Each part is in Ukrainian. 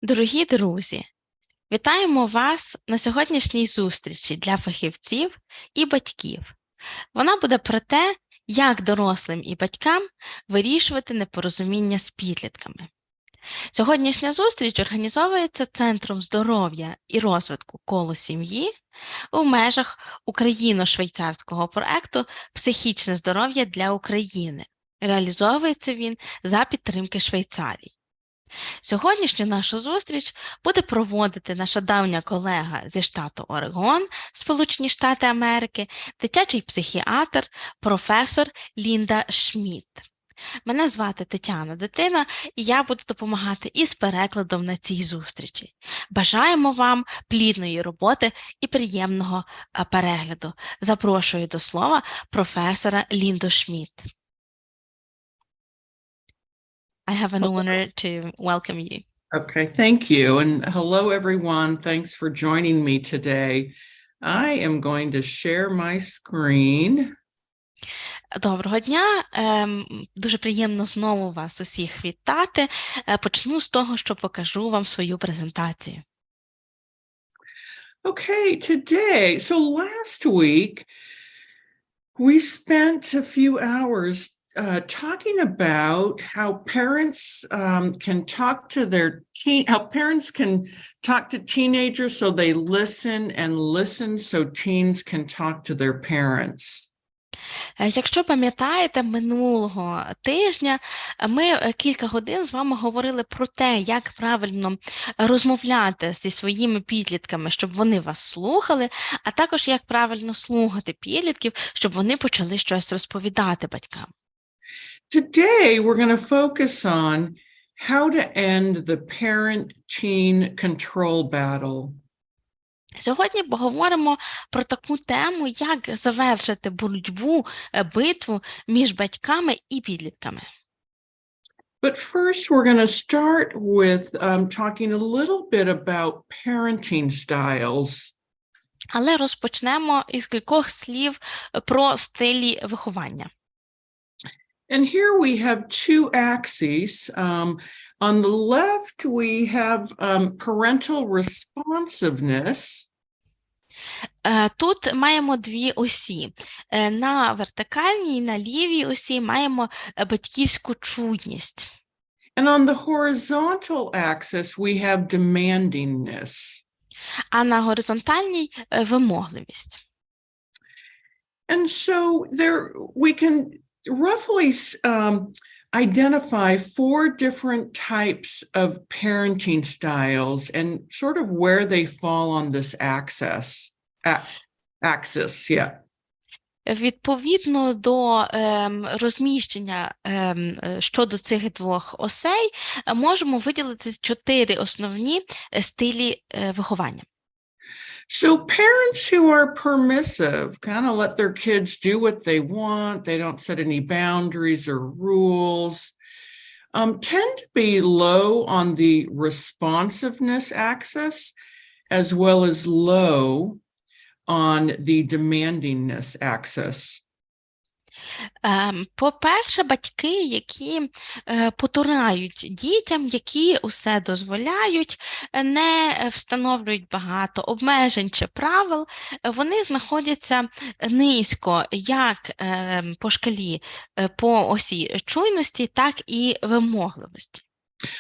Дорогі друзі, вітаємо вас на сьогоднішній зустрічі для фахівців і батьків. Вона буде про те, як дорослим і батькам вирішувати непорозуміння з підлітками. Сьогоднішня зустріч організовується Центром здоров'я і розвитку коло сім'ї у межах україно-швейцарського проекту «Психічне здоров'я для України». Реалізовується він за підтримки Швейцарії. Сьогоднішню нашу зустріч буде проводити наша давня колега зі штату Орегон, Сполучені Штати Америки, дитячий психіатр, професор Лінда Шмідт. Мене звати Тетяна Дитина, і я буду допомагати із перекладом на цій зустрічі. Бажаємо вам плідної роботи і приємного перегляду. Запрошую до слова професора Лінду Шмідт. I have an honor to welcome you. Okay, thank you. And hello, everyone. Thanks for joining me today. I am going to share my screen. Доброго дня. Дуже приємно знову вас усіх вітати. Почну з того, що покажу вам свою презентацію. Okay, today, so last week, we spent a few hours talking about how parents can talk to teenagers so they listen and listen so teens can talk to their parents. Якщо пам'ятаєте, минулого тижня ми кілька годин з вами говорили про те, як правильно розмовляти зі своїми підлітками, щоб вони вас слухали, а також як правильно слухати підлітків, щоб вони почали щось розповідати батькам. Today, we're going to focus on how to end the parent-teen control battle. Сьогодні поговоримо про таку тему, як завершити боротьбу, битву між батьками і підлітками. But first, we're going to start with talking a little bit about parenting styles. Але розпочнемо із кількох слів про стилі виховання. And here we have two axes. On the left, we have parental responsiveness. Тут маємо дві осі. На вертикальній, на лівій осі маємо батьківську чуйність. And on the horizontal axis, we have demandingness. А на горизонтальній вимогливість. And so there we can roughly identify four different types of parenting styles and sort of where they fall on this axis, yeah. Відповідно до розміщення щодо цих двох осей, можемо виділити 4 основні стилі виховання. So parents who are permissive, kind of let their kids do what they want, they don't set any boundaries or rules, tend to be low on the responsiveness axis, as well as low on the demandingness axis. По-перше, батьки, які потурають дітям, які усе дозволяють, не встановлюють багато обмежень чи правил, вони знаходяться низько як по шкалі, по осі чуйності, так і вимогливості.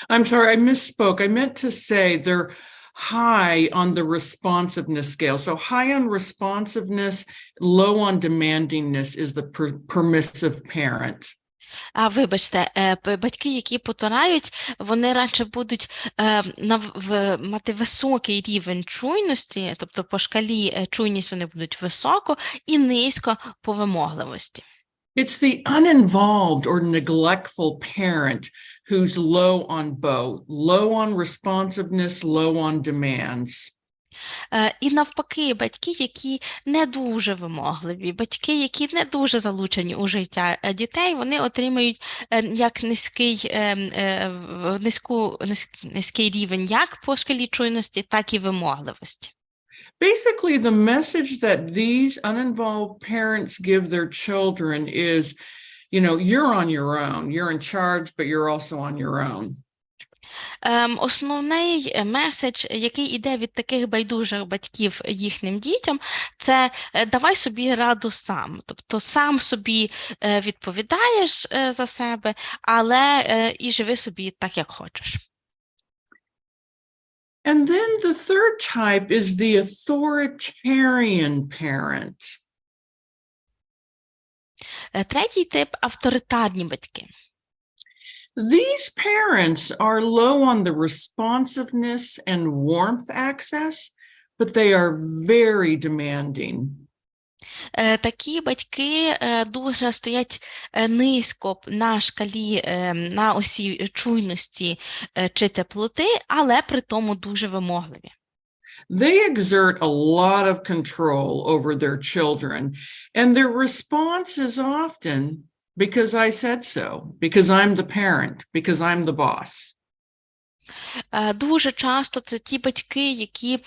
I'm sorry, I misspoke. I meant to say they're high on the responsiveness scale. So high on responsiveness, low on demandingness is the permissive parent. Вибачте, батьки, які потурають, вони радше будуть мати високий рівень чуйності, тобто по шкалі чуйність вони будуть високо і низько по вимогливості. It's the uninvolved or neglectful parent who's low on both, low on responsiveness, low on demands. І навпаки, батьки, які не дуже вимогливі, батьки, які не дуже залучені у життя дітей, вони отримають як низький рівень як по шкалі чуйності, так і вимогливості. Basically, the message that these uninvolved parents give their children is, you know, you're on your own. You're in charge, but you're also on your own. Основний меседж, який іде від таких байдужих батьків їхнім дітям, це давай собі раду сам. Тобто сам собі відповідаєш за себе, але і живи собі так, як хочеш. And then the third type is the authoritarian parent. Третій тип – авторитарні батьки. These parents are low on the responsiveness and warmth axis, but they are very demanding. Такі батьки дуже стоять низько на шкалі, на осі чуйності чи теплоти, але при тому дуже вимогливі. They exert a lot of control over their children, and their response is often, because I said so, because I'm the parent, because I'm the boss. Дуже часто це ті батьки, які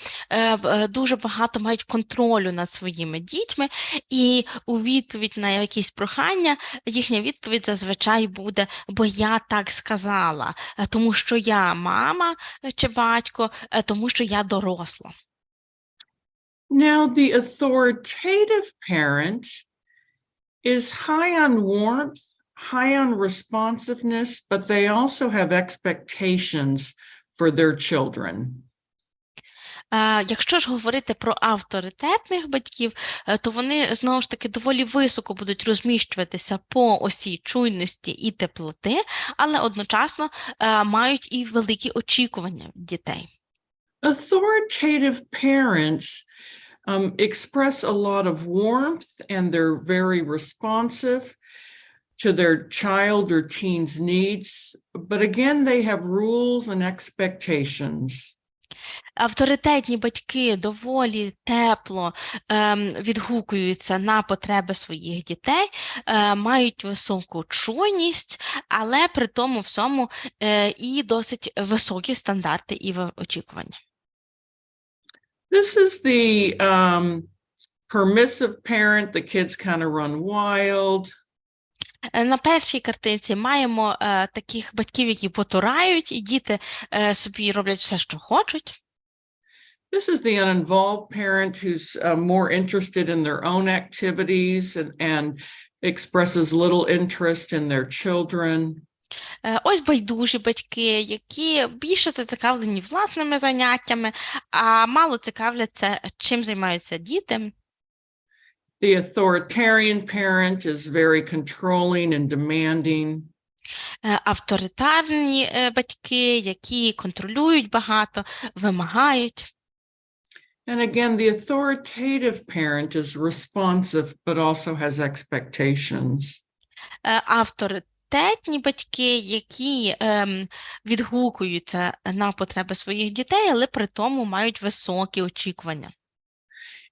дуже багато мають контролю над своїми дітьми, і у відповідь на якісь прохання їхня відповідь зазвичай буде «бо я так сказала», тому що я мама чи батько, тому що я доросла. Now, the authoritative parent is high on warmth, high on responsiveness, but they also have expectations for their children. Якщо ж говорити про авторитетних батьків, то вони, знову ж таки, доволі високо будуть розміщуватися по осі чуйності і теплоти, але одночасно мають і великі очікування від дітей. Authoritative parents express a lot of warmth, and they're very responsive to their child or teen's needs, but again, they have rules and expectations. Авторитетні батьки доволі тепло відгукуються на потреби своїх дітей, мають високу чуйність, але при тому всьому і досить високі стандарти і очікування. This is the permissive parent. The kids kind of run wild. На першій картинці маємо таких батьків, які потурають, і діти собі роблять все, що хочуть. This is the uninvolved parent who's more interested in their own activities and expresses little interest in their children. Ось байдужі батьки, які більше зацікавлені власними заняттями, а мало цікавляться, чим займаються діти. The authoritarian parent is very controlling and demanding. Авторитарні батьки, які контролюють багато, вимагають. And again, the authoritative parent is responsive, but also has expectations. Авторитетні батьки, які відгукуються на потреби своїх дітей, але при тому мають високі очікування.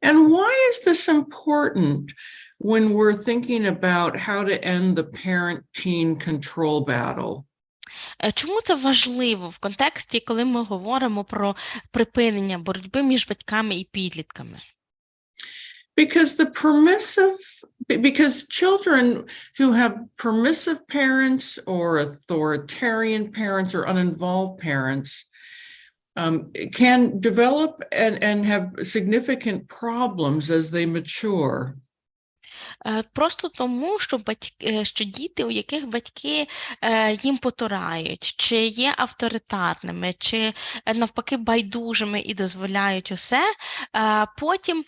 And why is this important when we're thinking about how to end the parent-teen control battle? Чому це важливо в контексті, коли ми говоримо про припинення боротьби між батьками і підлітками? Because children who have permissive parents or authoritarian parents or uninvolved parents can develop and have significant problems as they mature. Просто тому, що діти, у яких батьки їм потурають, чи є авторитарними, чи навпаки байдужими і дозволяють усе, потім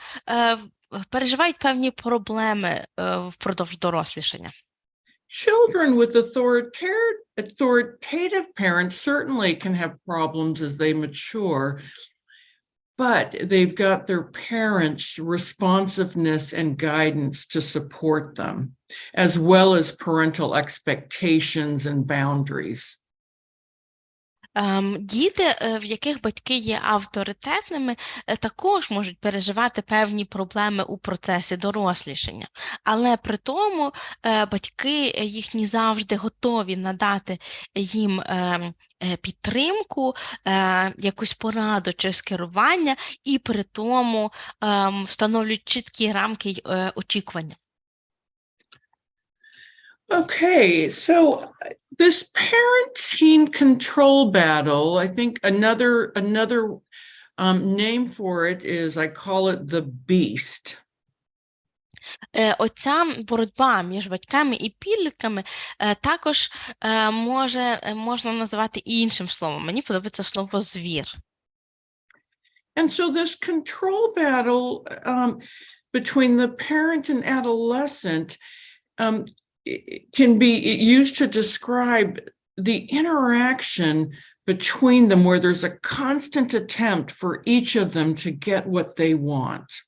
переживають певні проблеми впродовж дорослішання. Children with authoritative parents certainly can have problems as they mature, but they've got their parents' responsiveness and guidance to support them, as well as parental expectations and boundaries. Діти, в яких батьки є авторитетними, також можуть переживати певні проблеми у процесі дорослішання. Але при тому батьки їхні завжди готові надати їм підтримку, якусь пораду чи скерування, і при тому встановлюють чіткі рамки й очікування. Okay, so this parent-teen control battle, I think another name for it is, I call it the beast. Оця боротьба між батьками і підлітками також можна назвати і іншим словом. Мені подобається слово «звір». And so this control battle between the parent and adolescent can be used to describe the interaction between them, where there's a constant attempt for each of them to get what they want.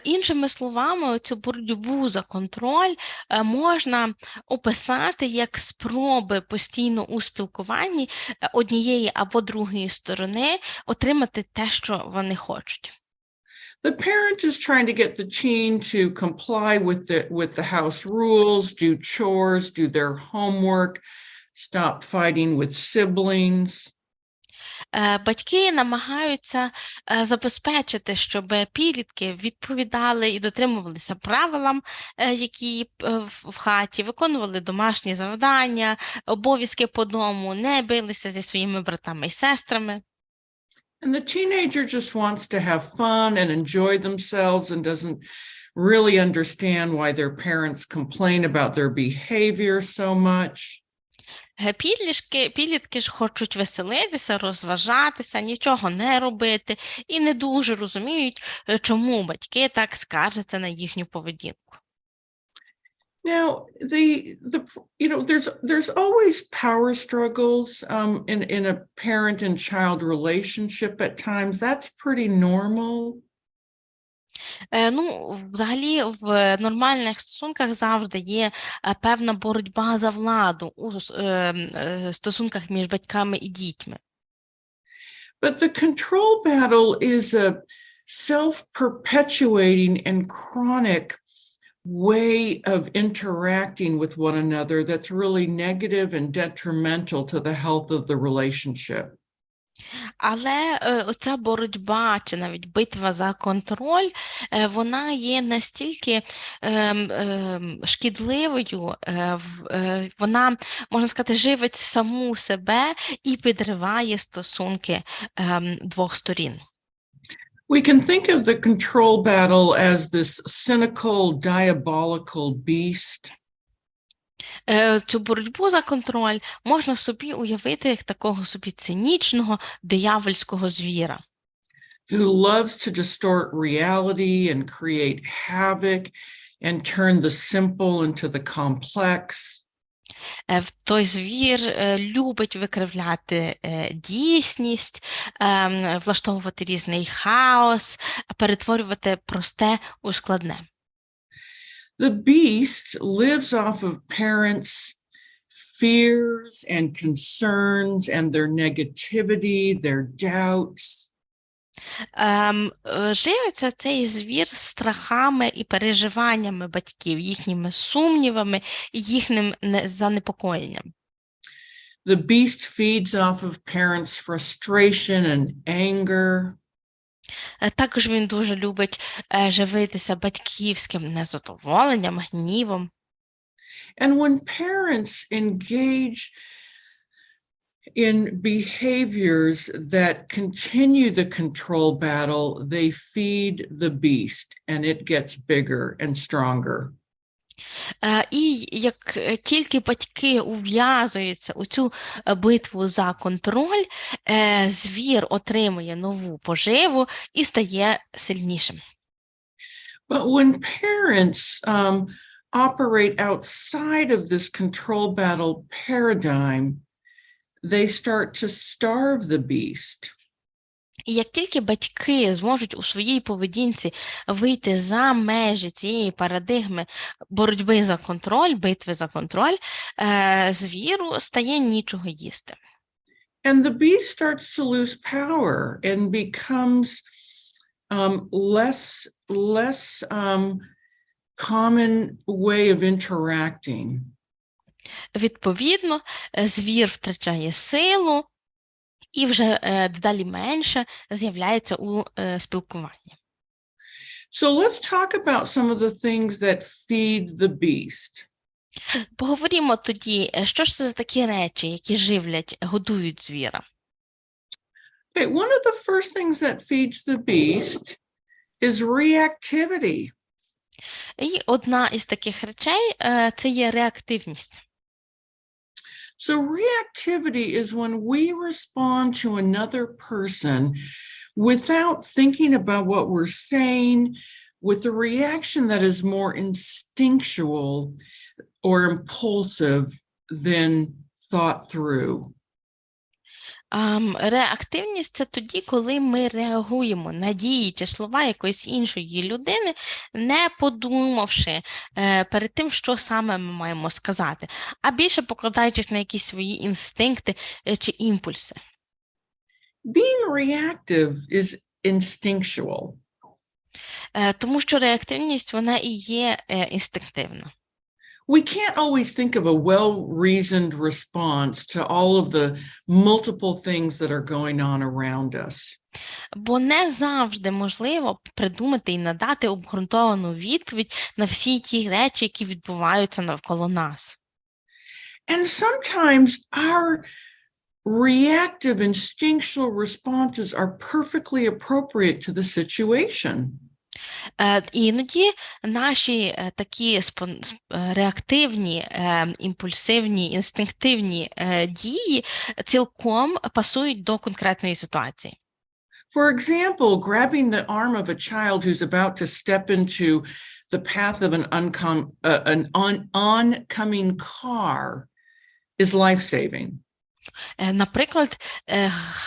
Іншими словами, цю боротьбу за контроль можна описати як спроби постійно у спілкуванні однієї або другої сторони отримати те, що вони хочуть. The parent is trying to get the teen to comply with the house rules, do chores, do their homework, stop fighting with siblings. Батьки намагаються забезпечити, щоб підлітки відповідали і дотримувалися правилам, які в хаті, виконували домашні завдання, обов'язки по дому, не билися зі своїми братами і сестрами. And the teenager just wants to have fun and enjoy themselves and doesn't really understand why their parents complain about their behavior so much. Підлітки ж хочуть веселитися, розважатися, нічого не робити і не дуже розуміють, чому батьки так скаржаться на їхню поведінку. Now, there's always power struggles in a parent and child relationship at times. That's pretty normal. Взагалі, в нормальних стосунках завжди є певна боротьба за владу у стосунках між батьками і дітьми. But the control battle is a self-perpetuating and chronic way of interacting with one another that's really negative and detrimental to the health of the relationship. Але оця боротьба чи навіть битва за контроль, вона є настільки шкідливою, вона, можна сказати, живить саму себе і підриває стосунки двох сторін. We can think of the control battle as this cynical, diabolical beast. Цю боротьбу за контроль можна собі уявити як такого собі цинічного, диявольського звіра. Who loves to distort reality and create havoc and turn the simple into the complex. Той звір любить викривляти дійсність, влаштовувати різний хаос, перетворювати просте у складне. The beast lives off of parents' fears and concerns and their negativity, their doubts. Живиться цей звір страхами і переживаннями батьків, їхніми сумнівами і їхнім занепокоєнням. The beast feeds off of parents' frustration and anger. Також він дуже любить живитися батьківським незадоволенням, гнівом. And when parents engage in behaviors that continue the control battle, they feed the beast and it gets bigger and stronger. І як тільки батьки ув'язуються у цю битву за контроль, звір отримує нову поживу і стає сильнішим. But when parents operate outside of this control battle paradigm, they start to starve the beast. І як тільки батьки зможуть у своїй поведінці вийти за межі цієї парадигми боротьби за контроль, битви за контроль, звіру стає нічого їсти. And the beast starts to lose power and becomes less common way of interacting. Відповідно, звір втрачає силу і вже дедалі менше з'являється у спілкуванні. So let's talk about some of the things that feed the beast. Поговоримо тоді, що ж це за такі речі, які живлять, годують звіра. Okay, one of the first things that feeds the beast is reactivity. І одна із таких речей це є реактивність. So reactivity is when we respond to another person without thinking about what we're saying, with a reaction that is more instinctual or impulsive than thought through. Реактивність – це тоді, коли ми реагуємо на дії чи слова якоїсь іншої людини, не подумавши перед тим, що саме ми маємо сказати, а більше покладаючись на якісь свої інстинкти чи імпульси. Being reactive is instinctual. Тому що реактивність, вона і є інстинктивна. We can't always think of a well-reasoned response to all of the multiple things that are going on around us. Бо не завжди можливо придумати і надати обґрунтовану відповідь на всі ті речі, які відбуваються навколо нас. And sometimes our reactive instinctual responses are perfectly appropriate to the situation. Іноді наші такі реактивні, імпульсивні, інстинктивні дії цілком пасують до конкретної ситуації. For example, grabbing the arm of a child who's about to step into the path of an oncoming car is life-saving. Наприклад,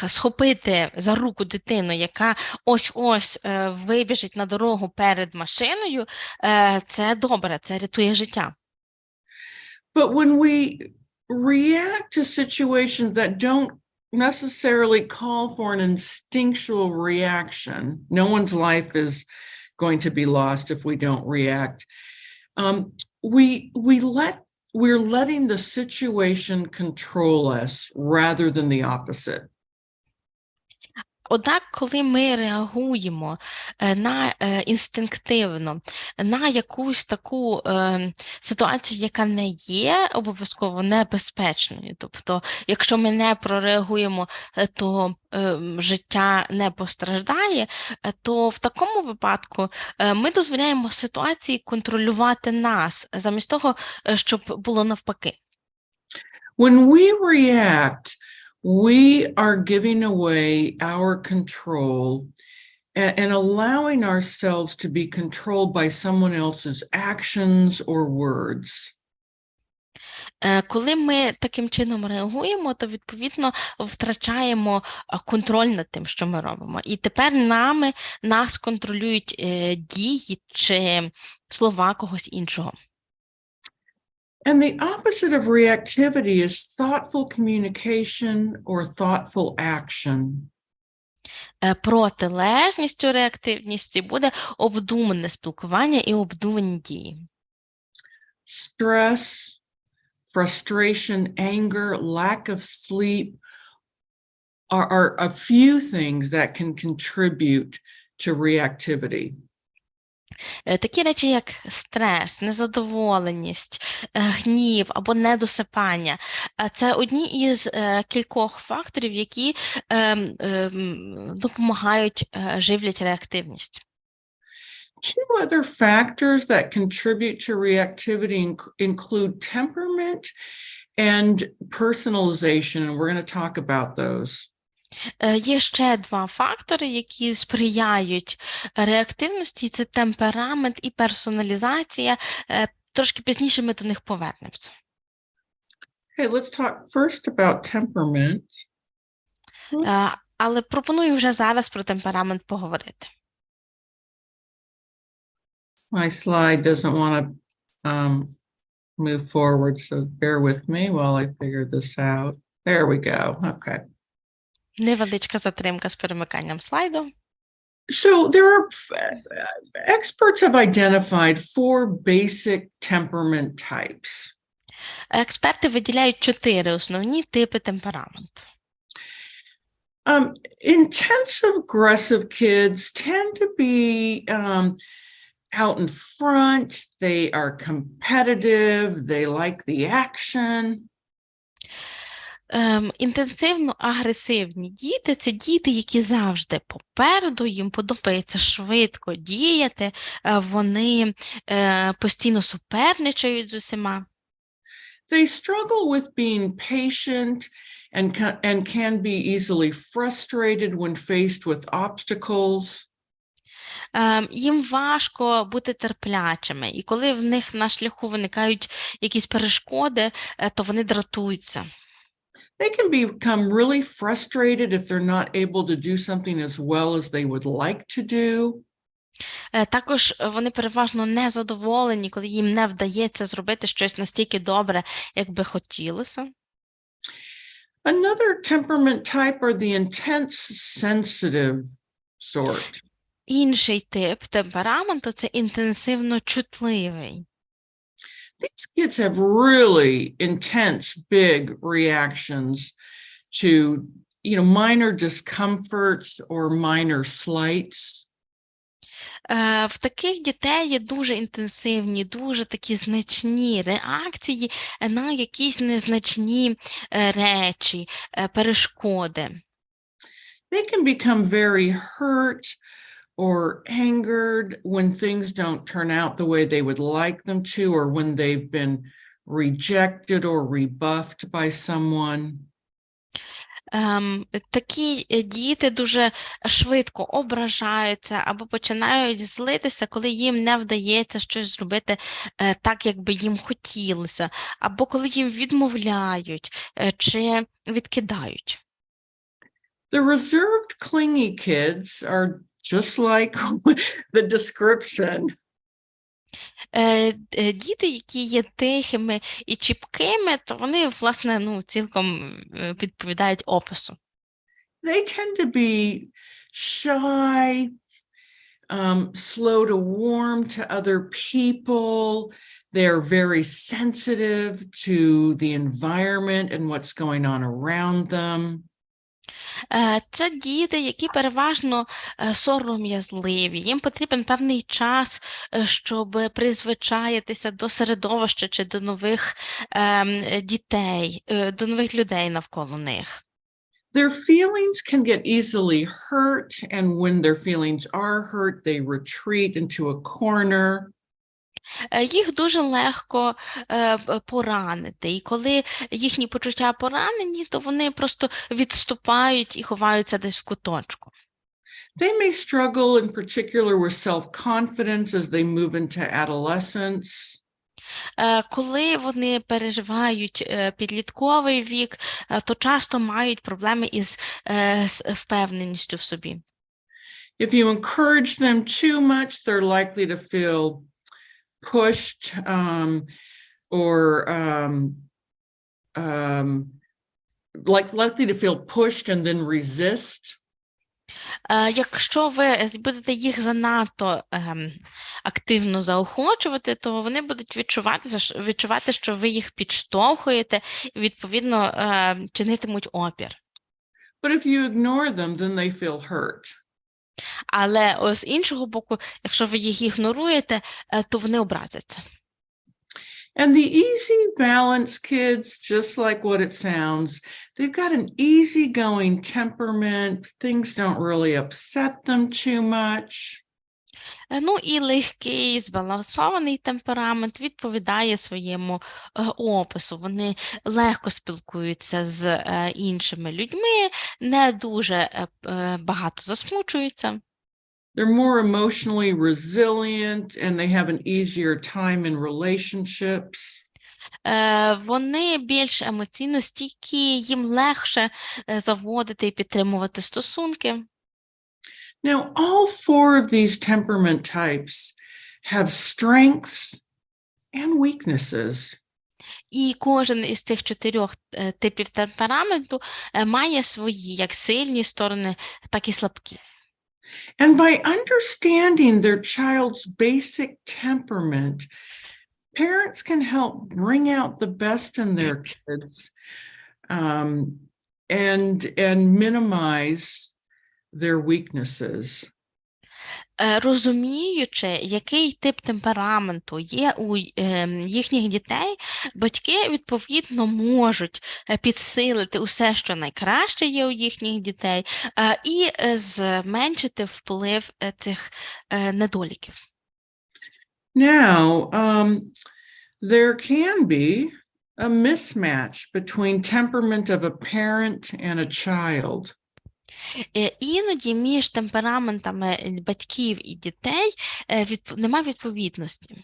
схопити за руку дитину, яка ось-ось вибіжить на дорогу перед машиною, це добре, це рятує життя. But when we react to situations that don't necessarily call for an instinctual reaction, no one's life is going to be lost if we don't react. We're letting the situation control us rather than the opposite. Однак, коли ми реагуємо інстинктивно на якусь таку ситуацію, яка не є обов'язково небезпечною, тобто, якщо ми не прореагуємо, то життя не постраждає, то в такому випадку ми дозволяємо ситуації контролювати нас, замість того, щоб було навпаки. When we react, we are giving away our control and allowing ourselves to be controlled by someone else's actions or words. Коли ми таким чином реагуємо, то, відповідно, втрачаємо контроль над тим, що ми робимо. І тепер нас контролюють дії чи слова когось іншого. And the opposite of reactivity is thoughtful communication or thoughtful action. Протилежністю реактивності буде обдумане спілкування і обдумані дії. Stress, frustration, anger, lack of sleep are a few things that can contribute to reactivity. Такі речі, як стрес, незадоволеність, гнів або недосипання – це одні із кількох факторів, які допомагають, живлять реактивність. Two other factors that contribute to reactivity include temperament and personalization, and we're going to talk about those. Є ще два фактори, які сприяють реактивності – це темперамент і персоналізація. Трошки пізніше ми до них повернемося. Okay, let's talk first about temperament. Але пропоную вже зараз про темперамент поговорити. My slide doesn't want to move forward, so bear with me while I figure this out. There we go. Okay. Невеличка затримка з перемиканням слайду. So there are experts have identified 4 basic temperament types. Експерти виділяють 4 основні типи темпераменту. Intensive aggressive kids tend to be out in front, they are competitive, they like the action. Інтенсивно-агресивні діти – це діти, які завжди попереду, їм подобається швидко діяти, вони постійно суперничають з усіма. They struggle with being patient and can be easily frustrated when faced with obstacles. Їм важко бути терплячими, і коли в них на шляху виникають якісь перешкоди, то вони дратуються. They can become really frustrated if they're not able to do something as well as they would like to do. Також вони переважно незадоволені, коли їм не вдається зробити щось настільки добре, як би хотілося. Another temperament type are the intense, sensitive sort. Інший тип темпераменту – це інтенсивно чутливий. These kids have really intense, big reactions to, minor discomforts or minor slights. В таких дітей є дуже інтенсивні, дуже такі значні реакції на якісь незначні речі, перешкоди. They can become very hurt or angered when things don't turn out the way they would like them to, or when they've been rejected or rebuffed by someone. Такі діти дуже швидко ображаються або починають злитися, коли їм не вдається щось зробити так, як би їм хотілося, або коли їм відмовляють чи відкидають. The reserved, clingy kids are just like the description. Діти, які є тихими і чіпкими, то вони, власне, цілком відповідають опису. They tend to be shy, slow to warm to other people. They're very sensitive to the environment and what's going on around them. Це діти, які переважно сором'язливі. Їм потрібен певний час, щоб призвичаїтися до середовища чи до нових дітей, до нових людей навколо них. Their feelings can get easily hurt, and when their feelings are hurt, they retreat into a corner. Їх дуже легко поранити, і коли їхні почуття поранені, то вони просто відступають і ховаються десь в куточку. They may struggle in particular with self-confidence as they move into adolescence. Коли вони переживають підлітковий вік, то часто мають проблеми із впевненістю в собі. If you encourage them too much, they're likely to feel pushed likely to feel pushed and then resist. Якщо ви будете їх занадто активно заохочувати, то вони будуть відчувати, що ви їх підштовхуєте і, відповідно, чинитимуть опір. But if you ignore them, then they feel hurt. Але з іншого боку, якщо ви їх ігноруєте, то вони образяться. And the easy, balanced kids, just like what it sounds, they've got an easygoing temperament. Things don't really upset them too much. І легкий, збалансований темперамент відповідає своєму опису. Вони легко спілкуються з іншими людьми, не дуже багато засмучуються. They're more emotionally resilient and they have an easier time in relationships. Вони більш емоційно стійкі, їм легше заводити і підтримувати стосунки. Now, all four of these temperament types have strengths and weaknesses. І кожен із цих 4 типів темпераменту має свої як сильні сторони, так і слабкі. And by understanding their child's basic temperament, parents can help bring out the best in their kids and minimize their weaknesses. Розуміючи, який тип темпераменту є у їхніх дітей, батьки, відповідно, можуть підсилити усе, що найкраще є у їхніх дітей, і зменшити вплив цих недоліків. Now, there can be a mismatch between temperament of a parent and a child. Іноді між темпераментами батьків і дітей немає відповідності.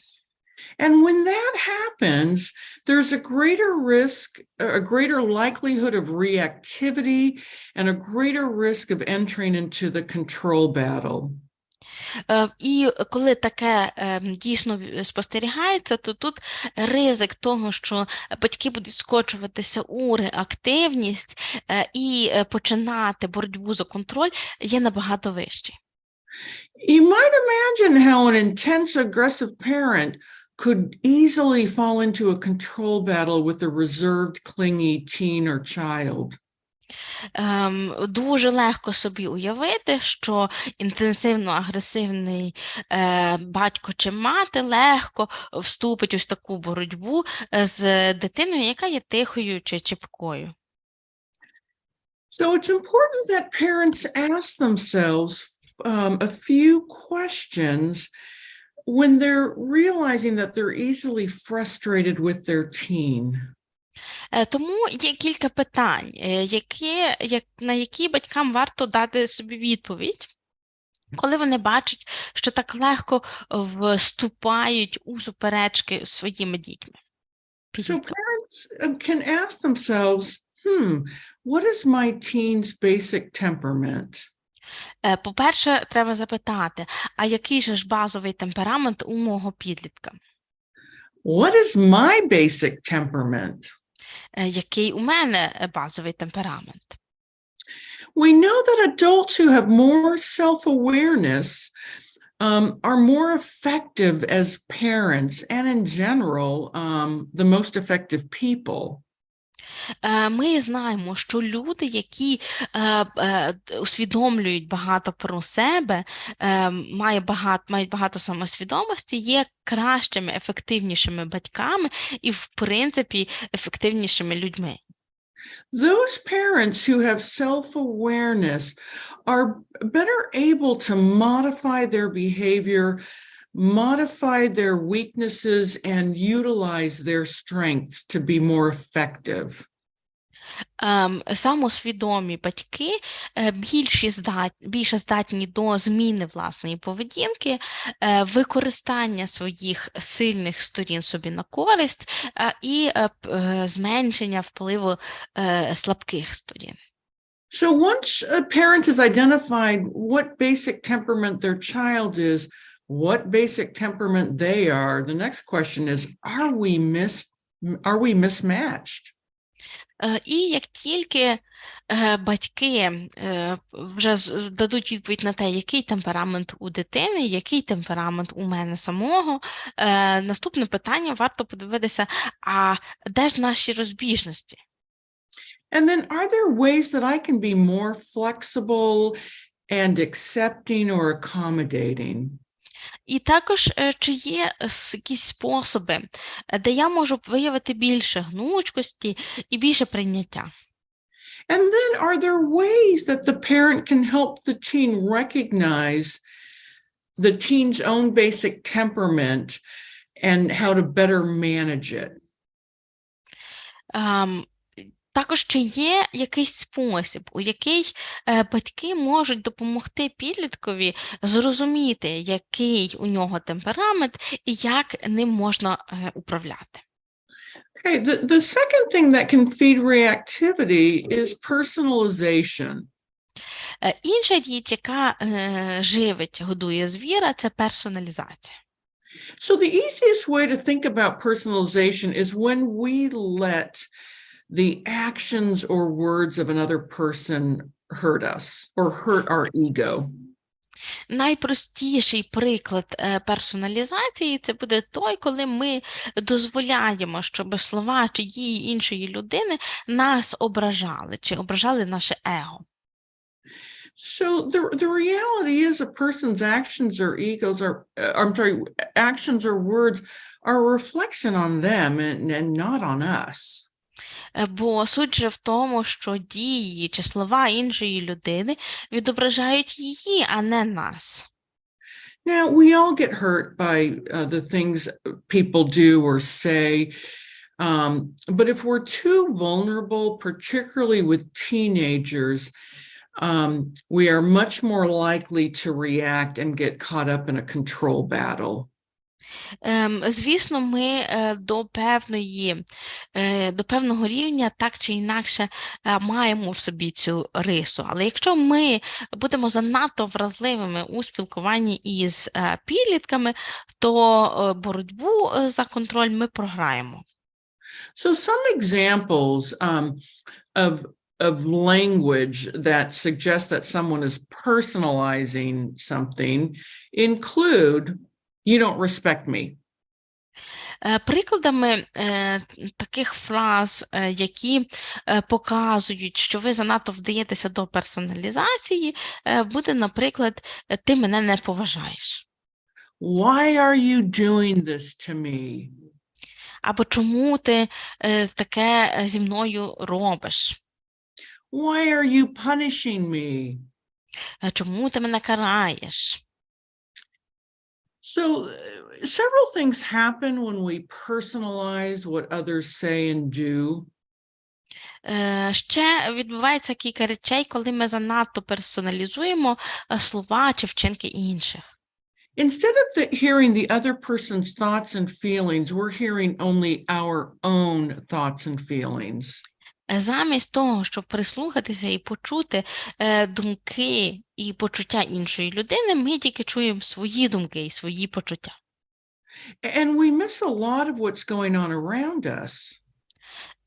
And when that happens, there's a greater risk, a greater likelihood of reactivity, and a greater risk of entering into the control battle. І коли таке дійсно спостерігається, то тут ризик того, що батьки будуть скочуватися у реактивність і починати боротьбу за контроль, є набагато вищий. You might imagine how an intense, aggressive parent could easily fall into a control battle with a reserved, clingy teen or child. Дуже легко собі уявити, що інтенсивно-агресивний батько чи мати легко вступить у таку боротьбу з дитиною, яка є тихою чи чіпкою. So it's important that parents ask themselves a few questions when they're realizing that they're easily frustrated with their teen. Тому є кілька питань, на які батькам варто дати собі відповідь, коли вони бачать, що так легко вступають у суперечки з своїми дітьми. So parents can ask themselves, what is my teen's basic temperament? По-перше, треба запитати, а який же ж базовий темперамент у мого підлітка? What is my basic temperament? Який у мене базовий темперамент? We know that adults who have more self-awareness are more effective as parents and in general the most effective people. Ми знаємо, що люди, які усвідомлюють багато про себе, мають багато самосвідомості, є кращими, ефективнішими батьками і, в принципі, ефективнішими людьми. Those parents who have self-awareness are better able to modify their behavior, modify their weaknesses, and utilize their strengths to be more effective. Самосвідомі батьки більше здатні до зміни власної поведінки, використання своїх сильних сторін собі на користь і зменшення впливу слабких сторін. So once a parent has identified what basic temperament their child is, what basic temperament they are, the next question is, are we mismatched? І як тільки батьки вже дадуть відповідь на те, який темперамент у дитини, який темперамент у мене самого, наступне питання варто подивитися, а де ж наші розбіжності? And then are there ways that I can be more flexible and accepting or accommodating? І також, чи є якісь способи, де я можу виявити більше гнучкості і більше прийняття? And then are there ways that the parent can help the teen recognize the teen's own basic temperament and how to better manage it? Також, чи є якийсь спосіб, у який батьки можуть допомогти підліткові зрозуміти, який у нього темперамент і як ним можна управляти? Okay, the second thing that can feed reactivity is personalization. Інша річ, яка годує звіра, це персоналізація. So the easiest way to think about personalization is when we let the actions or words of another person hurt us or hurt our ego. Найпростіший приклад персоналізації – це буде той, коли ми дозволяємо, щоб слова чи дії іншої людини нас ображали, чи ображали наше его. So the reality is a person's actions or egos are, actions or words are a reflection on them and not on us. Бо суть же в тому, що дії чи слова іншої людини відображають її, а не нас. Now, we all get hurt by the things people do or say. But if we're too vulnerable, particularly with teenagers, we are much more likely to react and get caught up in a control battle. Звісно, ми до певного рівня так чи інакше маємо в собі цю рису. Але якщо ми будемо занадто вразливими у спілкуванні із підлітками, то боротьбу за контроль ми програємо. So some examples of language that suggests that someone is personalizing something include, you don't respect me. Прикладами таких фраз, які показують, що ви занадто вдаєтеся до персоналізації, буде, наприклад, «ти мене не поважаєш». Why are you doing this to me? Або «чому ти таке зі мною робиш?» Why are you punishing me? «Чому ти мене караєш?» So several things happen when we personalize what others say and do. Ще відбувається кілька речей, коли ми занадто персоналізуємо слова чи вчинки інших. Instead of hearing the other person's thoughts and feelings, we're hearing only our own thoughts and feelings. Замість того, щоб прислухатися і почути думки і почуття іншої людини, ми тільки чуємо свої думки і свої почуття. And we miss a lot of what's going on around us.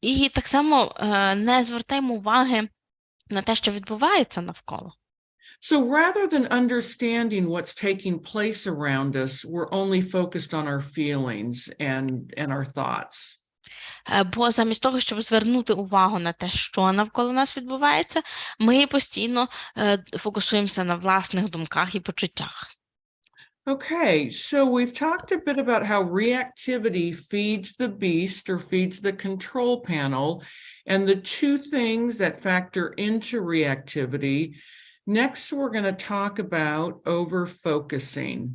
І так само не звертаємо уваги на те, що відбувається навколо. So rather than understanding what's taking place around us, we're only focused on our feelings and our thoughts. Бо замість того, щоб звернути увагу на те, що навколо нас відбувається, ми постійно фокусуємося на власних думках і почуттях. Okay, so we've talked a bit about how reactivity feeds the beast or feeds the control panel, and the two things that factor into reactivity. Next, we're going to talk about over-focusing.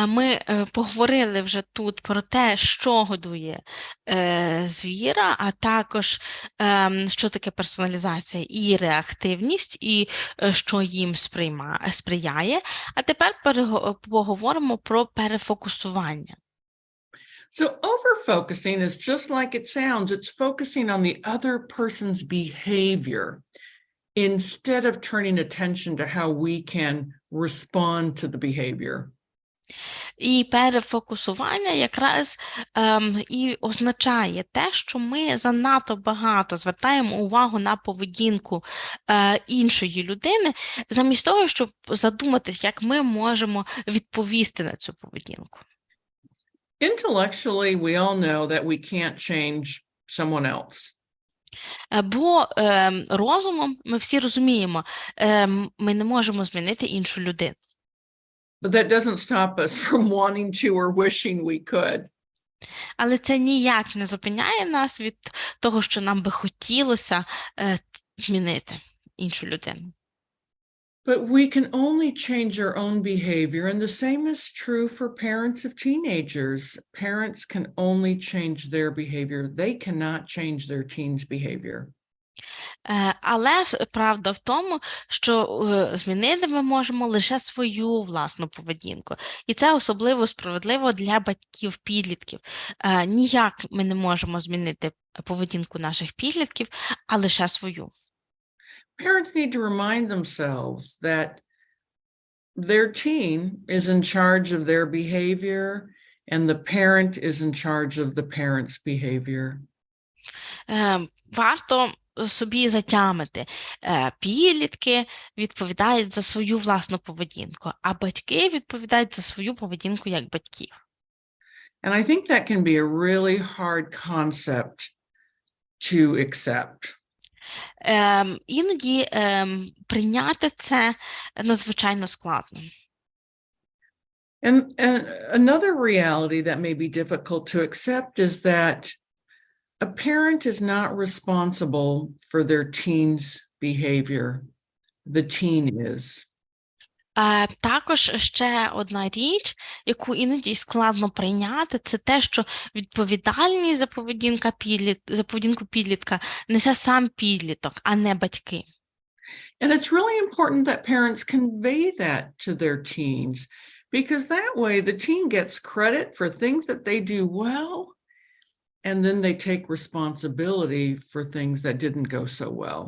Ми поговорили вже тут про те, що годує звіра, а також що таке персоналізація і реактивність, і що їм сприяє. А тепер поговоримо про перефокусування. So over-focusing is just like it sounds. It's focusing on the other person's behavior instead of turning attention to how we can respond to the behavior. І перефокусування якраз і означає те, що ми занадто багато звертаємо увагу на поведінку іншої людини, замість того, щоб задуматись, як ми можемо відповісти на цю поведінку. Intellectually, we all know that we can't change someone else. Бо розумом ми всі розуміємо, ми не можемо змінити іншу людину. But that doesn't stop us from wanting to or wishing we could. Але це ніяк не зупиняє нас від того, що нам би хотілося змінити іншу людину. But we can only change our own behavior, and the same is true for parents of teenagers. Parents can only change their behavior. They cannot change their teens' behavior. Але правда в тому, що змінити ми можемо лише свою власну поведінку. І це особливо справедливо для батьків-підлітків. Ніяк ми не можемо змінити поведінку наших підлітків, а лише свою. Parents need to remind themselves that their teen is in charge of their behavior, and the parent is in charge of the parent's behavior. Варто собі затямити. Підлітки відповідають за свою власну поведінку, а батьки відповідають за свою поведінку як батьків. And I think that can be a really hard concept to accept. Іноді прийняти це надзвичайно складно. And another reality that may be difficult to accept is that a parent is not responsible for their teen's behavior. The teen is. Також ще одна річ, яку іноді складно прийняти, це те, що відповідальність за поведінку підлітка несе сам підліток, а не батьки. And it's really important that parents convey that to their teens, because that way the teen gets credit for things that they do well, and then they take responsibility for things that didn't go so well.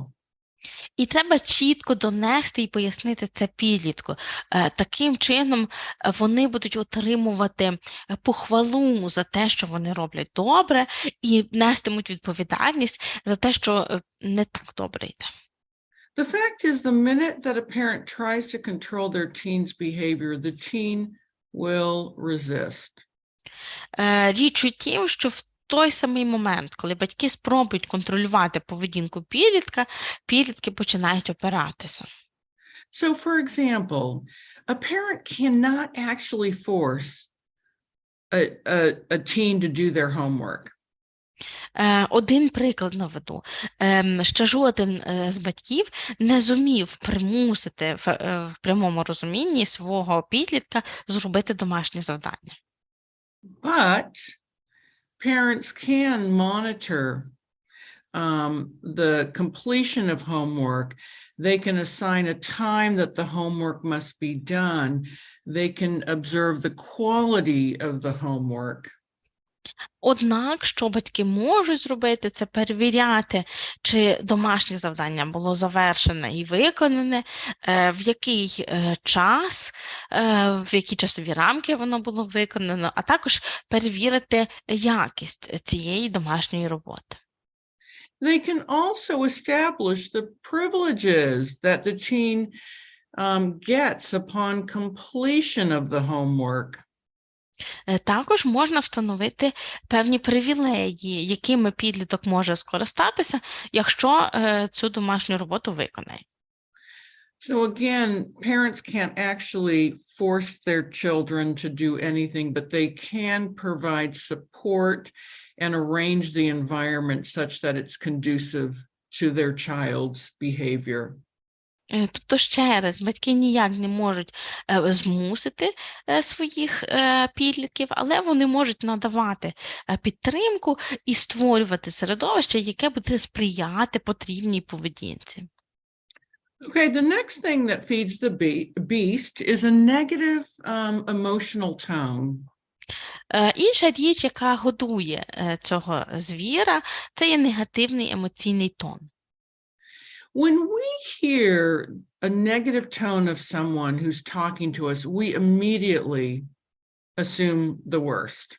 І треба чітко донести і пояснити це підлітку. Таким чином вони будуть отримувати похвалу за те, що вони роблять добре, і нестимуть відповідальність за те, що не так добре йде. The fact is, the minute that a parent tries to control their teen's behavior, the teen will resist. Річ у тім, що в той самий момент, коли батьки спробують контролювати поведінку підлітка, підлітки починають опиратися. So, for example, a parent cannot actually force a teen to do their homework. Один приклад наведу. Ще жоден з батьків не зумів примусити в прямому розумінні свого підлітка зробити домашнє завдання. But parents can monitor the completion of homework. They can assign a time that the homework must be done. They can observe the quality of the homework. Однак, що батьки можуть зробити, це перевіряти, чи домашнє завдання було завершене і виконане, в який час, в які часові рамки воно було виконано, а також перевірити якість цієї домашньої роботи. They can also establish the privileges that the teen gets upon completion of the homework. Також можна встановити певні привілеї, якими підліток може скористатися, якщо цю домашню роботу виконає. So again, parents can't actually force their children to do anything, but they can provide support and arrange the environment such that it's conducive to their child's behavior. Тобто, ще раз, батьки ніяк не можуть змусити своїх підлітків, але вони можуть надавати підтримку і створювати середовище, яке буде сприяти потрібній поведінці. Okay, the next thing that feeds the beast is a negative emotional tone. Інша річ, яка годує цього звіра, це є негативний емоційний тон. When we hear a negative tone of someone who's talking to us, we immediately assume the worst.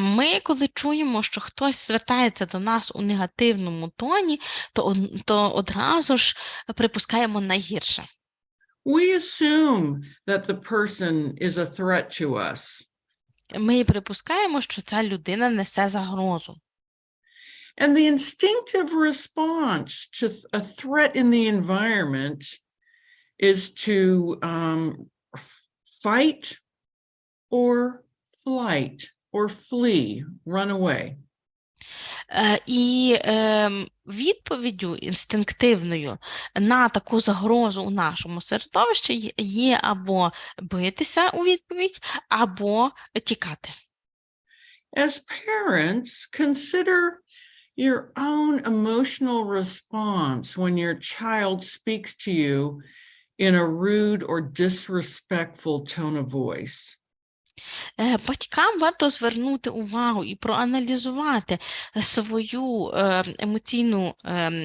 Ми, коли чуємо, що хтось звертається до нас у негативному тоні, то одразу ж припускаємо найгірше. We assume that the person is a threat to us. Ми припускаємо, що ця людина несе загрозу. And the instinctive response to a threat in the environment is to fight or flight or flee, run away. І відповіддю інстинктивною на таку загрозу у нашому середовищі є або битися у відповідь, або тікати. As parents, consider your own emotional response when your child speaks to you in a rude or disrespectful tone of voice. Батькам варто звернути увагу і проаналізувати свою емоційну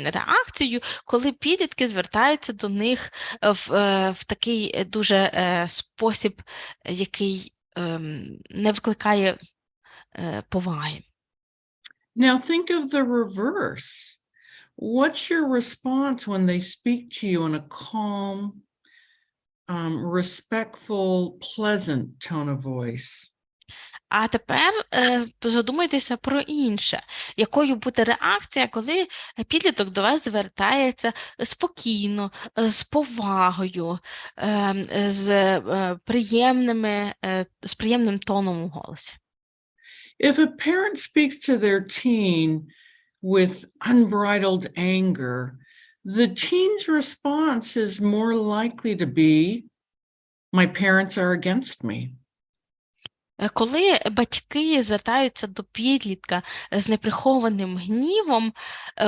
реакцію, коли підлітки звертаються до них в такий дуже спосіб, який не викликає поваги. Now think of the reverse. What's your response when they speak to you in a calm, respectful, pleasant tone of voice? А тепер задумайтеся про інше. Якою буде реакція, коли підліток до вас звертається спокійно, з повагою, з приємним тоном у голосі? If a parent speaks to their teen with unbridled anger, the teen's response is more likely to be, "My parents are against me." Коли батьки звертаються до підлітка з неприхованим гнівом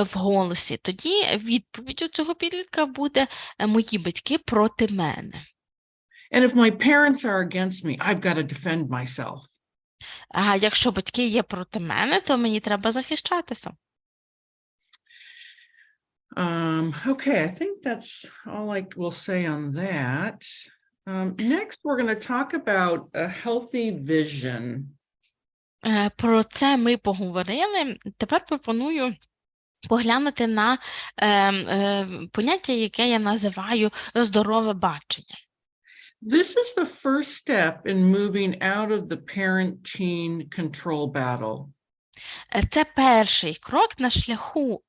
в голосі, тоді відповіддю цього підлітка буде «мої батьки проти мене». And if my parents are against me, I've got to defend myself. А якщо батьки є проти мене, то мені треба захищатися. Okay, I think that's all I will say on that. Next, we're going to talk about a healthy vision. Про це ми поговорили. Тепер пропоную поглянути на поняття, яке я називаю здорове бачення. This is the first step in moving out of the parent-teen control battle. Це перший крок на шляху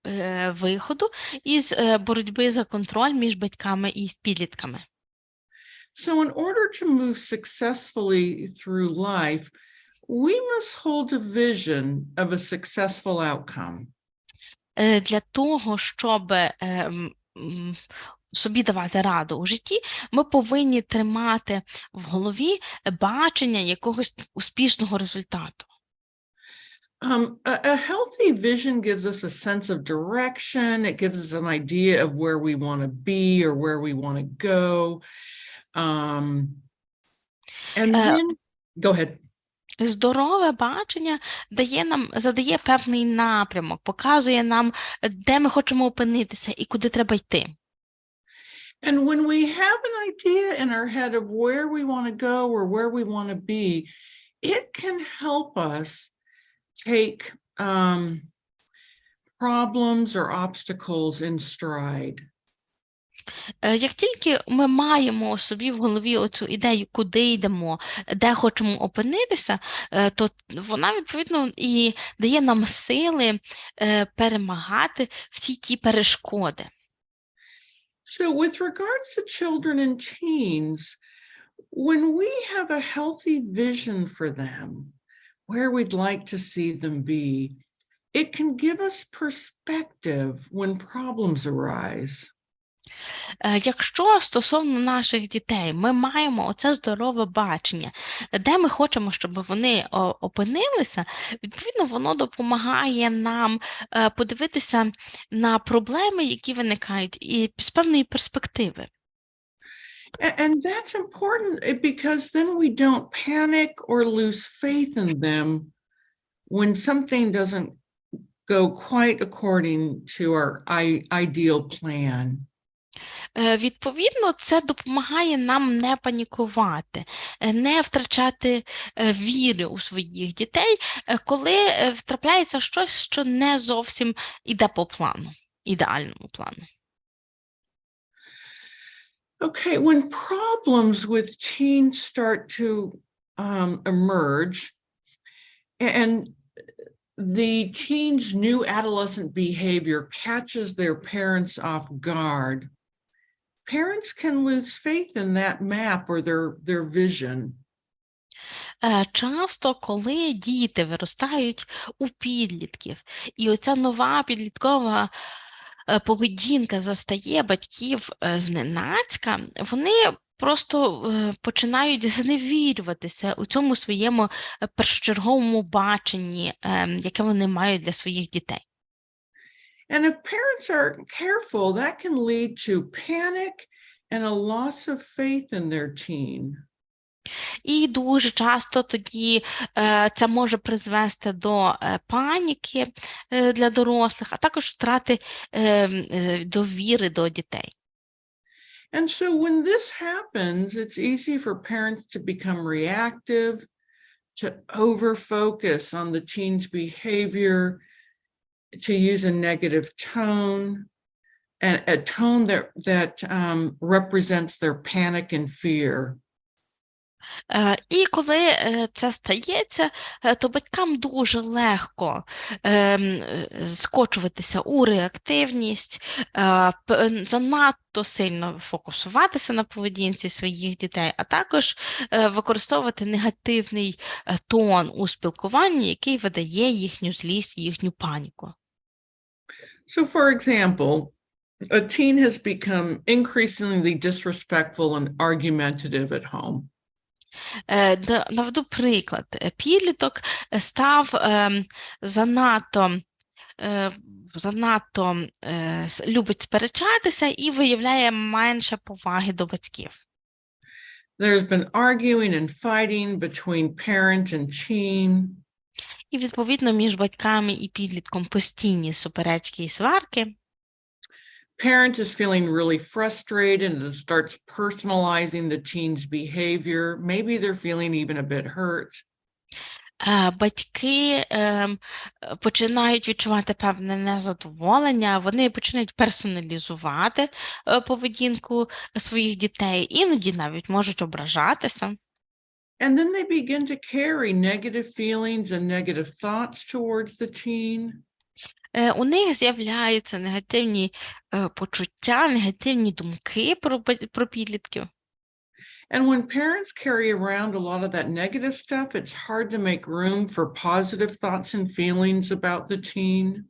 виходу із боротьби за контроль між батьками і підлітками. So in order to move successfully through life, we must hold a vision of a successful outcome. Для того, щоб собі давати раду у житті, ми повинні тримати в голові бачення якогось успішного результату. A healthy vision gives us a sense of direction. It gives us an idea of where we want to be or where we want to go. And then, go ahead. Здорове бачення задає певний напрямок, показує нам, де ми хочемо опинитися і куди треба йти. And when we have an idea in our head of where we want to go or where we want to be, it can help us take problems or obstacles in stride. Як тільки ми маємо у собі в голові оцю ідею, куди йдемо, де хочемо опинитися, то вона, відповідно, і дає нам сили перемагати всі ті перешкоди. So with regards to children and teens, when we have a healthy vision for them, where we'd like to see them be, it can give us perspective when problems arise. Якщо стосовно наших дітей ми маємо оце здорове бачення, де ми хочемо, щоб вони опинилися, відповідно, воно допомагає нам подивитися на проблеми, які виникають, і з певної перспективи. And that's important because then we don't panic or lose faith in them when something doesn't go quite according to our ideal plan. Відповідно, це допомагає нам не панікувати, не втрачати віри у своїх дітей, коли трапляється щось, що не зовсім іде по плану, ідеальному плану. Okay, when problems with teens start to emerge and the teen's new adolescent behavior catches their parents off guard, parents can lose faith in that map or their vision. Часто, коли діти виростають у підлітків, і оця нова підліткова поведінка застає батьків зненацька, вони просто починають зневірюватися у цьому своєму першочерговому баченні, яке вони мають для своїх дітей. And if parents aren't careful, that can lead to panic and a loss of faith in their teen. І дуже часто тоді це може призвести до паніки для дорослих, а також втрати довіри до дітей. And so when this happens, it's easy for parents to become reactive, to over-focus on the teen's behavior, to use a negative tone, and a tone that represents their panic and fear. І коли це стається, то батькам дуже легко скочуватися у реактивність, занадто сильно фокусуватися на поведінці своїх дітей, а також використовувати негативний тон у спілкуванні, який видає їхню злість, їхню паніку. So, for example, a teen has become increasingly disrespectful and argumentative at home. Наведу приклад. Підліток став занадто любить сперечатися і виявляє менше поваги до батьків. There's been arguing and fighting between parent and teen. І, відповідно, між батьками і підлітком постійні суперечки і сварки. Parent is feeling really frustrated and starts personalizing the teen's behavior. Maybe they're feeling even a bit hurt. Батьки починають відчувати певне незадоволення, вони починають персоналізувати поведінку своїх дітей, іноді навіть можуть ображатися. And then they begin to carry negative feelings and negative thoughts towards the teen. У них з'являються негативні почуття, негативні думки про підлітків. And when parents carry around a lot of that negative stuff, it's hard to make room for positive thoughts and feelings about the teen.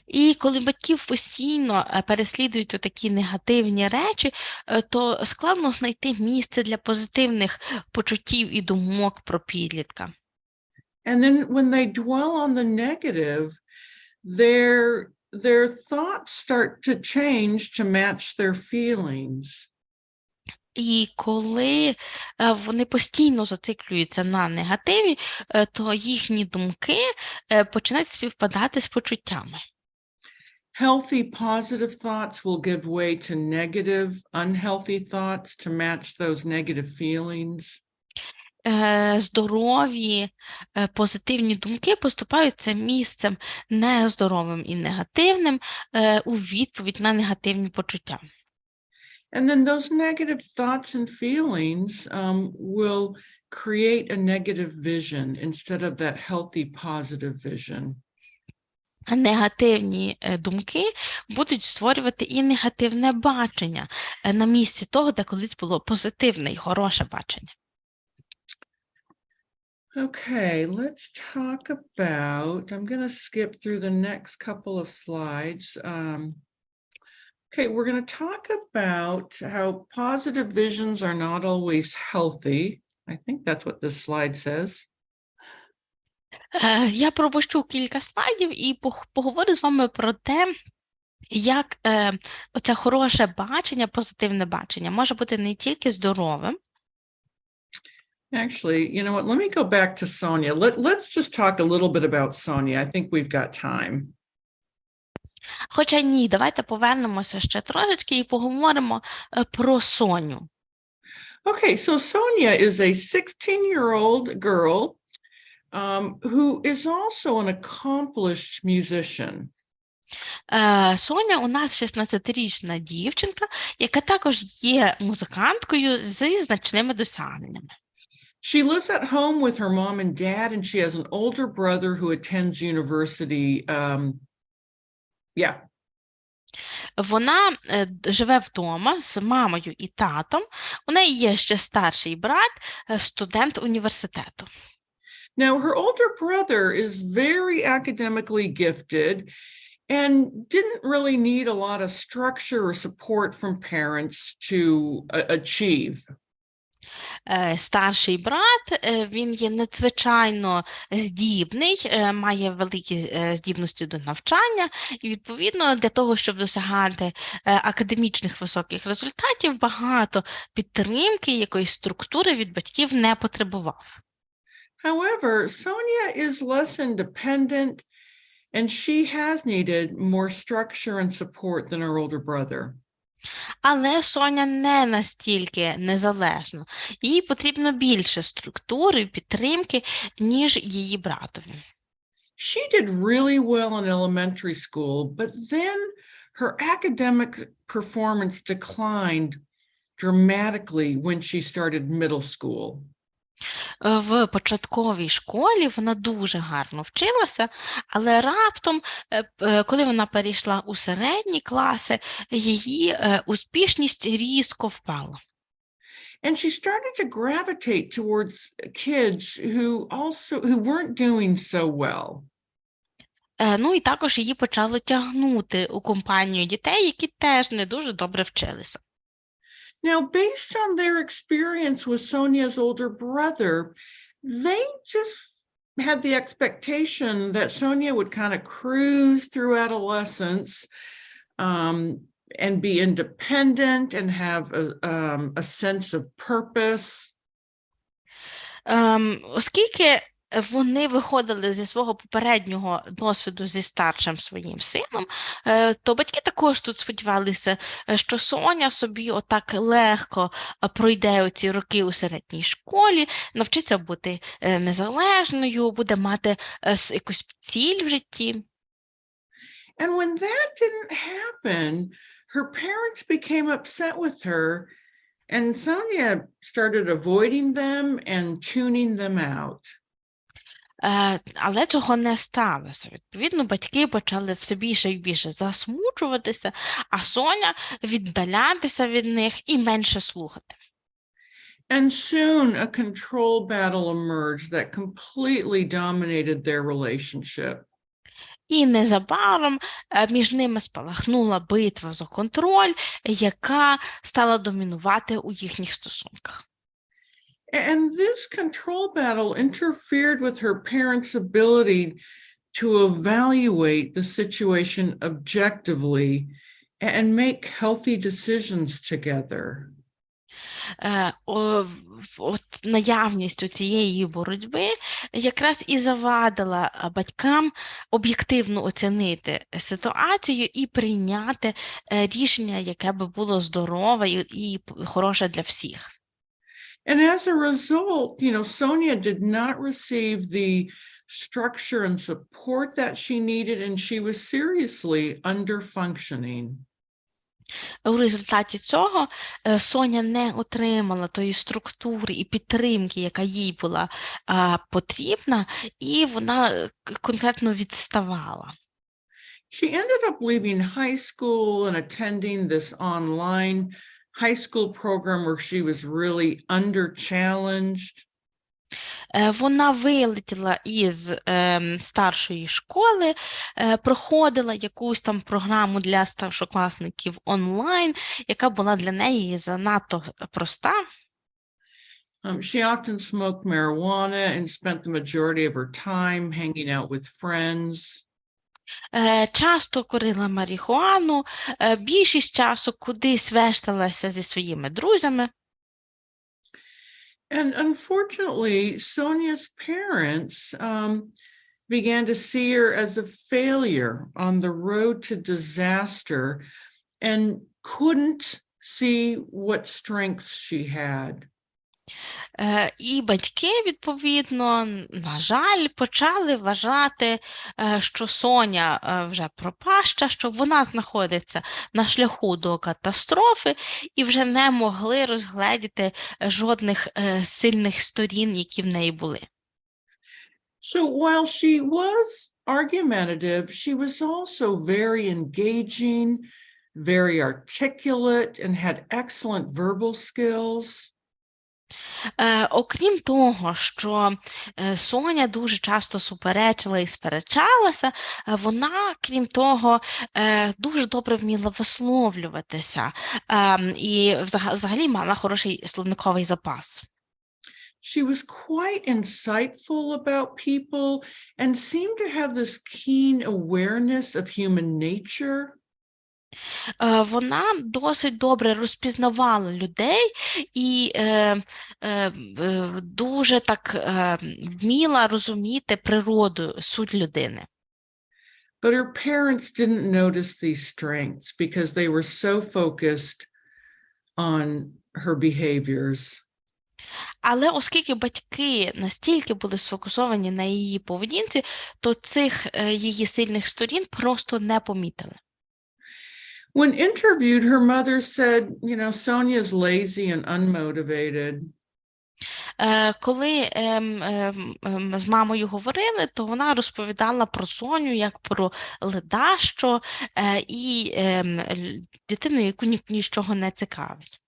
І коли батьків постійно переслідують такі негативні речі, то складно знайти місце для позитивних почуттів і думок про підлітка. And then when they dwell on the negative, their thoughts start to change to match their feelings. І коли вони постійно зациклюються на негативі, то їхні думки починають співпадати з почуттями. Healthy, positive thoughts will give way to negative, unhealthy thoughts to match those negative feelings. Здорові, позитивні думки поступаються місцем нездоровим і негативним у відповідь на негативні почуття. And then those negative thoughts and feelings will create a negative vision instead of that healthy, positive vision. Негативні думки будуть створювати і негативне бачення на місці того, де колись було позитивне і хороше бачення. Okay, let's talk about, I'm going to skip through the next couple of slides. Okay, we're going to talk about how positive visions are not always healthy. I think that's what this slide says. Я пропущу кілька слайдів і поговорю з вами про те, як оце хороше бачення, позитивне бачення може бути не тільки здоровим. Actually, you know what? Let me go back to Sonia. Let's just talk a little bit about Sonia. I think we've got time. Хоча ні, давайте повернемося ще трошечки і поговоримо про Соню. Okay, so Sonia is a 16-year-old girl who is also an accomplished musician. Соня у нас 16-річна дівчинка, яка також є музиканткою зі значними досягненнями. She lives at home with her mom and dad, and she has an older brother who attends university. Вона живе вдома з мамою і татом. У неї є ще старший брат, студент університету. Now, her older brother is very academically gifted and didn't really need a lot of structure or support from parents to achieve. Старший брат, він є надзвичайно здібний, має великі здібності до навчання, і, відповідно, для того, щоб досягати академічних високих результатів, багато підтримки, якоїсь структури від батьків не потребував. However, Sonia is less independent, and she has needed more structure and support than her older brother. Але Соня не настільки незалежна. Їй потрібно більше структури і підтримки, ніж її братові. She did really well in elementary school, but then her academic performance declined dramatically when she started middle school. В початковій школі вона дуже гарно вчилася, але раптом, коли вона перейшла у середні класи, її успішність різко впала. And she started to gravitate towards kids who weren't doing so well. Ну і також її почало тягнути у компанію дітей, які теж не дуже добре вчилися. Now, based on their experience with Sonia's older brother, they just had the expectation that Sonia would kind of cruise through adolescence, and be independent and have a sense of purpose. Оскільки вони виходили зі свого попереднього досвіду зі старшим своїм сином, то батьки також тут сподівалися, що Соня собі отак легко пройде оці роки у середній школі, навчиться бути незалежною, буде мати якусь ціль в житті. And when that didn't happen, her parents became upset with her, and Sonia started avoiding them and tuning them out. Але цього не сталося. Відповідно, батьки почали все більше і більше засмучуватися, а Соня віддалятися від них і менше слухати. And soon a control battle emerged that completely dominated their relationship. І незабаром між ними спалахнула битва за контроль, яка стала домінувати у їхніх стосунках. And this control battle interfered with her parents' ability to evaluate the situation objectively and make healthy decisions together. Наявність цієї боротьби якраз і завадила батькам об'єктивно оцінити ситуацію і прийняти рішення, яке би було здорове і хороше для всіх. And as a result, Sonia did not receive the structure and support that she needed, and she was seriously underfunctioning. У результаті цього Соня не отримала тої структури і підтримки, яка їй була потрібна, і вона конкретно відставала. She ended up leaving high school and attending this online high school program where she was really under-challenged. Вона вилетіла із старшої школи, проходила якусь там програму для старшокласників онлайн, яка була для неї занадто проста. She often smoked marijuana and spent the majority of her time hanging out with friends. Часто курила марихуану, більшість часу кудись вешталася зі своїми друзями. And unfortunately, Sonia's parents began to see her as a failure on the road to disaster and couldn't see what strengths she had. І батьки, відповідно, на жаль, почали вважати, що Соня вже пропаща, що вона знаходиться на шляху до катастрофи і вже не могли розгледіти жодних сильних сторін, які в неї були. So while she was argumentative, she was also very engaging, very articulate, and had excellent verbal skills. Окрім того, що Соня дуже часто суперечила і сперечалася, вона, крім того, дуже добре вміла висловлюватися і взагалі мала хороший словниковий запас. She was quite insightful about people and seemed to have this keen awareness of human nature. Вона досить добре розпізнавала людей і дуже так вміла розуміти природу, суть людини. But her parents didn't notice these strengths because they were so focused on her behaviors. Але оскільки батьки настільки були сфокусовані на її поведінці, то цих її сильних сторін просто не помітили. When interviewed, her mother said, Sonia's lazy and unmotivated. Коли з мамою говорили, то вона розповідала про Соню як про ледащо і дитину, яку нічого не цікавить.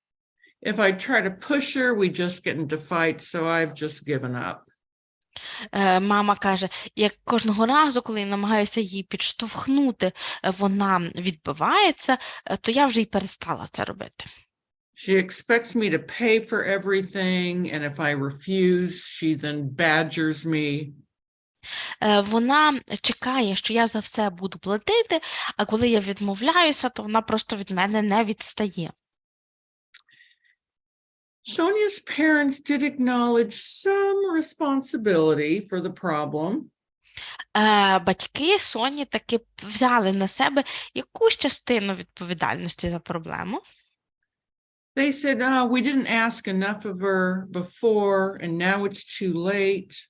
If I try to push her, we just get into fights, so I've just given up. Мама каже, як кожного разу, коли я намагаюся її підштовхнути, вона відбивається, то я вже й перестала це робити. She expects me to pay for everything, and if I refuse, she then badgers me. Вона чекає, що я за все буду платити, а коли я відмовляюся, то вона просто від мене не відстає. Sonia's parents did acknowledge some responsibility for the problem. Батьки Соні таки взяли на себе якусь частину відповідальності за проблему. They said, we didn't ask enough of her before, and now it's too late.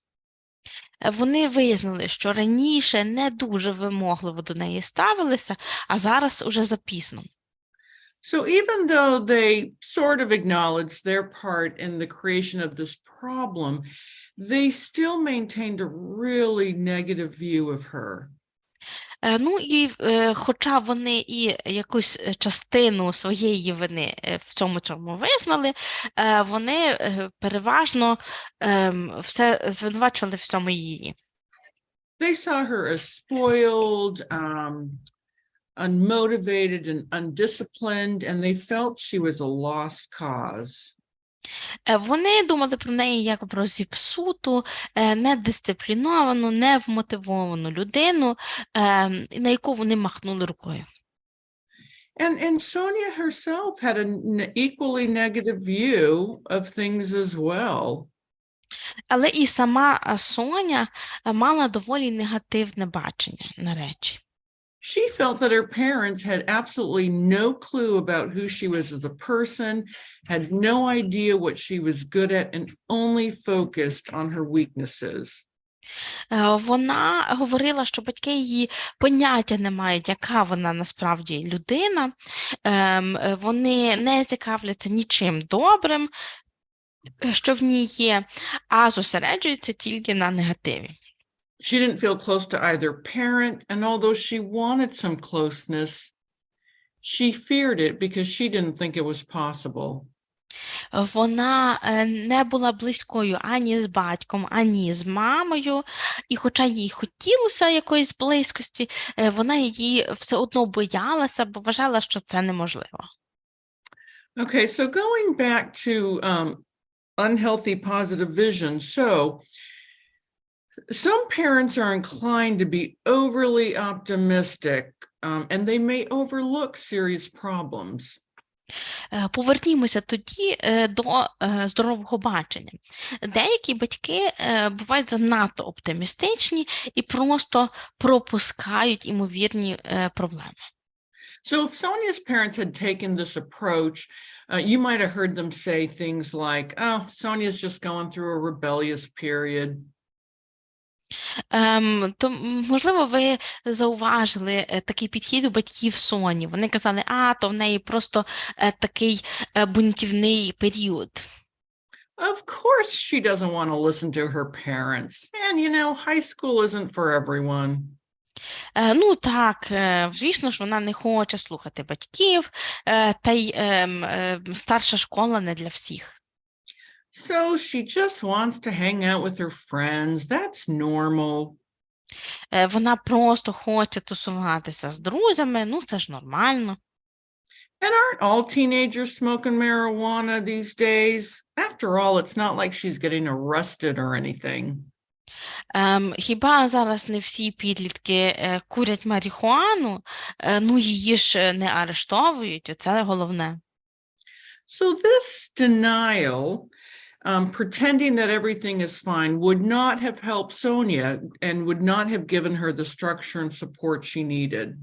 Вони визнали, що раніше не дуже вимогливо до неї ставилися, а зараз уже запізно. So even though they sort of acknowledged their part in the creation of this problem, they still maintained a really negative view of her. Ну і хоча вони і якусь частину своєї вини в цьому визнали, вони переважно все звинувачували в цьому її. They saw her as spoiled, unmotivated and undisciplined, and they felt she was a lost cause. Вони думали про неї як про зіпсуту, недисципліновану, невмотивовану людину, на яку вони махнули рукою. And Sonia herself had an equally negative view of things as well. Але і сама Соня мала доволі негативне бачення на речі. She felt that her parents had absolutely no clue about who she was as a person, had no idea what she was good at, and only focused on her weaknesses. Вона говорила, що батьки її поняття не мають, яка вона насправді людина. Вони не цікавляться нічим добрим, що в ній є, а зосереджуються тільки на негативі. She didn't feel close to either parent, and although she wanted some closeness, she feared it because she didn't think it was possible. Вона не була близькою ані з батьком, ані з мамою, і хоча їй хотілося якоїсь близькості, вона її все одно боялася, бо вважала, що це неможливо. Okay, so going back to unhealthy positive vision. So some parents are inclined to be overly optimistic, and they may overlook serious problems. Повернімося тоді до здорового бачення. Деякі батьки бувають занадто оптимістичні і просто пропускають імовірні проблеми. So if Sonia's parents had taken this approach, you might have heard them say things like, oh, Sonia's just going through a rebellious period. То, можливо, ви зауважили такий підхід у батьків Соні. Вони казали, то в неї просто такий бунтівний період. Of course she doesn't want to listen to her parents. And, you know, high school isn't for everyone. Ну так, звісно ж, вона не хоче слухати батьків, та й старша школа не для всіх. So she just wants to hang out with her friends. That's normal. Вона просто хоче тусуватися з друзями, ну це ж нормально. And aren't all teenagers smoking marijuana these days? After all, it's not like she's getting arrested or anything. Хіба зараз не всі підлітки курять марихуану? Ну її ж не арештовують, це головне. So this denial, pretending that everything is fine, would not have helped Sonia and would not have given her the structure and support she needed.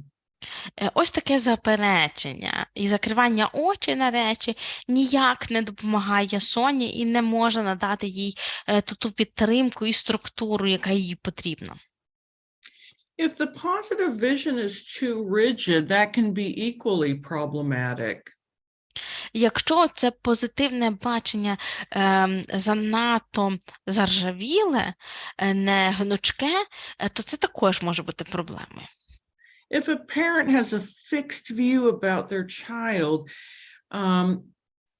Ось таке заперечення і закривання очей на речі ніяк не допомагає Соні і не може надати їй ту підтримку і структуру, яка їй потрібна. If the positive vision is too rigid, that can be equally problematic. Якщо це позитивне бачення занадто заржавіле, не гнучке, то це також може бути проблемою. If a parent has a fixed view about their child,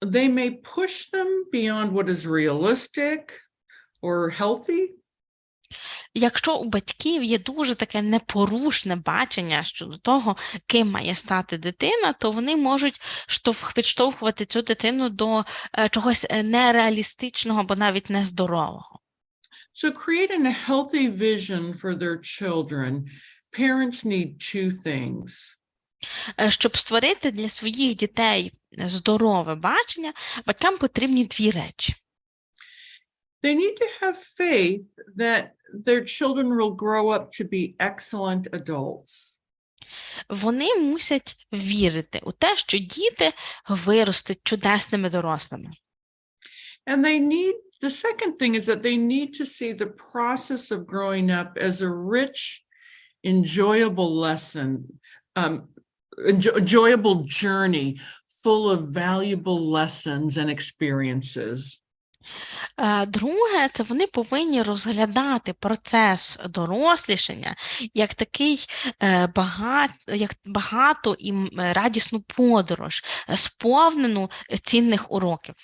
they may push them beyond what is realistic or healthy. Якщо у батьків є дуже таке непорушне бачення щодо того, ким має стати дитина, то вони можуть підштовхувати цю дитину до чогось нереалістичного або навіть нездорового. So creating a healthy vision for their children, parents need two things. Щоб створити для своїх дітей здорове бачення, батькам потрібні дві речі. They need to have faith that their children will grow up to be excellent adults. Вони мусять вірити у те, що діти виростуть чудесними дорослими. And the second thing is that they need to see the process of growing up as a rich, enjoyable enjoyable journey full of valuable lessons and experiences. Друге, це вони повинні розглядати процес дорослішання як такий багату і радісну подорож, сповнену цінних уроків.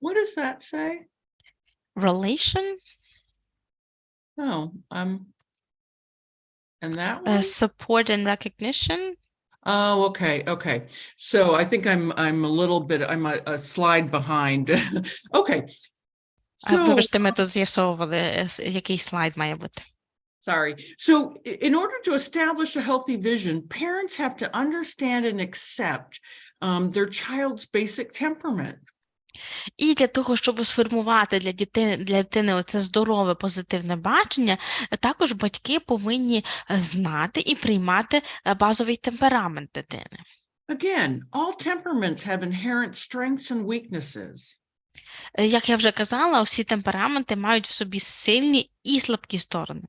What does that say? Relation? Oh, and that one? Support and recognition? Oh, okay. So I think I'm a slide behind. Okay. So, вибачте, ми тут з'ясовували, який слайд має бути. Sorry. So in order to establish a healthy vision, parents have to understand and accept their child's basic temperament. І для того, щоб сформувати для дитини оце здорове, позитивне бачення, також батьки повинні знати і приймати базовий темперамент дитини. Again, all temperaments have inherent strengths and weaknesses. Як я вже казала, усі темпераменти мають в собі сильні і слабкі сторони.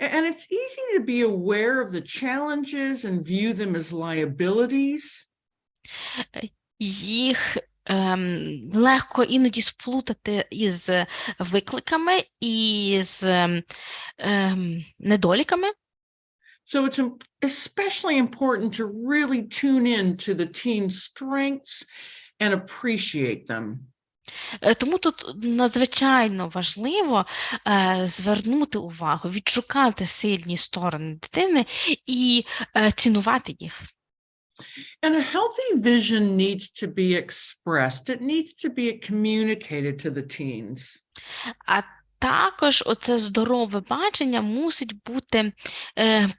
And it's easy to be aware of the challenges and view them as liabilities. Їх легко іноді сплутати із викликами і з недоліками. So it's especially important to really tune in to the teen's strengths and appreciate them. Тому тут надзвичайно важливо звернути увагу, відшукати сильні сторони дитини і цінувати їх. And a healthy vision needs to be expressed. It needs to be communicated to the teens. А також оце здорове бачення мусить бути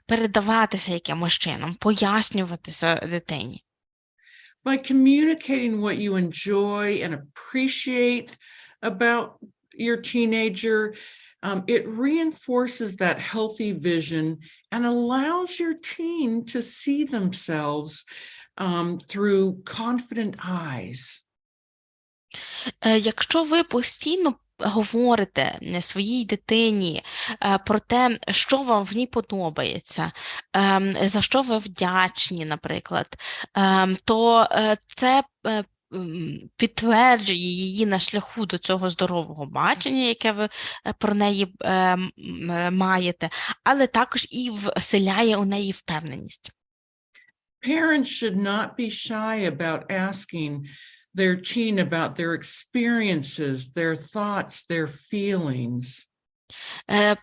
передаватися якимось чином, пояснюватися дитині. By communicating what you enjoy and appreciate about your teenager, it reinforces that healthy vision and allows your teen to see themselves through confident eyes. Якщо ви постійно говорите своїй дитині про те, що вам в ній подобається, за що ви вдячні, наприклад, то це підтверджує її на шляху до цього здорового бачення, яке ви про неї маєте, але також і вселяє у неї впевненість. Parents should not be shy about asking their teen about their experiences, their thoughts, their feelings.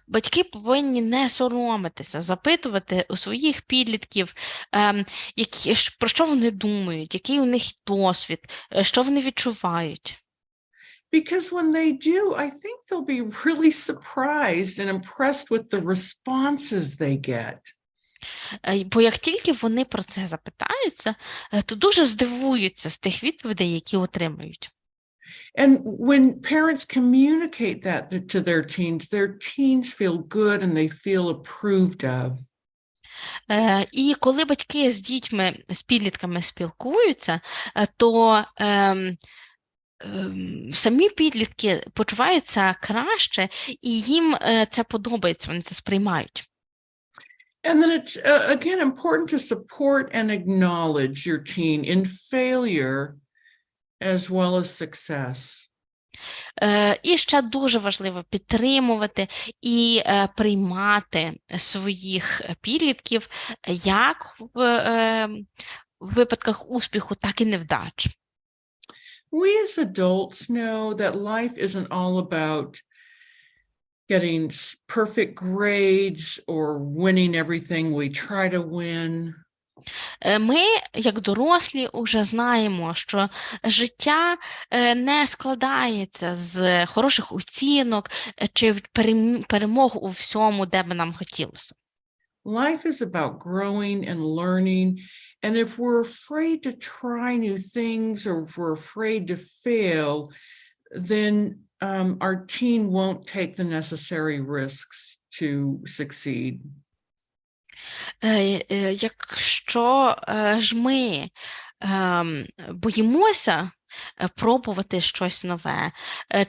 Батьки повинні не соромитися, запитувати у своїх підлітків, про що вони думають, який у них досвід, що вони відчувають. Because when they do, I think they'll be really surprised and impressed with the responses they get. Бо як тільки вони про це запитаються, то дуже здивуються з тих відповідей, які отримають. And when parents communicate that to their teens feel good and they feel approved of. І коли батьки з дітьми, з підлітками спілкуються, то самі підлітки почуваються краще, і їм це подобається, вони це сприймають. And then it's, again, important to support and acknowledge your teen in failure as well as success. І ще дуже важливо підтримувати і приймати своїх підлітків як в випадках успіху, так і невдач. We as adults know that life isn't all about getting perfect grades or winning everything we try to win. Ми, як дорослі, уже знаємо, що життя не складається з хороших оцінок чи перемог у всьому, де би нам хотілося. Life is about growing and learning. And if we're afraid to try new things or if we're afraid to fail, then our teen won't take the necessary risks to succeed. Якщо ж ми боїмося пробувати щось нове,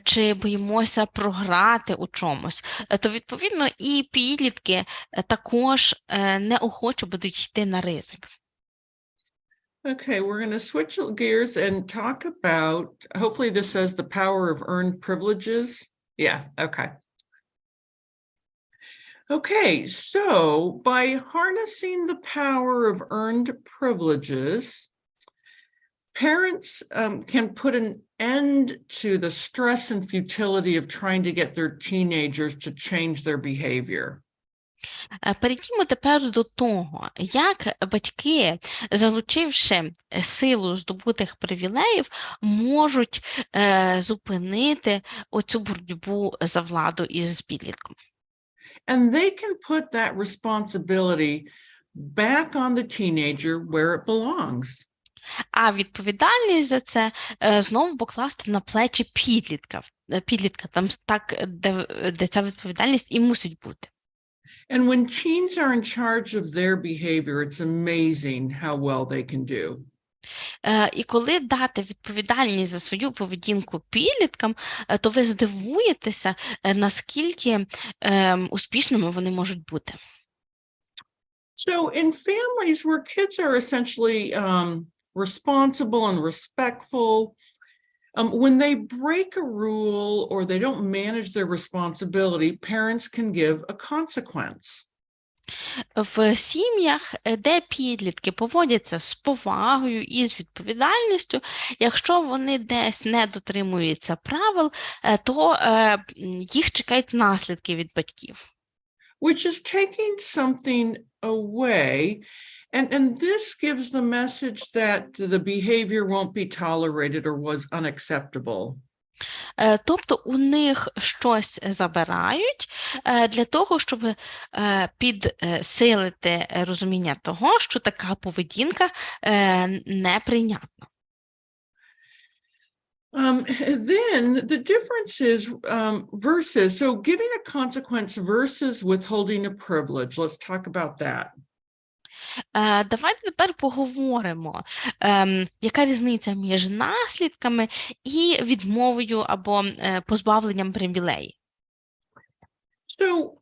чи боїмося програти у чомусь, то, відповідно, і підлітки також неохоче будуть йти на ризик. Okay, we're going to switch gears and talk about, hopefully this says the power of earned privileges. Yeah, okay. Okay, so by harnessing the power of earned privileges, parents can put an end to the stress and futility of trying to get their teenagers to change their behavior. Перейдімо тепер до того, як батьки, залучивши силу здобутих привілеїв, можуть зупинити оцю боротьбу за владу із підлітком. And they can put that responsibility back on the teenager where it belongs. А відповідальність за це знову покласти на плечі підлітка, там так, де ця відповідальність і мусить бути. And when teens are in charge of their behavior, it's amazing how well they can do. І коли дати відповідальність за свою поведінку підліткам, то ви здивуєтеся, наскільки успішними вони можуть бути. So in families where kids are essentially responsible and respectful, when they break a rule or they don't manage their responsibility, parents can give a consequence. В сім'ях, де підлітки поводяться з повагою і з відповідальністю, якщо вони десь не дотримуються правил, то їх чекають наслідки від батьків. Which is taking something away, and this gives the message that the behavior won't be tolerated or was unacceptable. Тобто у них щось забирають для того, щоб підсилити розуміння того, що така поведінка неприйнятна. Then the difference is versus, so giving a consequence versus withholding a privilege. Let's talk about that. Давайте тепер поговоримо, яка різниця між наслідками і відмовою або позбавленням привілеїв. So,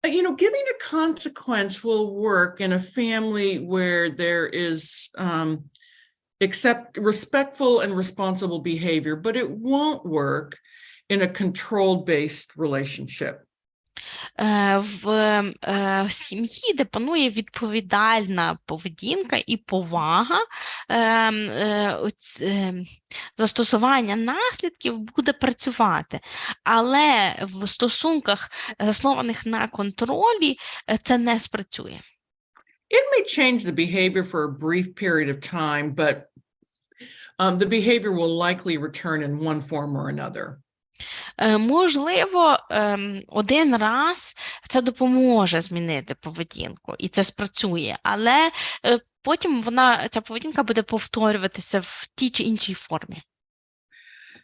giving a consequence will work in a family where there is respectful and responsible behavior, but it won't work in a control-based relationship. В сім'ї, де панує відповідальна поведінка і повага, застосування наслідків буде працювати, але в стосунках, заснованих на контролі, це не спрацює. It may change the behavior for a brief period of time, but the behavior will likely return in one form or another. Можливо, один раз це допоможе змінити поведінку, і це спрацює, але потім ця поведінка буде повторюватися в тій чи іншій формі.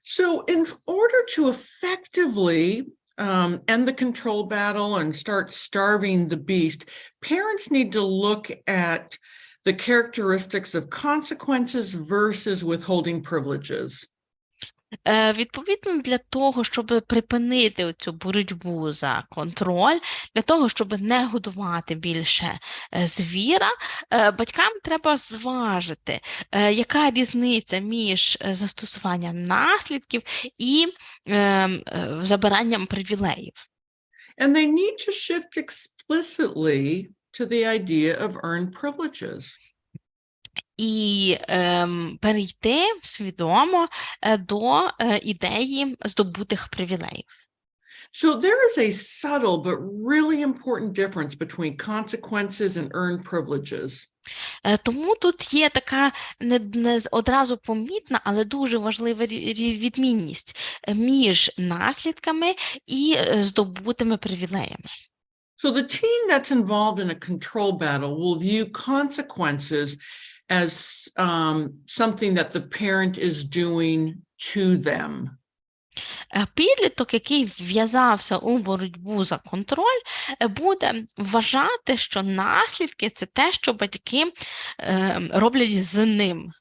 So in order to effectively end the control battle and start starving the beast, parents need to look at the characteristics of consequences versus withholding privileges. Відповідно, для того, щоб припинити цю боротьбу за контроль, для того, щоб не годувати більше звіра, батькам треба зважити, яка різниця між застосуванням наслідків і забиранням привілеїв. And they need to shift explicitly to the idea of earned privileges. І перейти свідомо до ідеї здобутих привілеїв. So there is a subtle but really important difference between consequences and earned privileges. Тому тут є така не одразу помітна, але дуже важлива відмінність між наслідками і здобутими привілеями. So the teen that's involved in a control battle will view consequences as something that the parent is doing to them. Підліток, який вв'язався у боротьбу за контроль, буде вважати, що наслідки – це те, що батьки роблять з ним.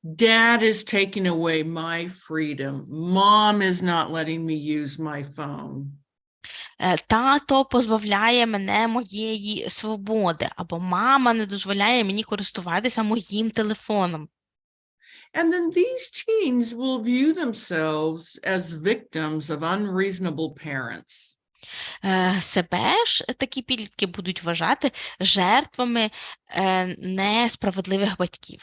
Dad is taking away my freedom. Mom is not letting me use my phone. Тато позбавляє мене моєї свободи, або мама не дозволяє мені користуватися моїм телефоном. And then these teens will view themselves as victims of unreasonable parents. Себе ж такі підлітки будуть вважати жертвами несправедливих батьків.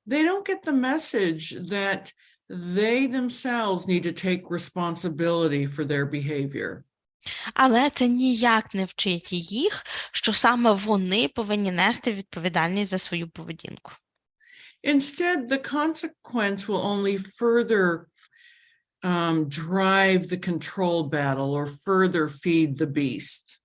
They don't get the message that they themselves need to take responsibility for their behavior. Але це ніяк не вчить їх, що саме вони повинні нести відповідальність за свою поведінку. Instead, the consequence will only further drive the control battle or further feed the beast.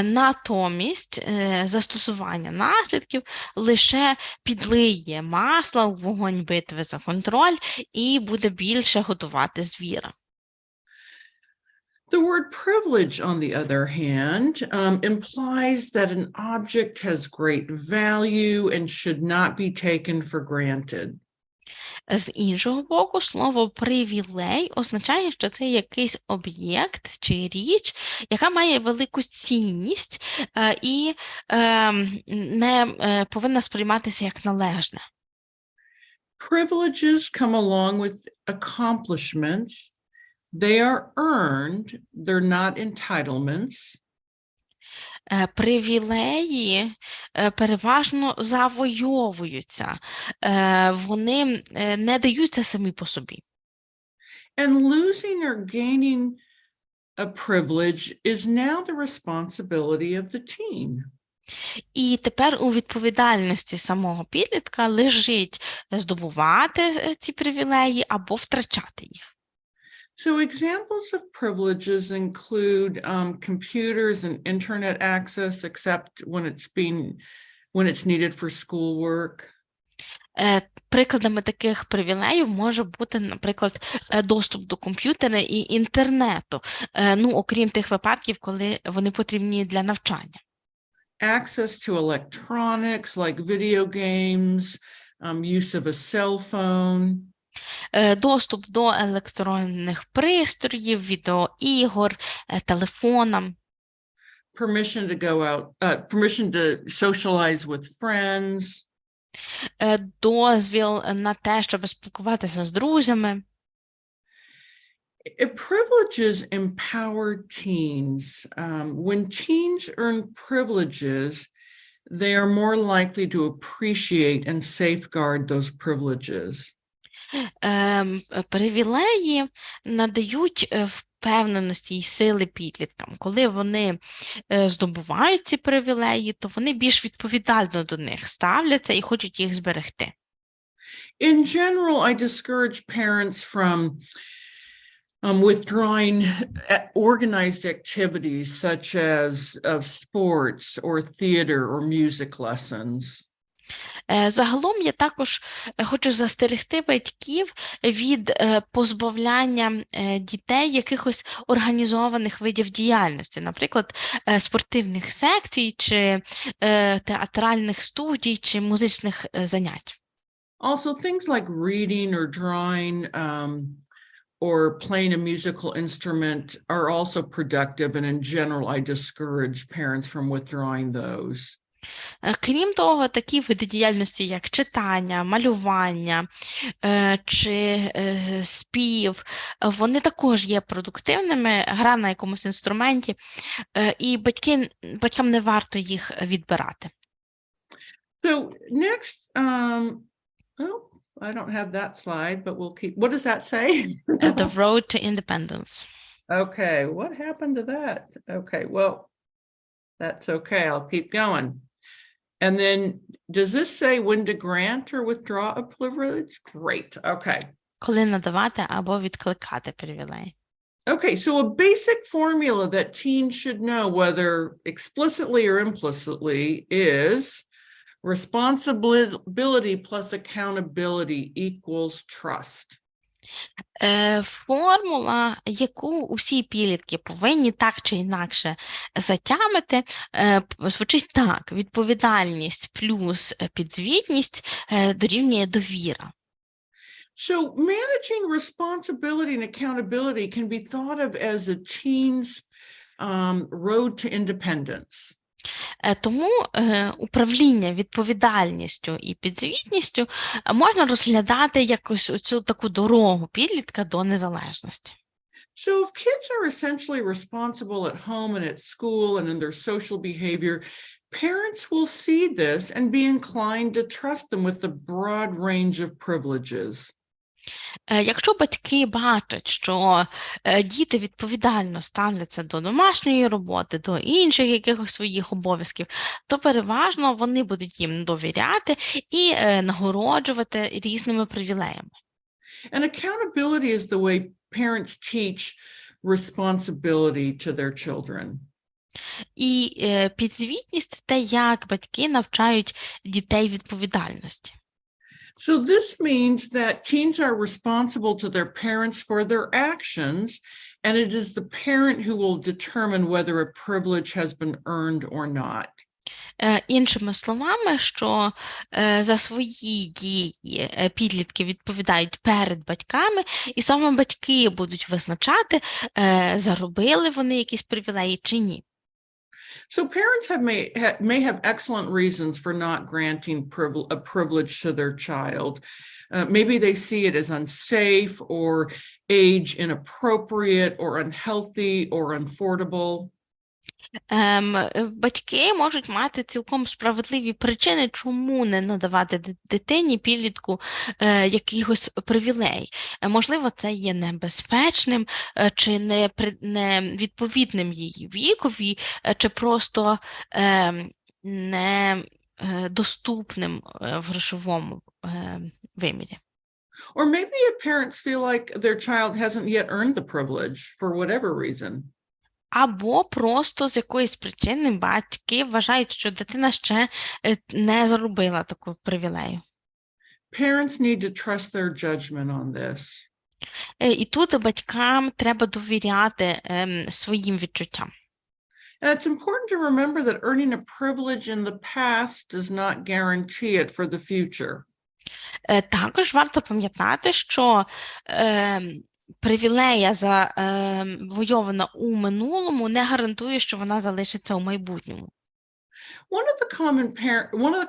Натомість застосування наслідків лише підлиє масла у вогонь битви за контроль і буде більше готувати звіра. The word privilege, on the other hand, implies that an object has great value and should not be taken for granted. З іншого боку, слово «привілей» означає, що це якийсь об'єкт чи річ, яка має велику цінність і не повинна сприйматися як належне. Privileges come along with accomplishments. They are earned, they're not entitlements. Привілеї переважно завойовуються, вони не даються самі по собі. And losing or gaining a privilege is now the responsibility of the teen. І тепер у відповідальності самого підлітка лежить здобувати ці привілеї або втрачати їх. So examples of privileges include computers and internet access, except when it's needed for schoolwork. Прикладами таких привілеїв може бути, наприклад, доступ до комп'ютера і інтернету, окрім тих випадків, коли вони потрібні для навчання. Access to electronics like video games, use of a cell phone. Доступ до електронних пристроїв, відеоігор, телефонам. Permission to go out, permission to socialize with friends. Дозвіл на те, щоб спілкуватися з друзями. Privileges empower teens. When teens earn privileges, they are more likely to appreciate and safeguard those privileges. Привілеї надають впевненості і сили підліткам. Коли вони здобувають ці привілеї, то вони більш відповідально до них ставляться і хочуть їх зберегти. In general, I discourage parents from withdrawing organized activities such as sports or theater or music lessons. Загалом я також хочу застерегти батьків від позбавляння дітей якихось організованих видів діяльності, наприклад, спортивних секцій, чи театральних студій, чи музичних занять. Also, things like reading or drawing or playing a musical instrument are also productive, and in general, I discourage parents from withdrawing those. Крім того, такі види діяльності, як читання, малювання чи спів, вони також є продуктивними, гра на якомусь інструменті, і батькам не варто їх відбирати. So next, oh, I don't have that slide, but we'll keep, what does that say? The road to independence. Okay, what happened to that? Okay, well, that's okay, I'll keep going. And then, does this say when to grant or withdraw a privilege? Great, okay. Коли надавати або відкликати привілеї. Okay, so a basic formula that teens should know, whether explicitly or implicitly, is responsibility plus accountability equals trust. Формула, яку усі підлітки повинні так чи інакше затямити, звучить так: відповідальність плюс підзвітність дорівнює довіра. So managing responsibility and accountability can be thought of as a teen's road to independence. Тому управління відповідальністю і підзвітністю можна розглядати якось оцю таку дорогу підлітка до незалежності. So if kids are essentially responsible at home and at school and in their social behavior, parents will see this and be inclined to trust them with the broad range of privileges. Якщо батьки бачать, що діти відповідально ставляться до домашньої роботи, до інших якихось своїх обов'язків, то переважно вони будуть їм довіряти і нагороджувати різними привілеями. And accountability is the way parents teach responsibility to their children. І підзвітність – те, як батьки навчають дітей відповідальності. So this means that teens are responsible to their parents for their actions, and it is the parent who will determine whether a privilege has been earned or not. Іншими словами, що за свої дії підлітки відповідають перед батьками, і саме батьки будуть визначати, заробили вони якісь привілеї чи ні. So parents may have excellent reasons for not granting a privilege to their child. Maybe they see it as unsafe or age inappropriate or unhealthy or unaffordable. Батьки можуть мати цілком справедливі причини, чому не надавати дитині, підлітку якихось привілей. Можливо, це є небезпечним, чи не відповідним її вікові, чи просто недоступним в грошовому вимірі. Or maybe if parents feel like their child hasn't yet earned the privilege for whatever reason. Або просто з якоїсь причини батьки вважають, що дитина ще не заробила таку привілею. Parents need to trust their judgment on this. І тут батькам треба довіряти своїм відчуттям. And it's important to remember that earning a privilege in the past does not guarantee it for the future. Також варто пам'ятати, що привілея, завойована у минулому, не гарантує, що вона залишиться у майбутньому. One of the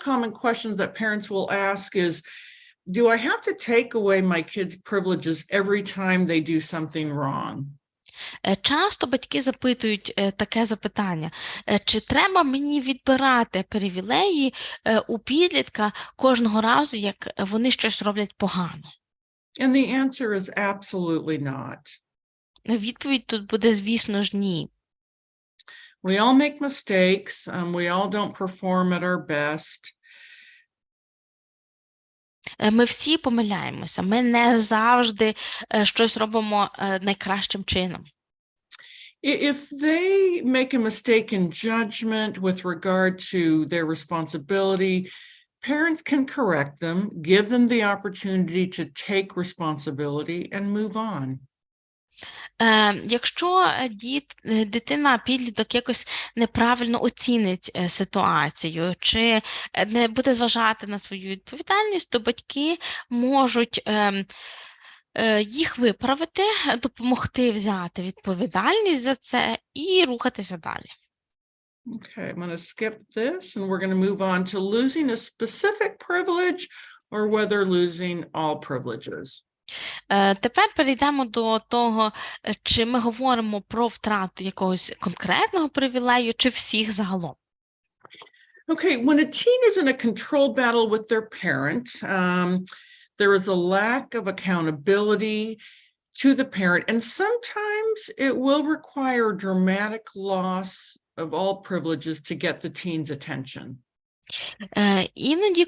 common questions that parents will ask is, do I have to take away my kids' privileges every time they do something wrong? Часто батьки запитують таке запитання: чи треба мені відбирати привілеї у підлітка кожного разу, як вони щось роблять погано? And the answer is absolutely not. Відповідь тут буде, звісно ж, ні. We all make mistakes. We all don't perform at our best. Ми всі помиляємося. Ми не завжди щось робимо найкращим чином. If they make a mistake in judgment with regard to their responsibility, parents can correct them, give them the opportunity to take responsibility and move on. Якщо дитина, підліток якось неправильно оцінить ситуацію чи не буде зважати на свою відповідальність, то батьки можуть їх виправити, допомогти взяти відповідальність за це і рухатися далі. Okay, I'm going to skip this and we're going to move on to losing a specific privilege or whether losing all privileges. Тепер перейдемо до того, чи ми говоримо про втрату якогось конкретного привілею, чи всіх загалом. Okay, when a teen is in a control battle with their parent, there is a lack of accountability to the parent, and sometimes it will require dramatic loss of all privileges to get the teen's attention. Іноді,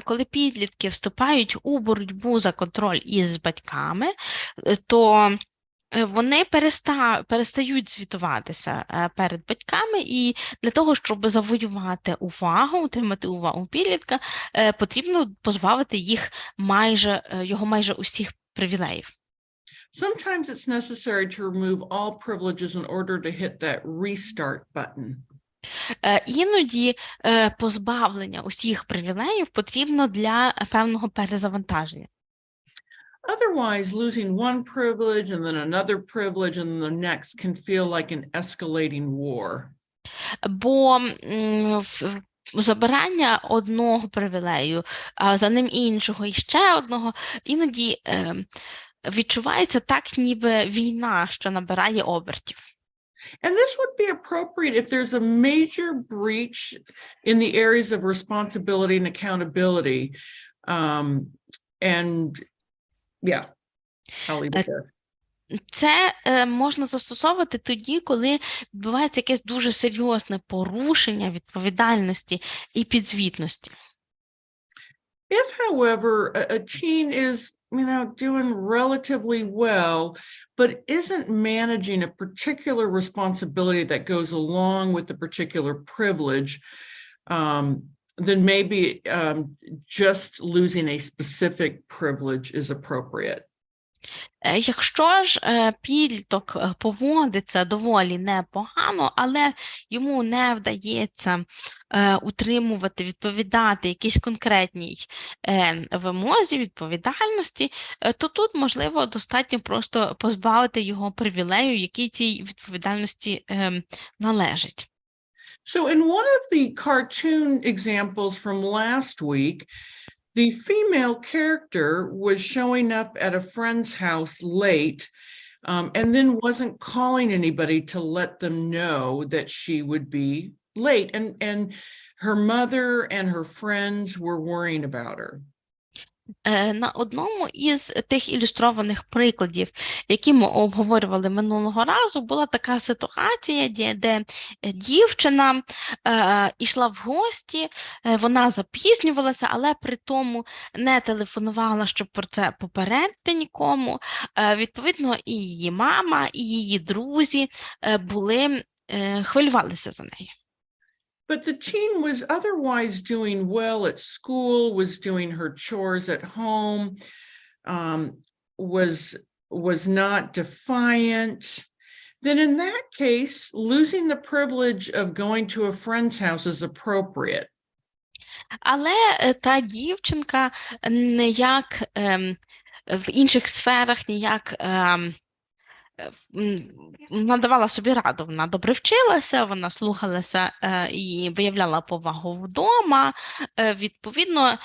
коли підлітки вступають у боротьбу за контроль із батьками, то вони перестають звітуватися перед батьками, і для того, щоб завоювати увагу, отримати увагу підлітка, потрібно позбавити його майже усіх привілеїв. Sometimes it's necessary to remove all privileges in order to hit that restart button. Іноді позбавлення усіх привілеїв потрібно для певного перезавантаження. Otherwise, losing one privilege and then another privilege and then the next can feel like an escalating war. Бо забирання одного привілею, а за ним іншого і ще одного, іноді відчувається так, ніби війна, що набирає обертів. And this would be appropriate if there's a major breach in the areas of responsibility and accountability. And yeah, I'll leave it there. Це можна застосовувати тоді, коли відбувається якесь дуже серйозне порушення відповідальності і підзвітності. If, however, a teen is, doing relatively well, but isn't managing a particular responsibility that goes along with the particular privilege, then maybe just losing a specific privilege is appropriate. Якщо ж підліток поводиться доволі непогано, але йому не вдається відповідати якійсь конкретній вимозі, відповідальності, то тут, можливо, достатньо просто позбавити його привілею, який цій відповідальності належить. So in one of the cartoon examples from last week, the female character was showing up at a friend's house late, and then wasn't calling anybody to let them know that she would be late. And her mother and her friends were worrying about her. На одному із тих ілюстрованих прикладів, які ми обговорювали минулого разу, була така ситуація, де дівчина йшла в гості, вона запізнювалася, але при тому не телефонувала, щоб про це попередити нікому. Відповідно, і її мама, і її друзі хвилювалися за нею. But the teen was otherwise doing well at school, was doing her chores at home, was not defiant. Then in that case, losing the privilege of going to a friend's house is appropriate. Але та дівчинка ніяк в інших сферах ніяк надавала собі раду, вона добре вчилася, вона слухалася і виявляла повагу вдома. Відповідно,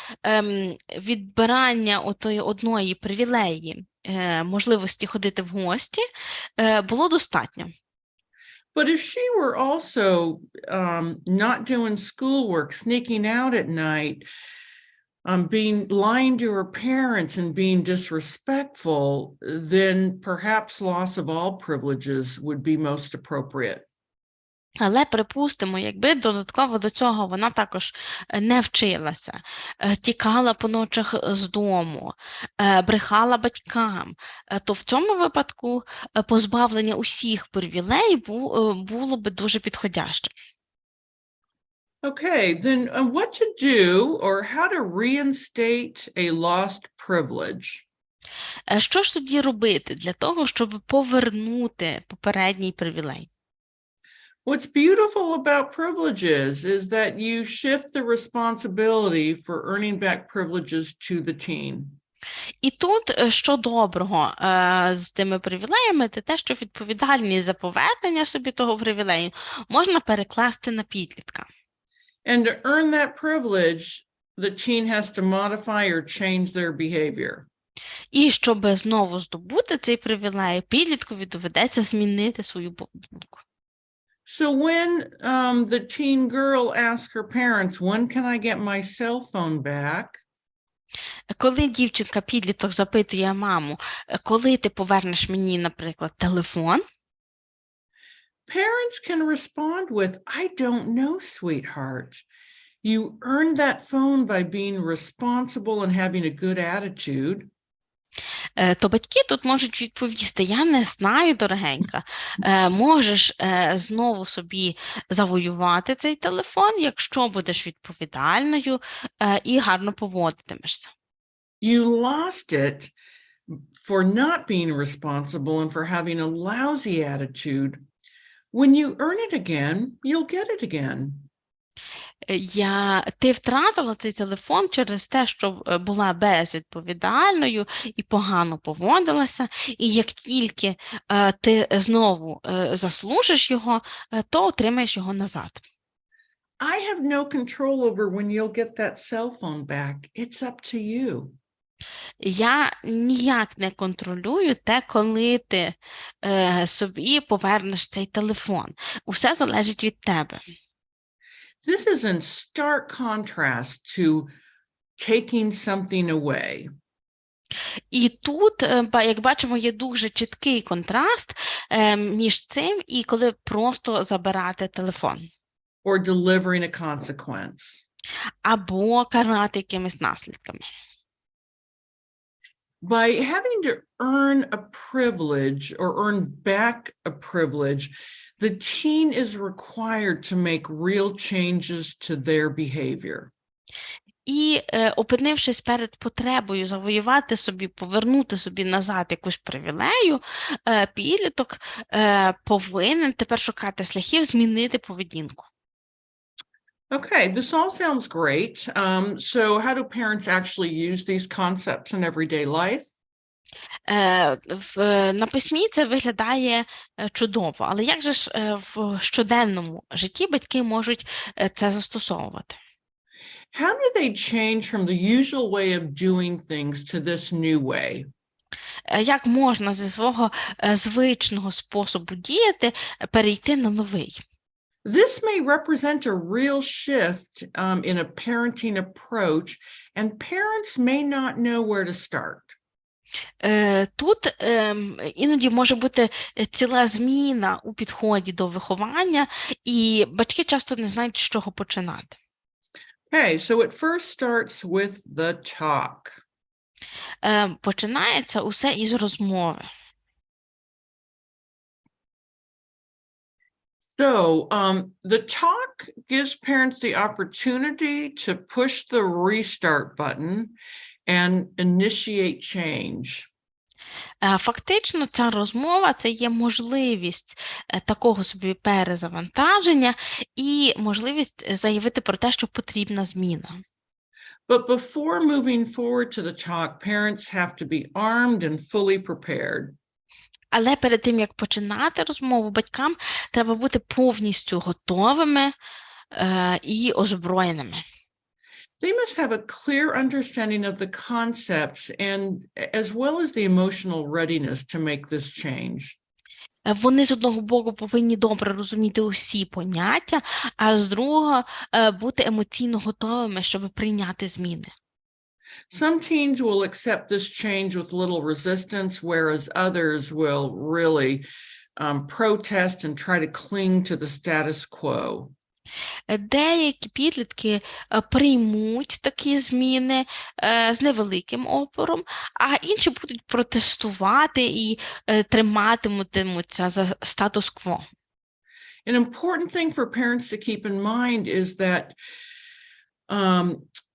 відбирання одної привілеї, можливості ходити в гості, було достатньо. But if she were also not doing schoolwork, sneaking out at night, lying to her parents and being disrespectful, then perhaps loss of all privileges would be most appropriate. Але, припустимо, якби додатково до цього вона також не вчилася, тікала по ночах з дому, брехала батькам, то в цьому випадку позбавлення усіх привілеїв було би дуже підходящим. Okay, then what to do or how to reinstate a lost privilege? Що ж тоді робити для того, щоб повернути попередній привілей? What's beautiful about privileges is that you shift the responsibility for earning back privileges to the teen. І тут, що доброго з цими привілеями, це те, що відповідальність за повернення собі того привілею можна перекласти на підлітка. And to earn that privilege, the teen has to modify or change their behavior. І щоб знову здобути цей привілей, підліткові доведеться змінити свою поведінку. So when the teen girl asks her parents, when can I get my cell phone back? Коли дівчинка-підліток запитує маму, коли ти повернеш мені, наприклад, телефон, Parents can respond with, I don't know, sweetheart. You earned that phone by being responsible and having a good attitude. то батьки тут можуть відповісти: я не знаю, дорогенька, можеш знову собі завоювати цей телефон, якщо будеш відповідальною і гарно поводитимешся. You lost it for not being responsible and for having a lousy attitude. When you earn it again, you'll get it again. Ти втратила цей телефон через те, що була безвідповідальною і погано поводилася, і як тільки ти знову заслужиш його, то отримаєш його назад. I have no control over when you'll get that cell phone back. It's up to you. Я ніяк не контролюю те, коли ти собі повернеш цей телефон. Усе залежить від тебе. This is in stark contrast to taking something away. І тут, як бачимо, є дуже чіткий контраст між цим і коли просто забирати телефон. Or delivering a consequence. Або карати якимись наслідками. By having to earn a privilege or earn back a privilege, the teen is required to make real changes to their behavior. І, опинившись перед потребою завоювати собі, повернути собі назад якусь привілею, підліток повинен тепер шукати шляхів змінити поведінку. Okay, this all sounds great. So how do parents actually use these concepts in everyday life? На письмі це виглядає чудово, але як же ж в щоденному житті батьки можуть це застосовувати? How do they change from the usual way of doing things to this new way? Як можна зі свого звичного способу діяти перейти на новий? This may represent a real shift in a parenting approach, and parents may not know where to start. Тут іноді може бути ціла зміна у підході до виховання, і батьки часто не знають, з чого починати. Okay, so it first starts with the talk. Починається усе із розмови. So the talk gives parents the opportunity to push the restart button and initiate change. Фактично, ця розмова – це є можливість такого собі перезавантаження і можливість заявити про те, що потрібна зміна. But before moving forward to the talk, parents have to be armed and fully prepared. Але перед тим, як починати розмову, батькам треба бути повністю готовими і озброєними. They must have a clear understanding of the concepts and as well as the emotional readiness to make this change. Вони, з одного боку, повинні добре розуміти усі поняття, а з другого бути емоційно готовими, щоб прийняти зміни. Some teens will accept this change with little resistance, whereas others will really protest and try to cling to the status quo. Деякі підлітки приймуть такі зміни з невеликим опором, а інші будуть протестувати і триматимуться за статус-кво. An important thing for parents to keep in mind is that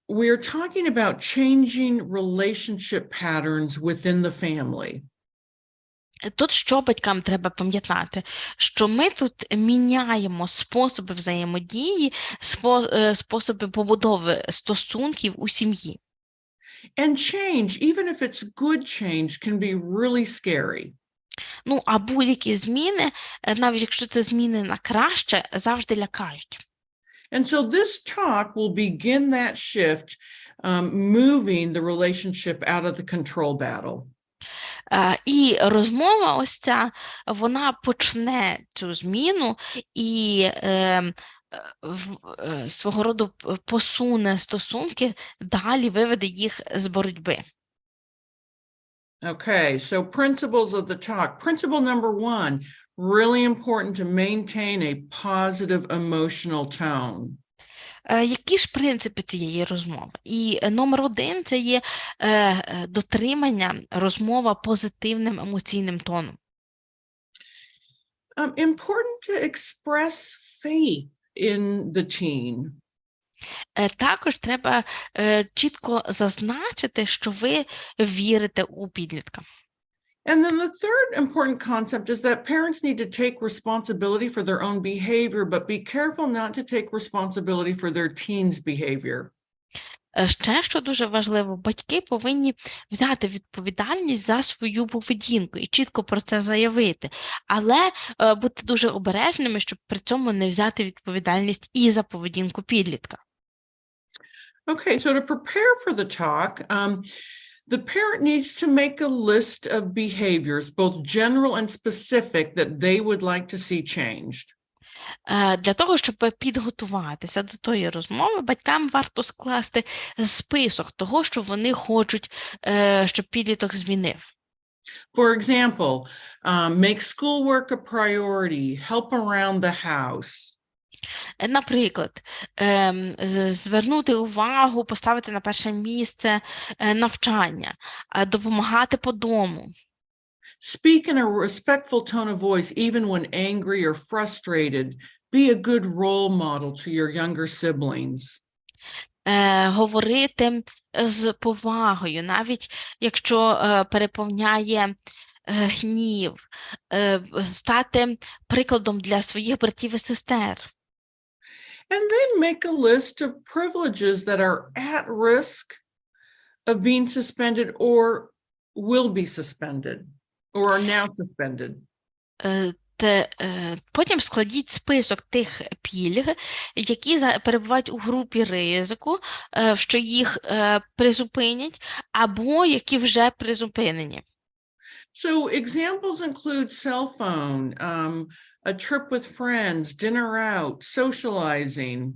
we're talking about changing relationship patterns within the family. Тут що батькам треба пам'ятати? Що ми тут міняємо способи взаємодії, способи побудови стосунків у сім'ї. And change, even if it's good change, can be really scary. Ну, а будь-які зміни, навіть якщо це зміни на краще, завжди лякають. And so this talk will begin that shift, moving the relationship out of the control battle. І розмова ось ця, вона почне цю зміну і свого роду посуне стосунки, далі виведе їх з боротьби. Okay, so principles of the talk. Principle number 1, really important to maintain a positive emotional tone. Які ж принципи цієї розмови? І номер 1 – це є дотримання розмова позитивним емоційним тоном. Important to express faith in the teen. Також треба чітко зазначити, що ви вірите у підлітка. And then the third important concept is that parents need to take responsibility for their own behavior, but be careful not to take responsibility for their teen's behavior. Ще, що дуже важливо, батьки повинні взяти відповідальність за свою поведінку і чітко про це заявити, але бути дуже обережними, щоб при цьому не взяти відповідальність і за поведінку підлітка. Okay, so to prepare for the talk, the parent needs to make a list of behaviors, both general and specific, that they would like to see changed. Для того, щоб підготуватися до тої розмови, батькам варто скласти список того, що вони хочуть, щоб підліток змінив. For example, make schoolwork a priority, help around the house. Наприклад, звернути увагу, поставити на перше місце навчання, допомагати по дому. Speak in a respectful tone of voice, even when angry or frustrated. Be a good role model to your younger siblings. Говорити з повагою, навіть якщо переповняє гнів, стати прикладом для своїх братів і сестер. And then make a list of privileges that are at risk of being suspended or will be suspended or are now suspended. Потім складіть список тих пільг, які перебувають у групі ризику, що їх призупинять, або які вже призупинені. So examples include cell phone, a trip with friends, dinner out, socializing.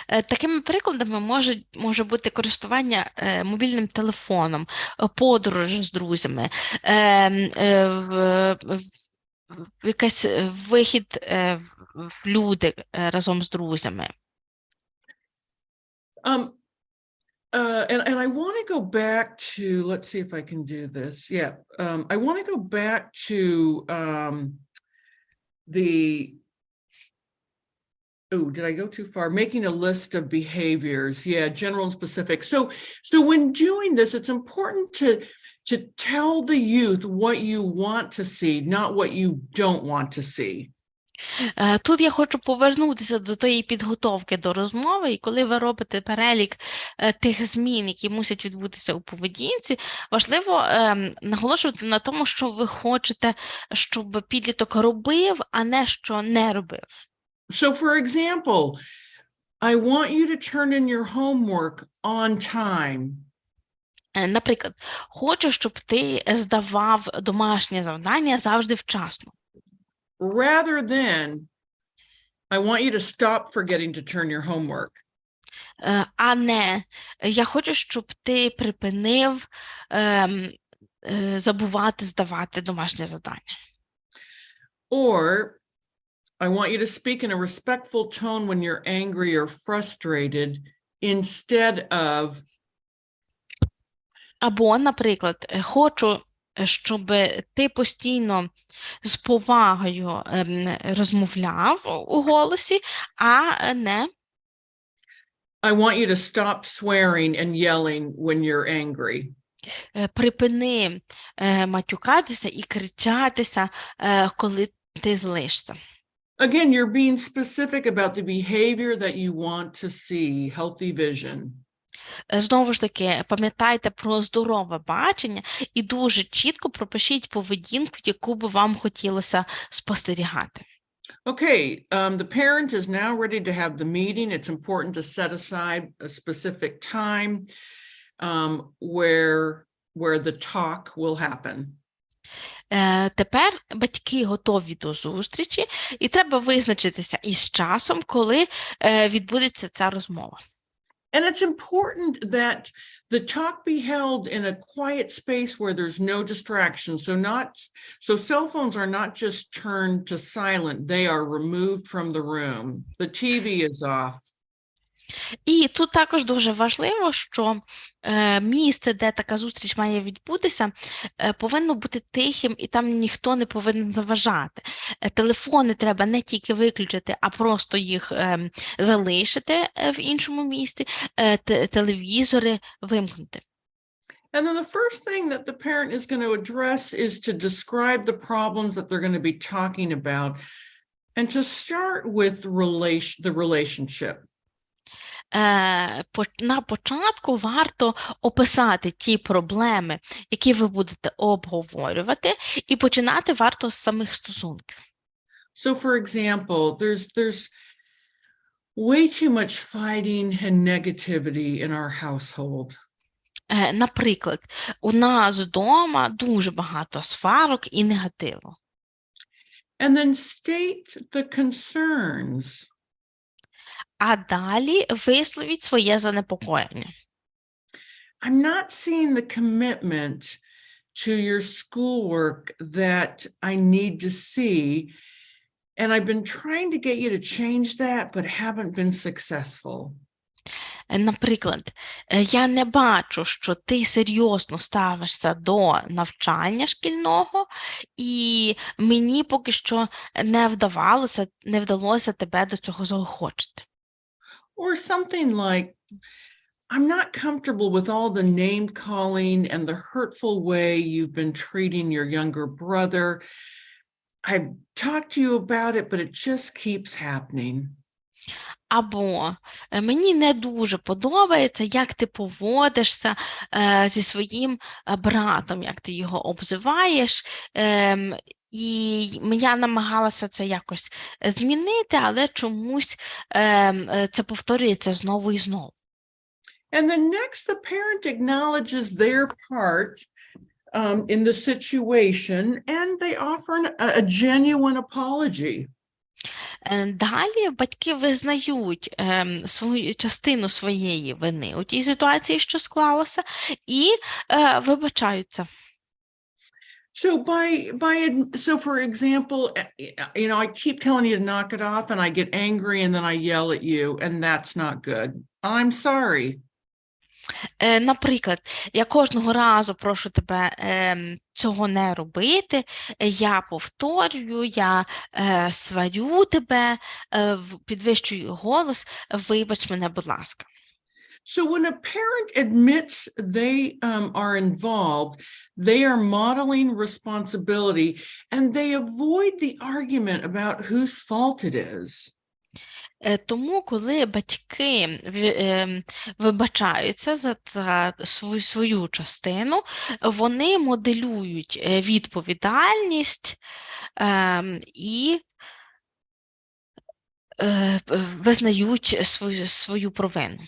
Такими прикладами може бути користування мобільним телефоном, подорож з друзями, якийсь вихід в люди разом з друзями. And I want to go back to, let's see if I can do this. Yeah, I want to go back to did I go too far? Making a list of behaviors. Yeah, general and specific. So when doing this, it's important to tell the youth what you want to see, not what you don't want to see. Тут я хочу повернутися до тієї підготовки до розмови, і коли ви робите перелік тих змін, які мусять відбутися у поведінці, важливо наголошувати на тому, що ви хочете, щоб підліток робив, а не що не робив. So, for example, I want you to turn in your homework on time. Наприклад, хочу, щоб ти здавав домашнє завдання завжди вчасно. Rather than, I want you to stop forgetting to turn your homework. А не, я хочу, щоб ти припинив забувати здавати домашнє завдання. Or, I want you to speak in a respectful tone when you're angry or frustrated instead of. Або, наприклад, хочу, щоб ти постійно з повагою розмовляв у голосі, а не. I want you to stop swearing and yelling when you're angry. Припини матюкатися і кричатися, коли ти злишся. Again, you're being specific about the behavior that you want to see, healthy vision. Знову ж таки, пам'ятайте про здорове бачення і дуже чітко пропишіть поведінку, яку би вам хотілося спостерігати. Okay, the parent is now ready to have the meeting. It's important to set aside a specific time where the talk will happen. Тепер батьки готові до зустрічі, і треба визначитися із часом, коли відбудеться ця розмова. And it's important that the talk be held in a quiet space where there's no distraction. So cell phones are not just turned to silent, they are removed from the room. The TV is off. І тут також дуже важливо, що місце, де така зустріч має відбутися, повинно бути тихим, і там ніхто не повинен заважати. Телефони треба не тільки виключити, а просто їх залишити в іншому місці, телевізори вимкнути. And then the first thing that the parent is going to address is to describe the problems that they're going to be talking about and to start with the relationship. На початку варто описати ті проблеми, які ви будете обговорювати, і починати варто з самих стосунків. So, for example, there's way too much fighting and negativity in our household. Наприклад, у нас вдома дуже багато сварок і негативу. And then state the concerns. А далі висловіть своє занепокоєння. I'm not seeing the commitment to your schoolwork that I need to see, and I've been trying to get you to change that, but haven't been successful. Наприклад, я не бачу, що ти серйозно ставишся до навчання шкільного, і мені поки що не вдалося тебе до цього заохочити. Or something like, I'm not comfortable with all the name calling and the hurtful way you've been treating your younger brother. I've talked to you about it, but it just keeps happening. Або мені не дуже подобається, як ти поводишся зі своїм братом, як ти його обзиваєш. І я намагалася це якось змінити, але чомусь це повторюється знову і знову. And then next, the parent acknowledges their part in the situation, and they offer a genuine apology. Далі батьки визнають свою частину своєї вини у тій ситуації, що склалося, і вибачаються. So for example, I keep telling you to knock it off, and I get angry, and then I yell at you, and that's not good. I'm sorry. Наприклад, я кожного разу прошу тебе цього не робити, я повторюю, я сварю тебе, підвищую голос, вибач мене, будь ласка. So when a parent admits they are involved, they are modeling responsibility, and they avoid the argument about whose fault it is. Тому, коли батьки вибачаються за свою частину, вони моделюють відповідальність і визнають свою провину.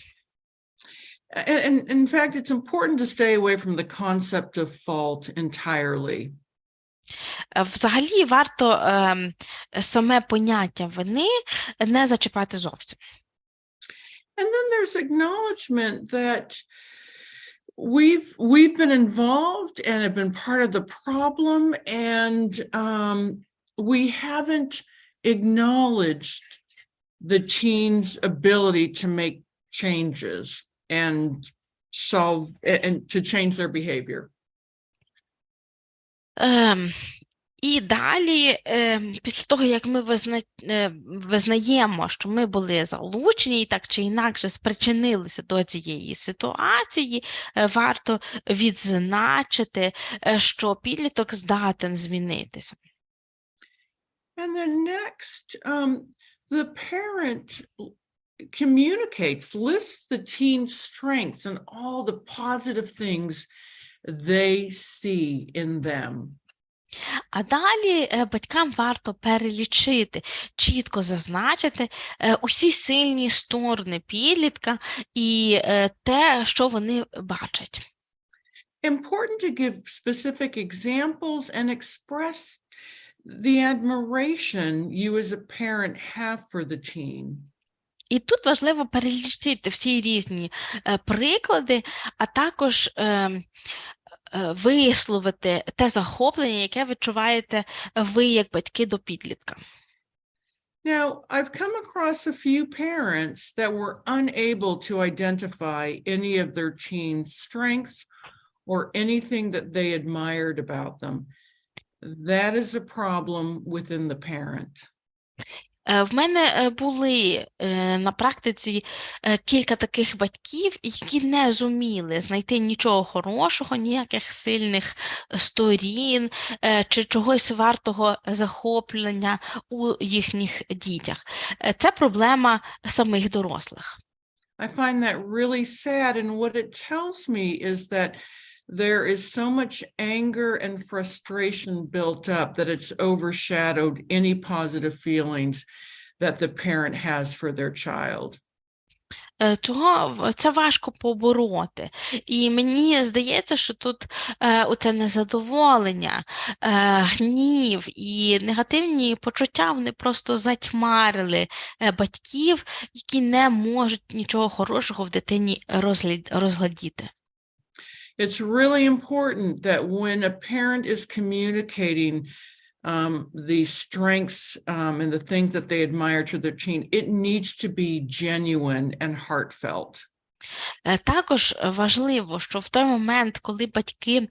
And in fact, it's important to stay away from the concept of fault entirely. Взагалі, варто саме поняття вини не зачіпати зовсім. And then there's acknowledgement that we've been involved and have been part of the problem, and we haven't acknowledged the teen's ability to make changes and to change their behavior. І далі, після того, як ми визнаємо, що ми були залучені і так чи інакше спричинилися до цієї ситуації, варто відзначити, що підліток здатен змінитися. And then next, the parent communicates, lists the teen's strengths and all the positive things they see in them. А далі батькам варто перелічити, чітко зазначити усі сильні сторони підлітка і те, що вони бачать. Important to give specific examples and express the admiration you as a parent have for the teen. І тут важливо перелічити всі різні приклади, а також висловити те захоплення, яке відчуваєте ви як батьки до підлітка. Now, I've come across a few parents that were unable to identify any of their teen's strengths or anything that they admired about them. That is a problem within the parent. В мене були на практиці кілька таких батьків, які не зуміли знайти нічого хорошого, ніяких сильних сторін чи чогось вартого захоплення у їхніх дітях. Це проблема самих дорослих. I find that really sad, and what it tells me is that there is so much anger and frustration built up that it's overshadowed any positive feelings that the parent has for their child. Цього це важко побороти. І мені здається, що тут оце незадоволення, гнів і негативні почуття, вони просто затьмарили батьків, які не можуть нічого хорошого в дитині розглядіти. It's really important that when a parent is communicating the strengths and the things that they admire to their teen, it needs to be genuine and heartfelt. Також важливо, що в той момент, коли батьки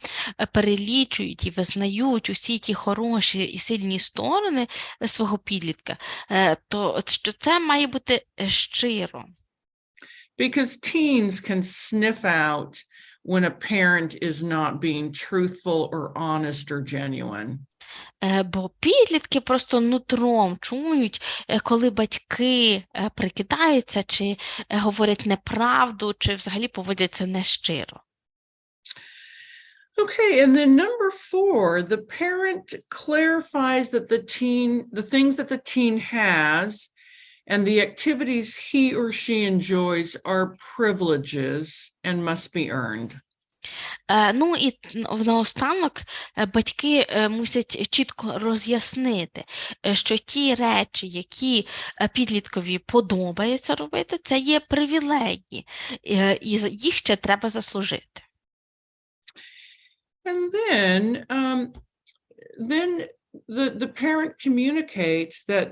перелічують і визнають усі ті хороші і сильні сторони свого підлітка, то що це має бути щиро. Because teens can sniff out when a parent is not being truthful or honest or genuine. Бо підлітки просто нутром чують, коли батьки прикидаються, чи говорять неправду, чи взагалі поводяться нещиро. Okay, and then number 4, the parent clarifies that the things that the teen has and the activities he or she enjoys are privileges and must be earned. Ну і наостанок батьки мусять чітко роз'яснити, що ті речі, які підліткові подобається робити, це є привілеї, і їх ще треба заслужити. And then the parent communicates that,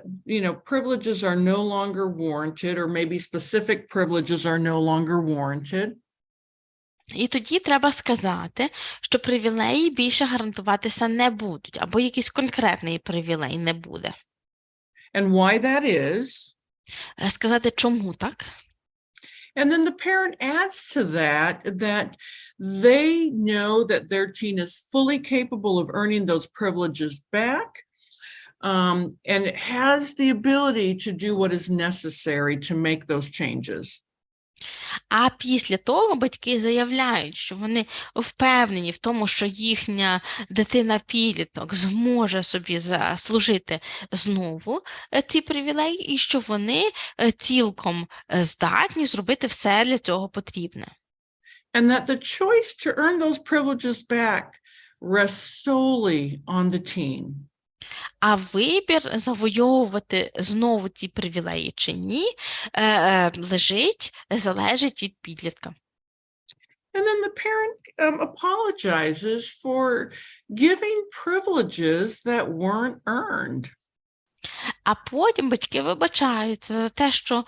privileges are no longer warranted, or maybe specific privileges are no longer warranted. І тоді треба сказати, що привілеї більше гарантуватися не будуть, або якийсь конкретний привілей не буде. And why that is. Сказати, чому так? And then the parent adds to that they know that their teen is fully capable of earning those privileges back, and has the ability to do what is necessary to make those changes. А після того батьки заявляють, що вони впевнені в тому, що їхня дитина-підліток зможе собі заслужити знову ці привілеї, і що вони цілком здатні зробити все для цього потрібне. And that the choice to earn those privileges back rests solely on the teen. А вибір завойовувати знову ці привілеї чи ні, залежить від підлітка. And then the parent apologizes for giving privileges that weren't earned. А потім батьки вибачаються за те, що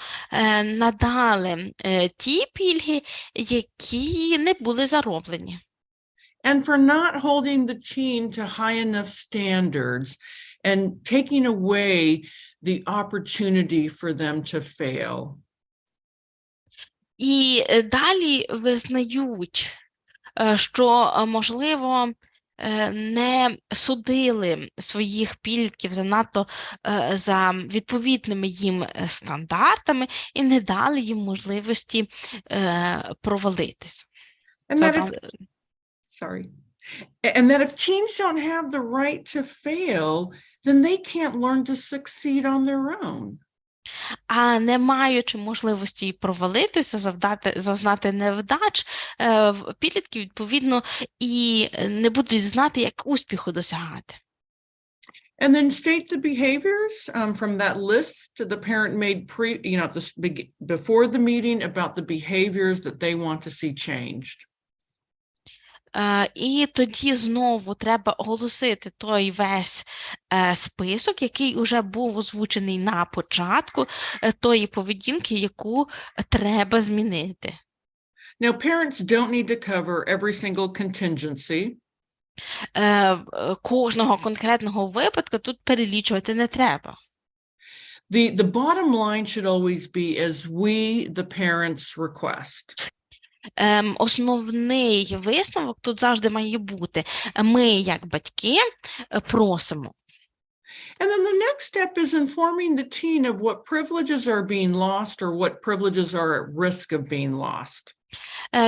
надали ті пільги, які не були зароблені. and for not holding the teen to high enough standards and taking away the opportunity for them to fail. І далі визнають, що, можливо, не судили своїх підлітків занадто за відповідними їм стандартами і не дали їм можливості провалитися. And that if, and that if teens don't have the right to fail, then they can't learn to succeed on their own. А не маючи можливості провалитися, зазнати невдач, підлітки, відповідно, і не будуть знати, як успіху досягати. And then state the behaviors from that list the parent made before the meeting about the behaviors that they want to see changed. І тоді знову треба оголосити той весь список, який уже був озвучений на початку, тої поведінки, яку треба змінити. Now, parents don't need to cover every single contingency. Кожного конкретного випадку тут перелічувати не треба. The bottom line should always be as we, the parents, request. Основний висновок тут завжди має бути: ми, як батьки, просимо. And then the next step is informing the teen of what privileges are being lost or what privileges are at risk of being lost.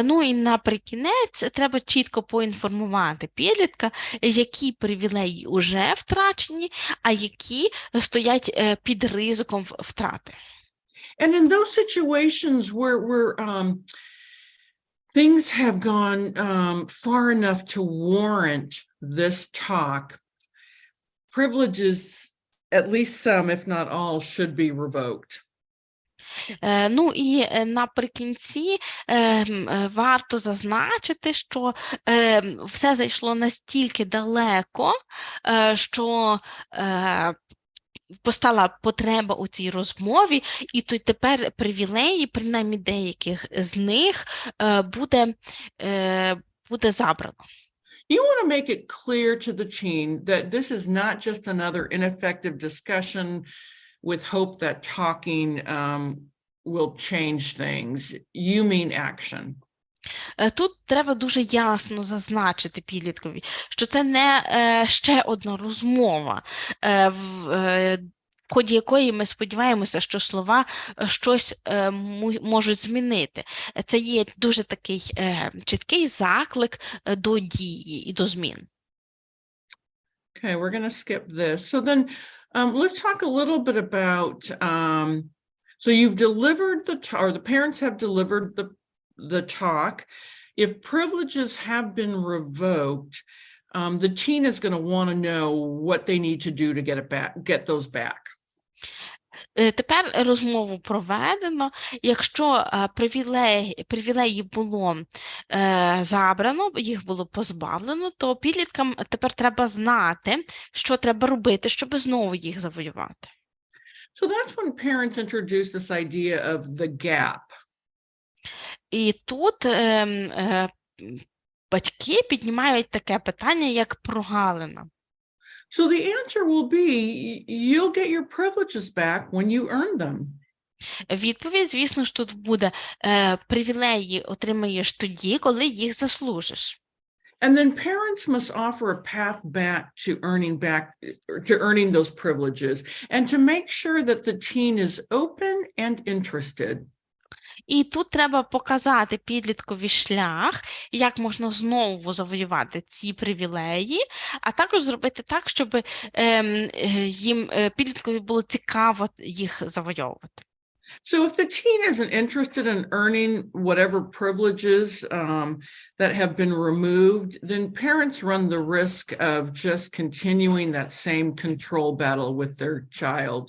Ну і наприкінець треба чітко поінформувати підлітка, які привілеї вже втрачені, а які стоять під ризиком втрати. And in those situations where things have gone far enough to warrant this talk, privileges, at least some, if not all, should be revoked. Ну і наприкінці варто зазначити, що все зайшло настільки далеко, що постала потреба у цій розмові, і то тепер привілеї, принаймні деяких з них, буде забрано. You want to make it clear to the teen that this is not just another ineffective discussion with hope that talking will change things. You mean action. Тут треба дуже ясно зазначити підліткові, що це не ще одна розмова, в ході якої ми сподіваємося, що слова щось можуть змінити. Це є дуже такий чіткий заклик до дії і до змін. Okay, we're going to skip this. So then let's talk a little bit about, so you've delivered or the parents have delivered the talk. If privileges have been revoked, the teen is going to want to know what they need to do to get those back. Тепер розмову проведено. Якщо привілеї було забрано, їх було позбавлено, то підліткам тепер треба знати, що треба робити, щоб знову їх завоювати. So that's when parents introduce this idea of the gap. І тут батьки піднімають таке питання, як прогалина. So the answer will be, you'll get your privileges back when you earn them. Відповідь, звісно ж, тут буде: привілеї отримаєш тоді, коли їх заслужиш. And then parents must offer a path back to earning those privileges and to make sure that the teen is open and interested. І тут треба показати підліткові шлях, як можна знову завоювати ці привілеї, а також зробити так, щоб підліткові було цікаво їх завойовувати. So if the teen isn't interested in earning whatever privileges that have been removed, then parents run the risk of just continuing that same control battle with their child.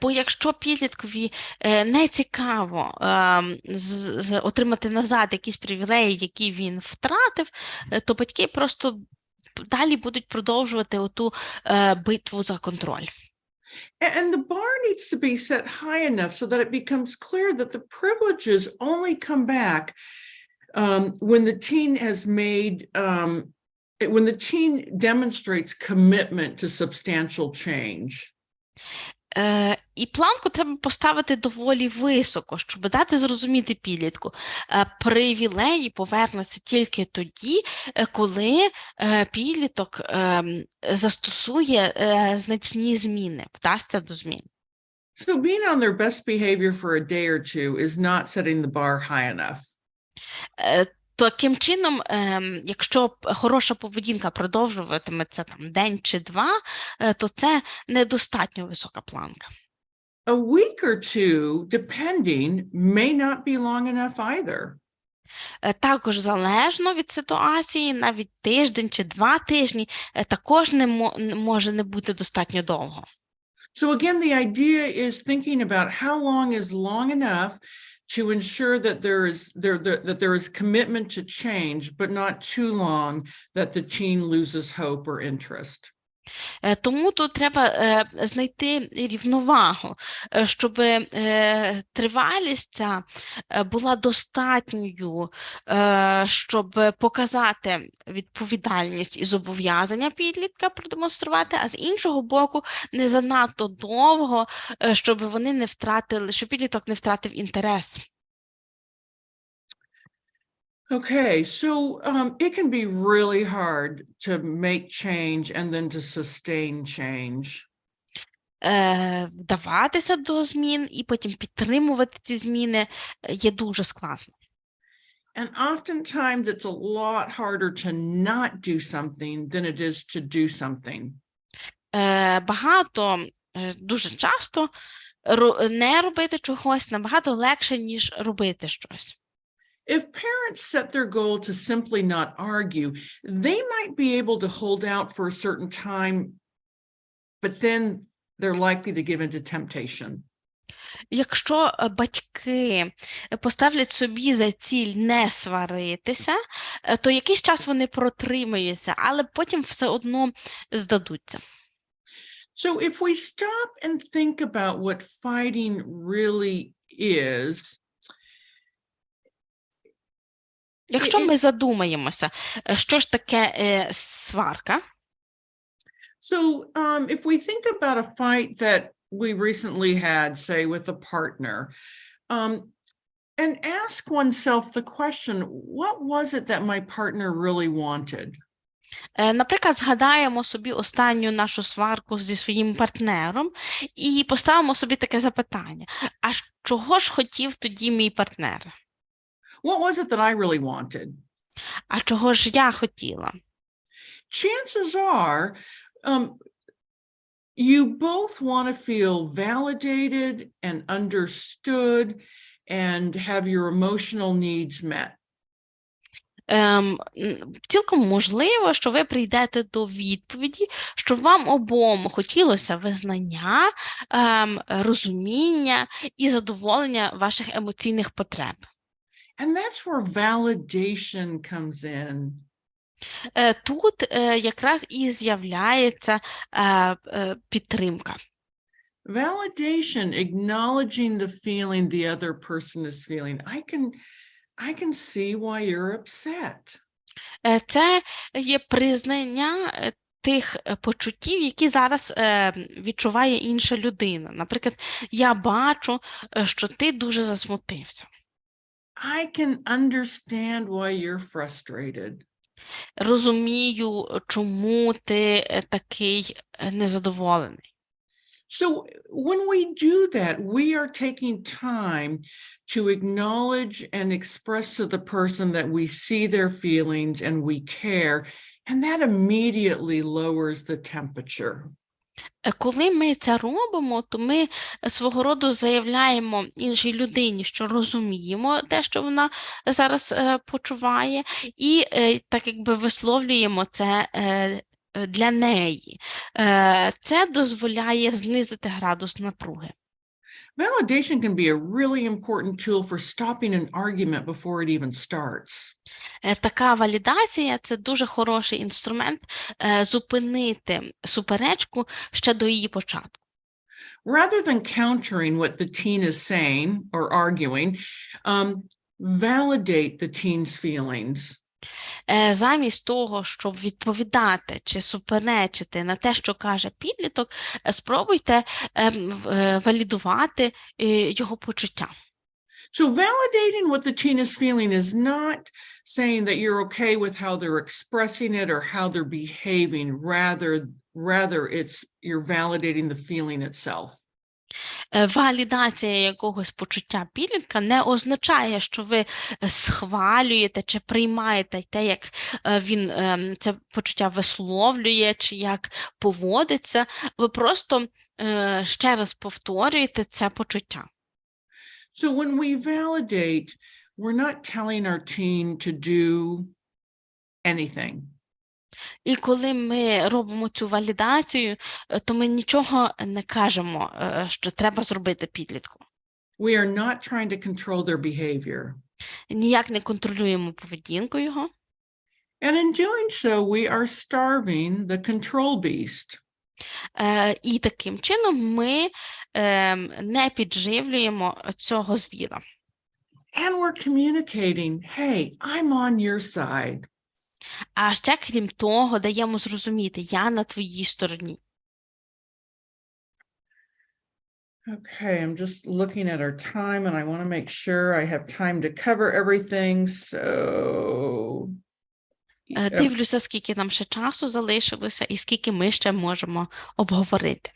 Бо якщо підліткові не цікаво отримати назад якісь привілеї, які він втратив, то батьки просто далі будуть продовжувати оту битву за контроль. And the bar needs to be set high enough so that it becomes clear that the privileges only come back when the teen has made, when the teen demonstrates commitment to substantial change. І планку треба поставити доволі високо, щоб дати зрозуміти підлітку. Привілеї повернуться тільки тоді, коли підліток застосує значні зміни, вдасться до змін. So being on their best behavior for a day or two is not setting the bar high enough. Таким чином, якщо хороша поведінка продовжуватиметься там день чи два, то це недостатньо висока планка. A week or two, depending, may not be long enough either. Також залежно від ситуації, навіть тиждень чи 2 тижні також може не бути достатньо довго. So again, the idea is thinking about how long is long enough to ensure that there is commitment to change, but not too long that the teen loses hope or interest. Тому тут треба знайти рівновагу, щоб тривалість ця була достатньою, щоб показати відповідальність і зобов'язання підлітка продемонструвати, а з іншого боку, не занадто довго, щоб вони не втратили, щоб підліток не втратив інтерес. Okay, so it can be really hard to make change and then to sustain change. Вдаватися до змін і потім підтримувати ці зміни є дуже складно. And oftentimes it's a lot harder to not do something than it is to do something. Дуже часто не робити чогось набагато легше, ніж робити щось. If parents set their goal to simply not argue, they might be able to hold out for a certain time, but then they're likely to give into temptation. Якщо батьки поставлять собі за ціль не сваритися, то якийсь час вони протримаються, але потім все одно здадуться. So if we stop and think about what fighting really is, якщо ми задумаємося, що ж таке сварка? So if we think about a fight that we recently had, say, with a partner, and ask oneself the question, what was it that my partner really wanted? Наприклад, згадаємо собі останню нашу сварку зі своїм партнером і поставимо собі таке запитання. А чого ж хотів тоді мій партнер? What was it that I really wanted? А чого ж я хотіла? Chances are, you both want to feel validated and understood and have your emotional needs met. Цілком можливо, що ви прийдете до відповіді, що вам обом хотілося визнання, розуміння і задоволення ваших емоційних потреб. And that's where validation comes in. Тут якраз і з'являється підтримка. Validation, acknowledging the feeling the other person is feeling. I can see why you're upset. Це є признання тих почуттів, які зараз відчуває інша людина. Наприклад, я бачу, що ти дуже засмутився. I can understand why you're frustrated. Розумію, чому ти такий незадоволений. So when we do that, we are taking time to acknowledge and express to the person that we see their feelings and we care, and that immediately lowers the temperature. Коли ми це робимо, то ми свого роду заявляємо іншій людині, що розуміємо те, що вона зараз почуває, і так якби висловлюємо це для неї. Це дозволяє знизити градус напруги. Validation can be a really important tool for stopping an argument before it even starts. Така валідація – це дуже хороший інструмент зупинити суперечку ще до її початку. Rather than countering what the teen is saying or arguing, validate the teen's feelings. Замість того, щоб відповідати чи суперечити на те, що каже підліток, спробуйте валідувати його почуття. So validating what the teen is feeling is not saying that you're okay with how they're expressing it or how they're behaving. Rather it's you're validating the feeling itself. Валідація якогось почуття підлітка не означає, що ви схвалюєте чи приймаєте те, як він це почуття висловлює, чи як поводиться. Ви просто ще раз повторюєте це почуття. So when we validate, we're not telling our teen to do anything. І коли ми робимо цю валідацію, то ми нічого не кажемо, що треба зробити підлітку. We are not trying to control their behavior. Ніяк не контролюємо поведінку його. And in doing so, we are starving the control beast. І таким чином ми не підживлюємо цього звіра. And we're communicating, hey, I'm on your side. А ще, крім того, даємо зрозуміти, я на твоїй стороні. Okay, I'm just looking at our time and I want to make sure I have time to cover everything. So Дивлюся, скільки нам ще часу залишилося і скільки ми ще можемо обговорити.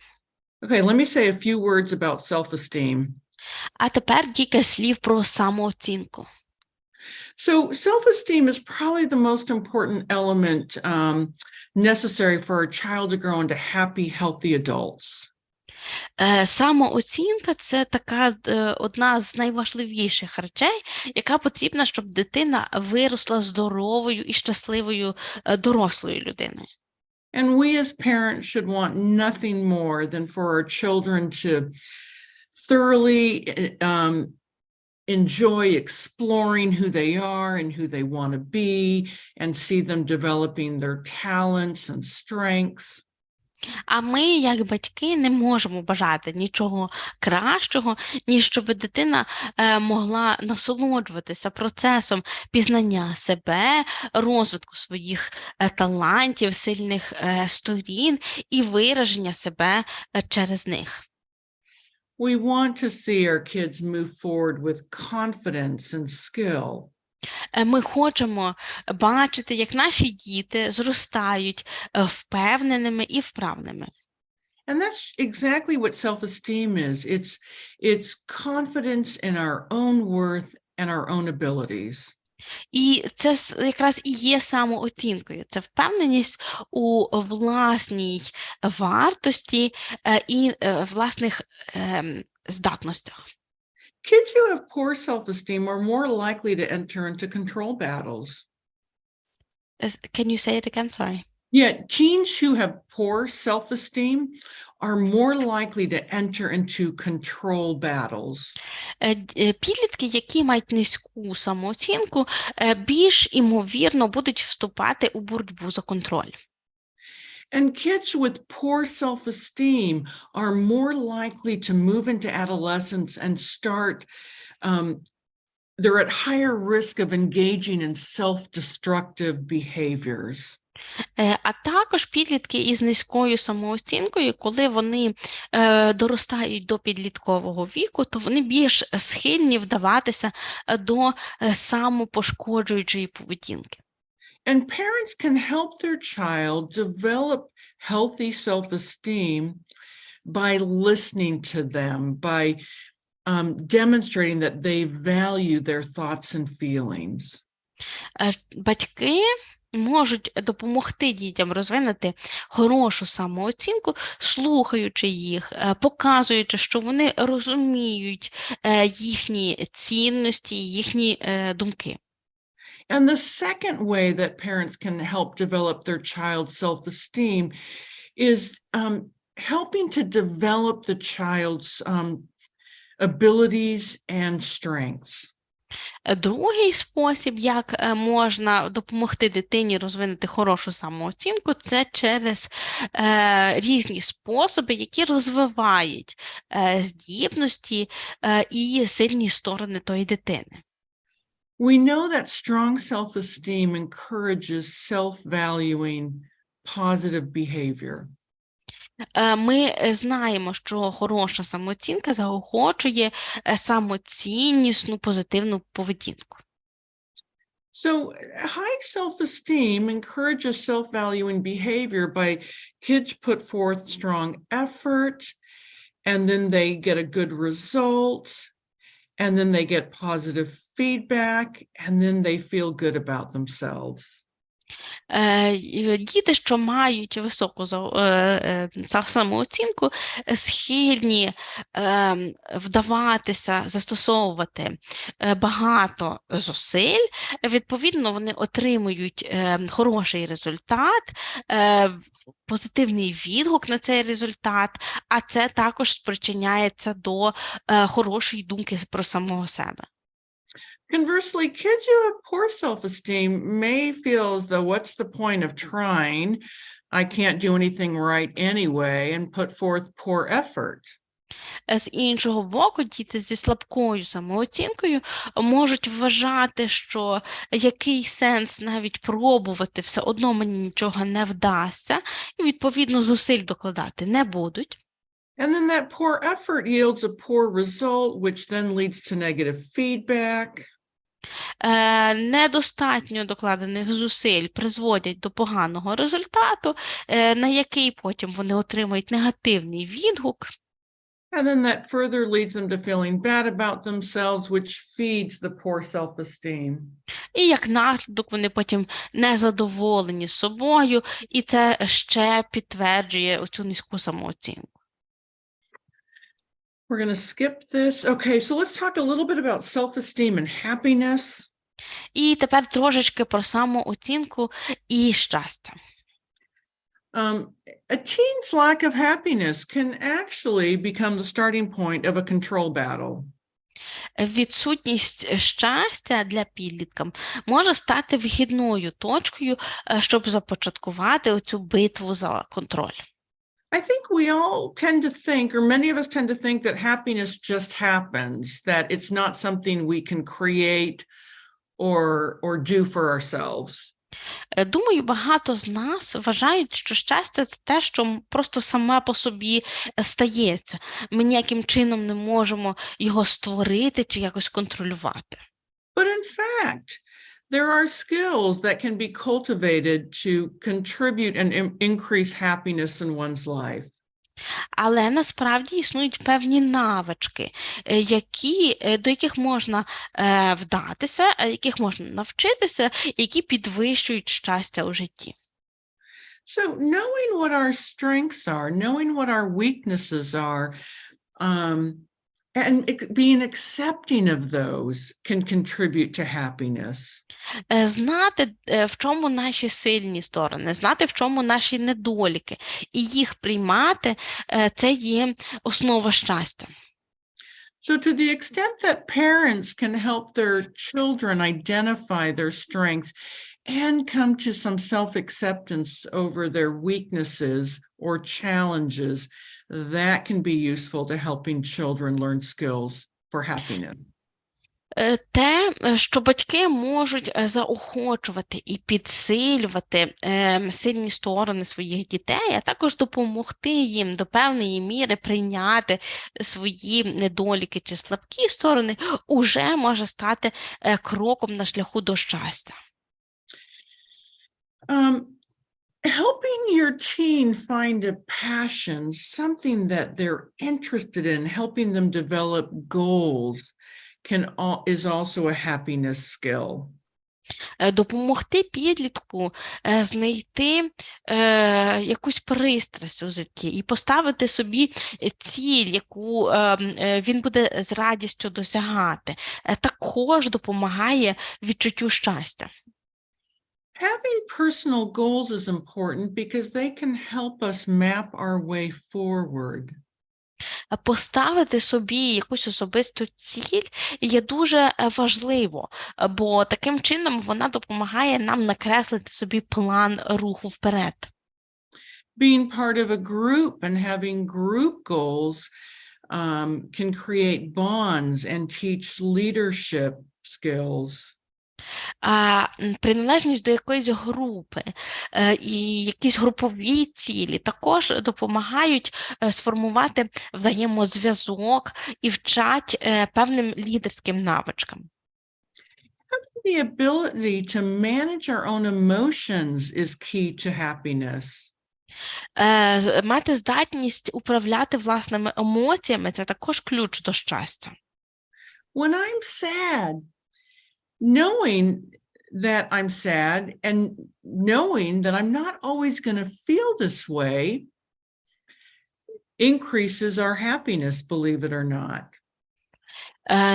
Okay, let me say a few words about self-esteem. А тепер кілька слів про самооцінку. So self-esteem is probably the most important element necessary for a child to grow into happy, healthy adults. Самооцінка – це така одна з найважливіших речей, яка потрібна, щоб дитина виросла здоровою і щасливою дорослою людиною. And we as parents should want nothing more than for our children to thoroughly enjoy exploring who they are and who they want to be and see them developing their talents and strengths. А ми, як батьки, не можемо бажати нічого кращого, ніж щоб дитина могла насолоджуватися процесом пізнання себе, розвитку своїх талантів, сильних сторін і вираження себе через них. We want to see our kids move forward with confidence and skill. Ми хочемо бачити, як наші діти зростають впевненими і вправними. And that's exactly what self-esteem is. It's confidence in our own worth and our own abilities. І це якраз і є самооцінкою. Це впевненість у власній вартості і власних здатностях. Kids who have poor self-esteem are more likely to enter into control battles. Can you say it again? Sorry. Yeah, teens who have poor self-esteem are more likely to enter into control battles. Підлітки, які мають низьку самооцінку, більш імовірно будуть вступати у боротьбу за контроль. And kids with poor self-esteem are more likely to move into adolescence and start, they're at higher risk of engaging in self-destructive behaviors. А також підлітки із низькою самооцінкою, коли вони доростають до підліткового віку, то вони більш схильні вдаватися до самопошкоджуючої поведінки. And parents can help their child develop healthy self-esteem by listening to them, by demonstrating that they value their thoughts and feelings. Батьки можуть допомогти дітям розвинути хорошу самооцінку, слухаючи їх, показуючи, що вони розуміють їхні цінності, їхні думки. And the second way that parents can help develop their child's self-esteem is helping to develop the child's abilities and strengths. Другий спосіб, як можна допомогти дитині розвинути хорошу самооцінку, це через різні способи, які розвивають здібності і сильні сторони тої дитини. We know that strong self-esteem encourages self-valuing positive behavior. Ми знаємо, що хороша самооцінка заохочує самоціннісну позитивну поведінку. So high self-esteem encourages self-valuing behavior by kids put forth strong effort, and then they get a good result, and then they get positive feedback, and then they feel good about themselves. Діти, що мають високу самооцінку, схильні вдаватися, застосовувати багато зусиль. Відповідно, вони отримують хороший результат, позитивний відгук на цей результат, а це також спричиняється до хорошої думки про самого себе. Conversely, kids who have poor self-esteem may feel as though, what's the point of trying? I can't do anything right anyway, and put forth poor effort. З іншого боку, діти зі слабкою самооцінкою можуть вважати, що який сенс навіть пробувати, все одно мені нічого не вдасться, і, відповідно, зусиль докладати не будуть. And then that poor effort yields a poor result, which then leads to negative feedback. Недостатньо докладених зусиль призводять до поганого результату, на який потім вони отримують негативний відгук. And then that further leads them to feeling bad about themselves, which feeds the poor self-esteem. І як наслідок вони потім незадоволені собою, і це ще підтверджує оцю низьку самооцінку. We're going to skip this. Okay, so let's talk a little bit about self-esteem and happiness. І тепер трошечки про самооцінку і щастя. A teen's lack of happiness can actually become the starting point of a control battle. Відсутність щастя для підліткам може стати вихідною точкою, щоб започаткувати оцю битву за контроль. I think we all tend to think, or many of us tend to think, that happiness just happens, that it's not something we can create or do for ourselves. Думаю, багато з нас вважають, що щастя – це те, що просто саме по собі стається. Ми ніяким чином не можемо його створити чи якось контролювати. But in fact, there are skills that can be cultivated to contribute and increase happiness in one's life. Але насправді існують певні навички, до яких можна вдатися, яких можна навчитися, які підвищують щастя у житті. So knowing what our strengths are, knowing what our weaknesses are, and being accepting of those can contribute to happiness. Знати, в чому наші сильні сторони, знати, в чому наші недоліки, і їх приймати – це є основа щастя. So to the extent that parents can help their children identify their strengths and come to some self-acceptance over their weaknesses or challenges, that can be useful to helping children learn skills for happiness. Те, що батьки можуть заохочувати і підсилювати сильні сторони своїх дітей, а також допомогти їм до певної міри прийняти свої недоліки чи слабкі сторони, уже може стати кроком на шляху до щастя. Helping your teen find a passion, something that they're interested in, helping them develop goals, is also a happiness skill. Допомогти підлітку знайти якусь пристрасть у житті і поставити собі ціль, яку він буде з радістю досягати, також допомагає відчуттю щастя. Having personal goals is important because they can help us map our way forward. Поставити собі якусь особисту ціль є дуже важливо, бо таким чином вона допомагає нам накреслити собі план руху вперед. Being part of a group and having group goals can create bonds and teach leadership skills. Приналежність до якоїсь групи і якісь групові цілі також допомагають сформувати взаємозв'язок і вчать певним лідерським навичкам. The ability to manage our own emotions is key to happiness. Мати здатність управляти власними емоціями – це також ключ до щастя. When I'm sad, knowing that I'm sad and knowing that I'm not always going to feel this way increases our happiness, believe it or not.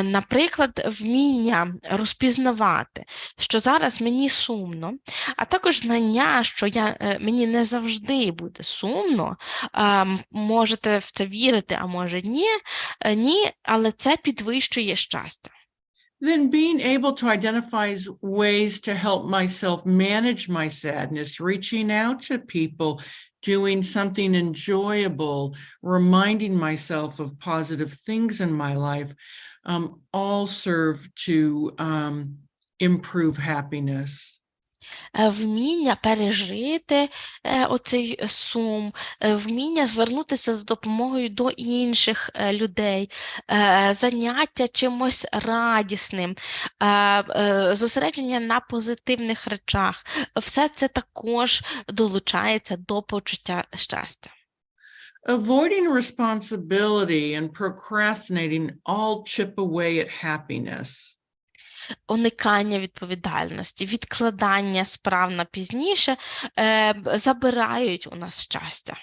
Наприклад, вміння розпізнавати, що зараз мені сумно, а також знання, що мені не завжди буде сумно, можете в це вірити, а може ні, але це підвищує щастя. Then being able to identify ways to help myself manage my sadness, reaching out to people, doing something enjoyable, reminding myself of positive things in my life, all serve to improve happiness. Вміння пережити оцей сум, вміння звернутися з допомогою до інших людей, заняття чимось радісним, зосередження на позитивних речах. Все це також долучається до почуття щастя. Avoiding responsibility and procrastinating all chip away at happiness. Уникання відповідальності, відкладання справ на пізніше забирають у нас щастя.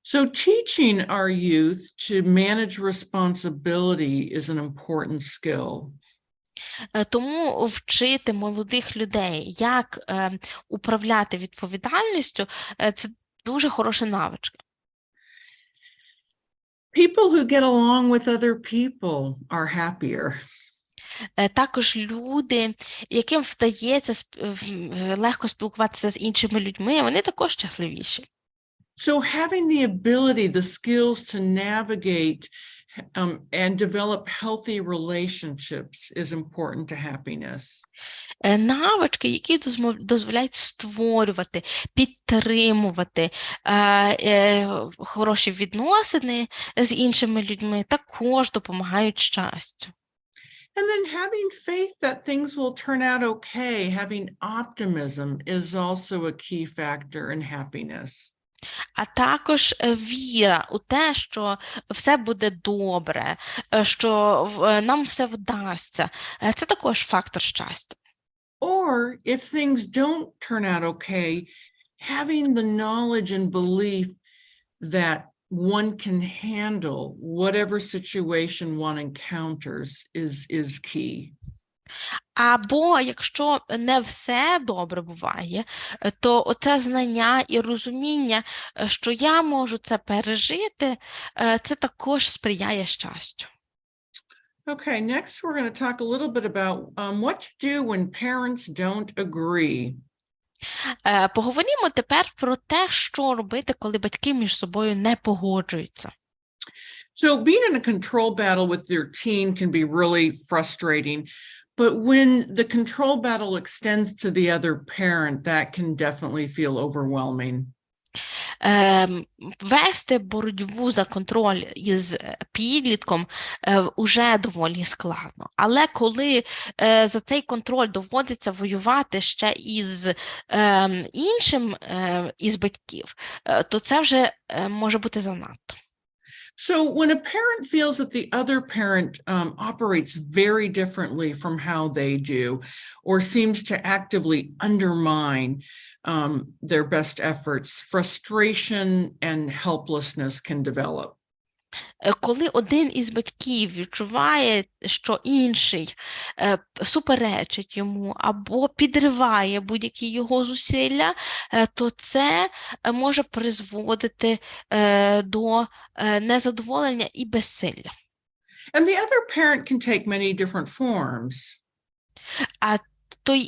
So teaching our youth to manage responsibility is an important skill. Тому вчити молодих людей, як управляти відповідальністю, це дуже хороша навичка. People who get along with other people are happier. Також люди, яким вдається легко спілкуватися з іншими людьми, вони також щасливіші. So having the ability, the skills to navigate and develop healthy relationships is important to happiness. Навички, які дозволяють створювати, підтримувати хороші відносини з іншими людьми, також допомагають щастю. And then having faith that things will turn out okay, having optimism is also a key factor in happiness. А також віра у те, що все буде добре, що нам все вдасться. Це також фактор щастя. Or if things don't turn out okay, having the knowledge and belief that one can handle whatever situation one encounters is key. Або якщо не все добре буває, то оце знання і розуміння, що я можу це пережити, це також сприяє щастю. Okay, next we're going to talk a little bit about what to do when parents don't agree. Поговоримо тепер про те, що робити, коли батьки між собою не погоджуються. So being in a control battle with your teen can be really frustrating, but when the control battle extends to the other parent, that can definitely feel overwhelming. Вести боротьбу за контроль із підлітком уже доволі складно. Але коли за цей контроль доводиться воювати ще із іншим із батьків, то це вже може бути занадто. So when a parent feels that the other parent operates very differently from how they do, or seems to actively undermine their best efforts, frustration and helplessness can develop. Коли один із батьків відчуває, що інший суперечить йому або підриває будь-які його зусилля, то це може призводити до незадоволення і безсилля. And the other parent can take many different forms. А той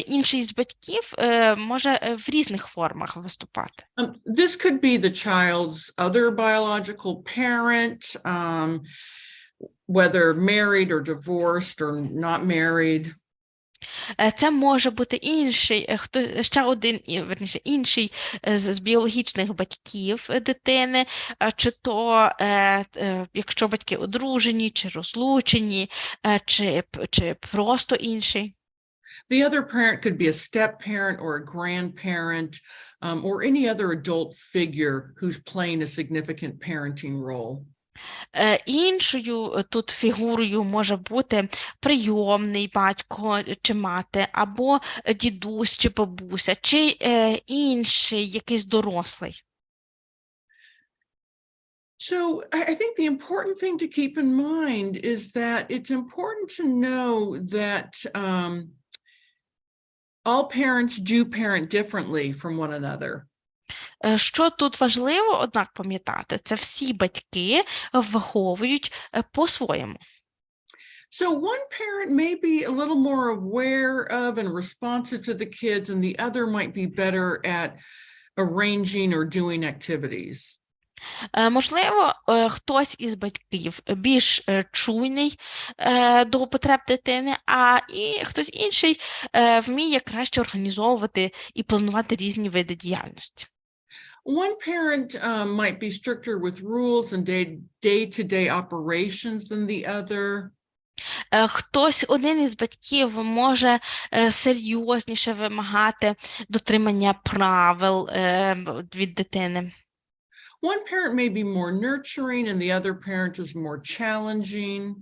інший з батьків може в різних формах виступати. This could be the child's other biological parent, whether married or divorced or not married. Це може бути інший, ще один, верніше, інший з біологічних батьків дитини, чи то, якщо батьки одружені, чи розлучені, чи просто інший. The other parent could be a step parent or a grandparent, or any other adult figure who's playing a significant parenting role. Іншою тут фігурою може бути прийомний батько чи мати, або дідусь чи бабуся, чи інший якийсь дорослий. So I think the important thing to keep in mind is that it's important to know that all parents do parent differently from one another. Що тут важливо, однак, пам'ятати, це всі батьки виховують по-своєму. So one parent may be a little more aware of and responsive to the kids, and the other might be better at arranging or doing activities. Можливо, хтось із батьків більш чуйний до потреб дитини, а хтось інший вміє краще організовувати і планувати різні види діяльності. One parent might be stricter with rules and day-to-day operations than the other. Хтось, один із батьків може серйозніше вимагати дотримання правил від дитини. One parent may be more nurturing and the other parent is more challenging.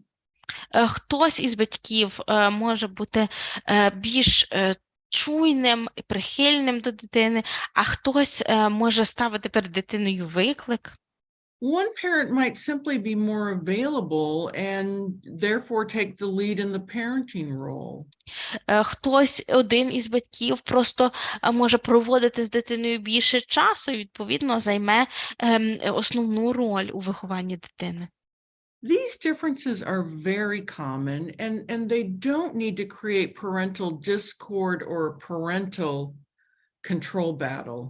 Хтось із батьків може бути більш чуйним, прихильним до дитини, а хтось може ставити перед дитиною виклик. One parent might simply be more available and therefore take the lead in the parenting role. Хтось, один із батьків, просто може проводити з дитиною більше часу і, відповідно, займе основну роль у вихованні дитини. These differences are very common, and they don't need to create parental discord or a parental control battle.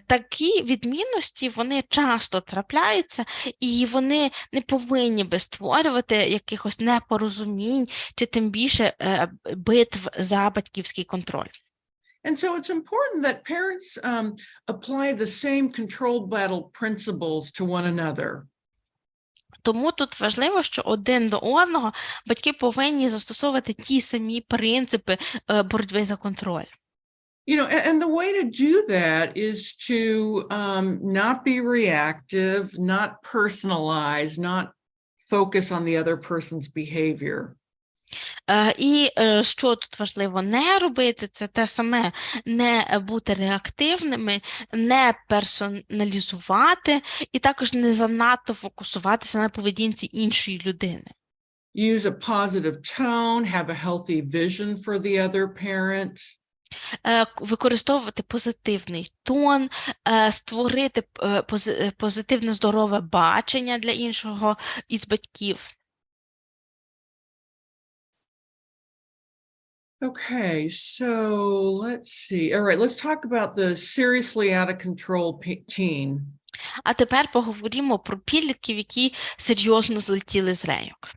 Такі відмінності, вони часто трапляються, і вони не повинні би створювати якихось непорозумінь, чи тим більше битв за батьківський контроль. And so it's important that parents apply the same control battle principles to one another. Тому тут важливо, що один до одного батьки повинні застосовувати ті самі принципи боротьби за контроль. You know, and the way to do that is to not be reactive, not personalize, not focus on the other person's behavior. І що тут важливо не робити, це те саме, не бути реактивними, не персоналізувати і також не занадто фокусуватися на поведінці іншої людини. Use a positive tone, have a healthy vision for the other parent. Використовувати позитивний тон, створити позитивне здорове бачення для іншого із батьків. Okay, so let's see. All right, let's talk about the seriously out of control teen. А тепер поговоримо про підлітків, які серйозно злетіли з рейок.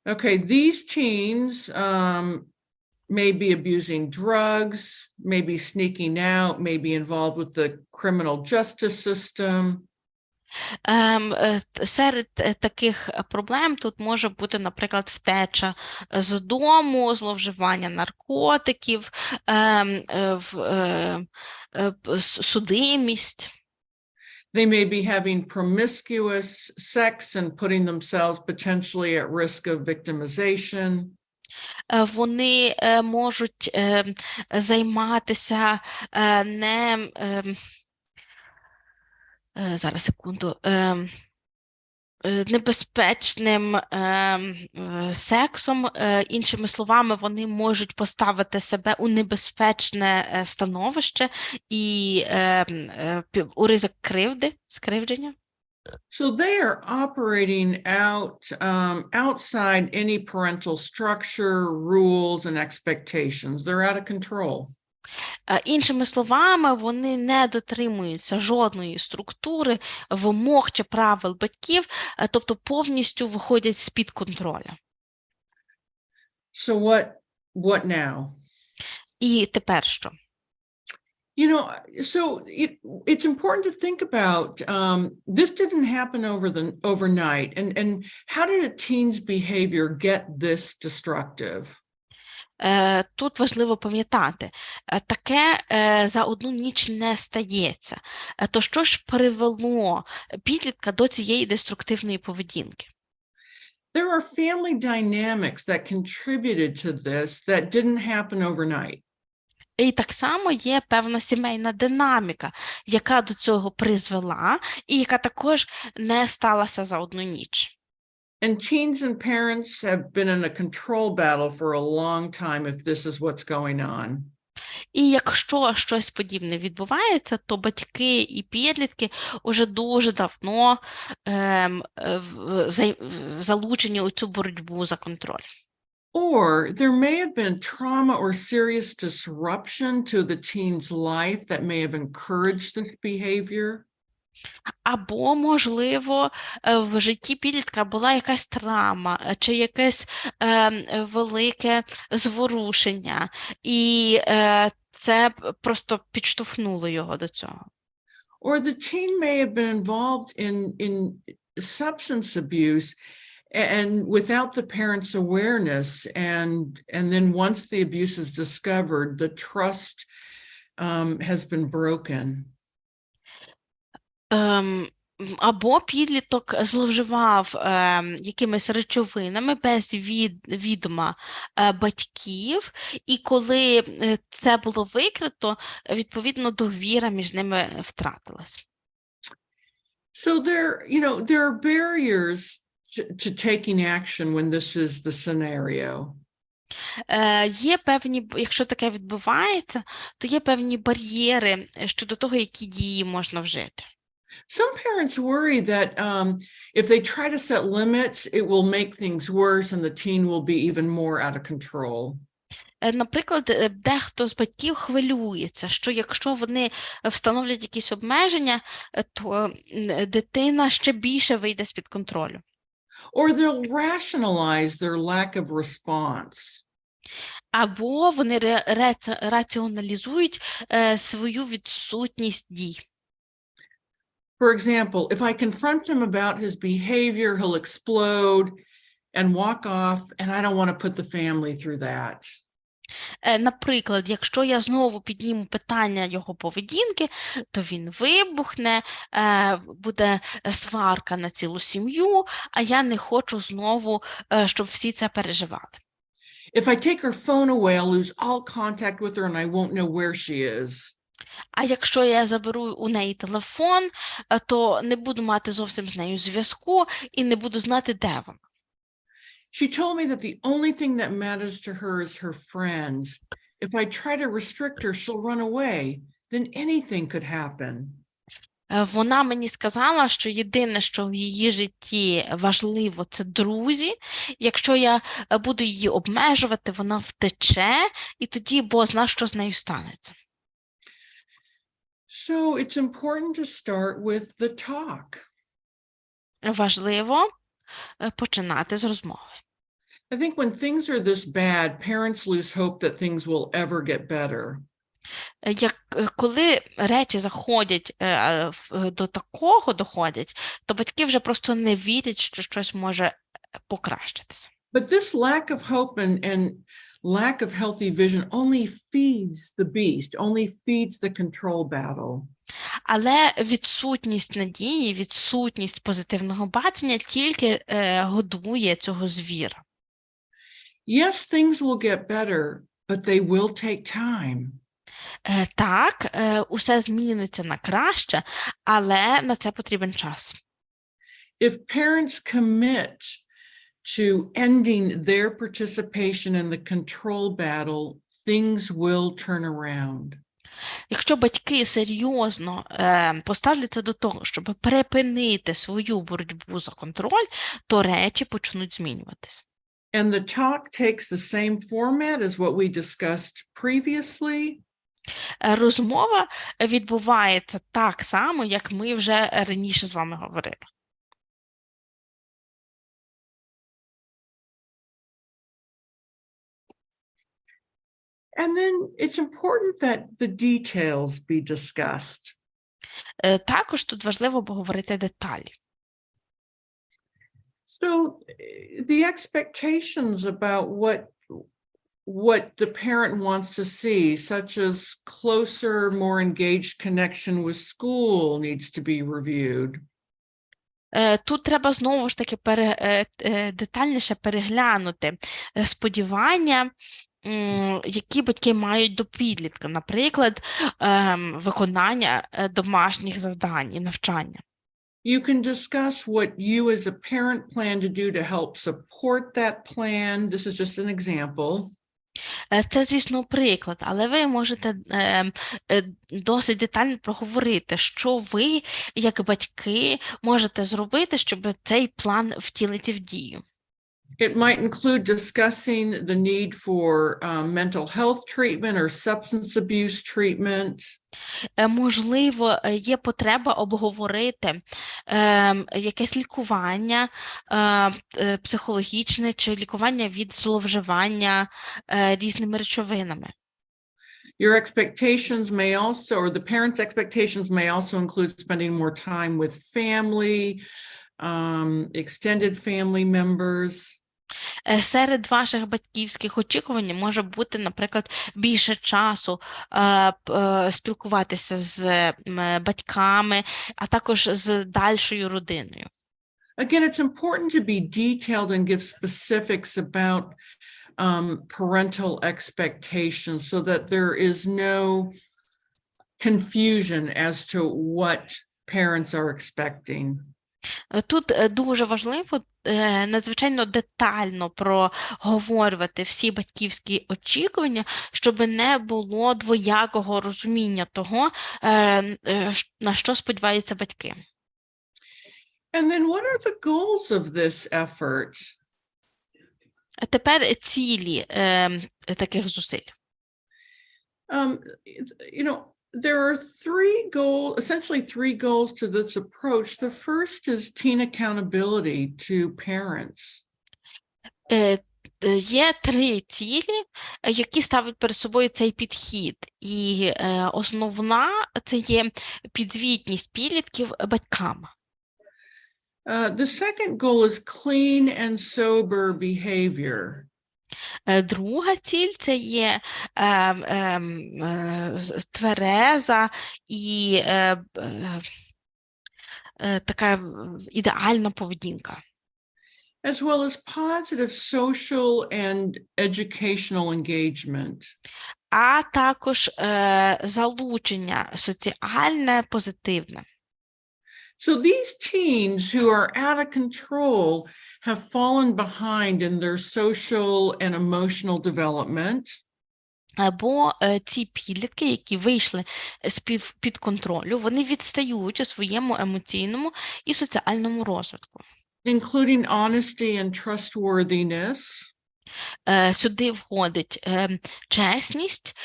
Okay, these teens may be abusing drugs, may be sneaking out, may be involved with the criminal justice system. Серед таких проблем тут може бути, наприклад, втеча з дому, зловживання наркотиків, судимість. They may be having promiscuous sex and putting themselves potentially at risk of victimization. Вони можуть займатися зараз, секунду, небезпечним сексом. Іншими словами, вони можуть поставити себе у небезпечне становище і у ризик скривдження. So they are operating outside any parental structure, rules, and expectations. They're out of control. Іншими словами, вони не дотримуються жодної структури, вимог чи правил батьків, тобто повністю виходять з-під контролю. So what now? І тепер що? You know, so it's important to think about, this didn't happen overnight. And how did a teen's behavior get this destructive? Тут важливо пам'ятати, таке за одну ніч не стається. То що ж привело підлітка до цієї деструктивної поведінки? There are family dynamics that contributed to this that didn't happen overnight. І так само є певна сімейна динаміка, яка до цього призвела, і яка також не сталася за одну ніч. And teens and parents have been in a control battle for a long time if this is what's going on. І якщо щось подібне відбувається, то батьки і підлітки уже дуже давно залучені у цю боротьбу за контроль. Or there may have been trauma or serious disruption to the teen's life that may have encouraged this behavior. Або, можливо, в житті підлітка була якась травма чи якесь велике зворушення, і це просто підштовхнуло його до цього. Or the teen may have been involved in substance abuse and without the parent's awareness, and then once the abuse is discovered, the trust has been broken. Або підліток зловживав якимись речовинами без відома батьків, і коли це було викрито, відповідно, довіра між ними втратилась. So there are barriers to taking action when this is the scenario. Є певні, якщо таке відбувається, то є певні бар'єри щодо того, які дії можна вжити. Some parents worry that if they try to set limits, it will make things worse and the teen will be even more out of control. Наприклад, дехто з батьків хвилюється, що якщо вони встановлять якісь обмеження, то дитина ще більше вийде з-під контролю. Or they'll rationalize their lack of response. Або вони раціоналізують свою відсутність дій. For example, if I confront him about his behavior, he'll explode and walk off, and I don't want to put the family through that. Наприклад, якщо я знову підніму питання його поведінки, то він вибухне, буде сварка на цілу сім'ю, а я не хочу знову, щоб всі це переживали. If I take her phone away, I'll lose all contact with her and I won't know where she is. А якщо я заберу у неї телефон, то не буду мати зовсім з нею зв'язку і не буду знати, де вона. She told me that the only thing that matters to her is her friends. If I try to restrict her, she'll run away. Then anything could happen. Вона мені сказала, що єдине, що в її житті важливо, це друзі. Якщо я буду її обмежувати, вона втече, і тоді бозна, що з нею станеться. So it's important to start with the talk. Важливо починати з розмови. I think when things are this bad, parents lose hope that things will ever get better. Коли речі заходять до такого доходять, то батьки вже просто не вірять, що щось може покращитися. But this lack of hope and lack of healthy vision only feeds the beast, only feeds the control battle. Але відсутність надії, відсутність позитивного бачення тільки годує цього звіра. Yes, things will get better, but they will take time. Так, усе зміниться на краще, але на це потрібен час. If parents commit to ending their participation in the control battle, things will turn around. Якщо батьки серйозно поставляться до того, щоб припинити свою боротьбу за контроль, то речі почнуть змінюватись. And the talk takes the same format as what we discussed previously. Розмова відбувається так само, як ми вже раніше з вами говорили. And then it's important that the details be discussed. Також тут важливо обговорити деталі. So the expectations about what the parent wants to see, such as closer, more engaged connection with school, needs to be reviewed. Тут треба знову ж таки детальніше переглянути сподівання, які батьки мають до підлітка, наприклад, виконання домашніх завдань і навчання. You can discuss what you as a parent plan to do to help support that plan. This is just an example. Це, звісно, приклад, але ви можете досить детально проговорити, що ви, як батьки, можете зробити, щоб цей план втілити в дію. It might include discussing the need for mental health treatment or substance abuse treatment. Можливо, є потреба обговорити якесь лікування психологічне чи лікування від зловживання різними речовинами. Your expectations may also, or the parents' expectations may also include spending more time with family, extended family members. Серед ваших батьківських очікувань може бути, наприклад, більше часу спілкуватися з батьками, а також з дальшою родиною. Again, it's important to be detailed and give specifics about parental expectations so that there is no confusion as to what parents are expecting. Тут дуже важливо надзвичайно детально проговорювати всі батьківські очікування, щоб не було двоякого розуміння того, на що сподіваються батьки. And then what are the goals of this effort? Тепер цілі таких зусиль. You know, there are essentially three goals to this approach. The first is teen accountability to parents. Є три цілі, які ставить перед собою цей підхід. І основна – це є підзвітність підлітків батькам. The second goal is clean and sober behavior. Друга ціль – це є твереза і така ідеальна поведінка. As well as positive social and educational engagement. А також залучення соціальне, позитивне. So these teens who are out of control have fallen behind in their social and emotional development. Бо ці підлітки, які вийшли з-під контролю, вони відстають у своєму емоційному і соціальному розвитку. Including honesty and trustworthiness. Сюди входить чесність,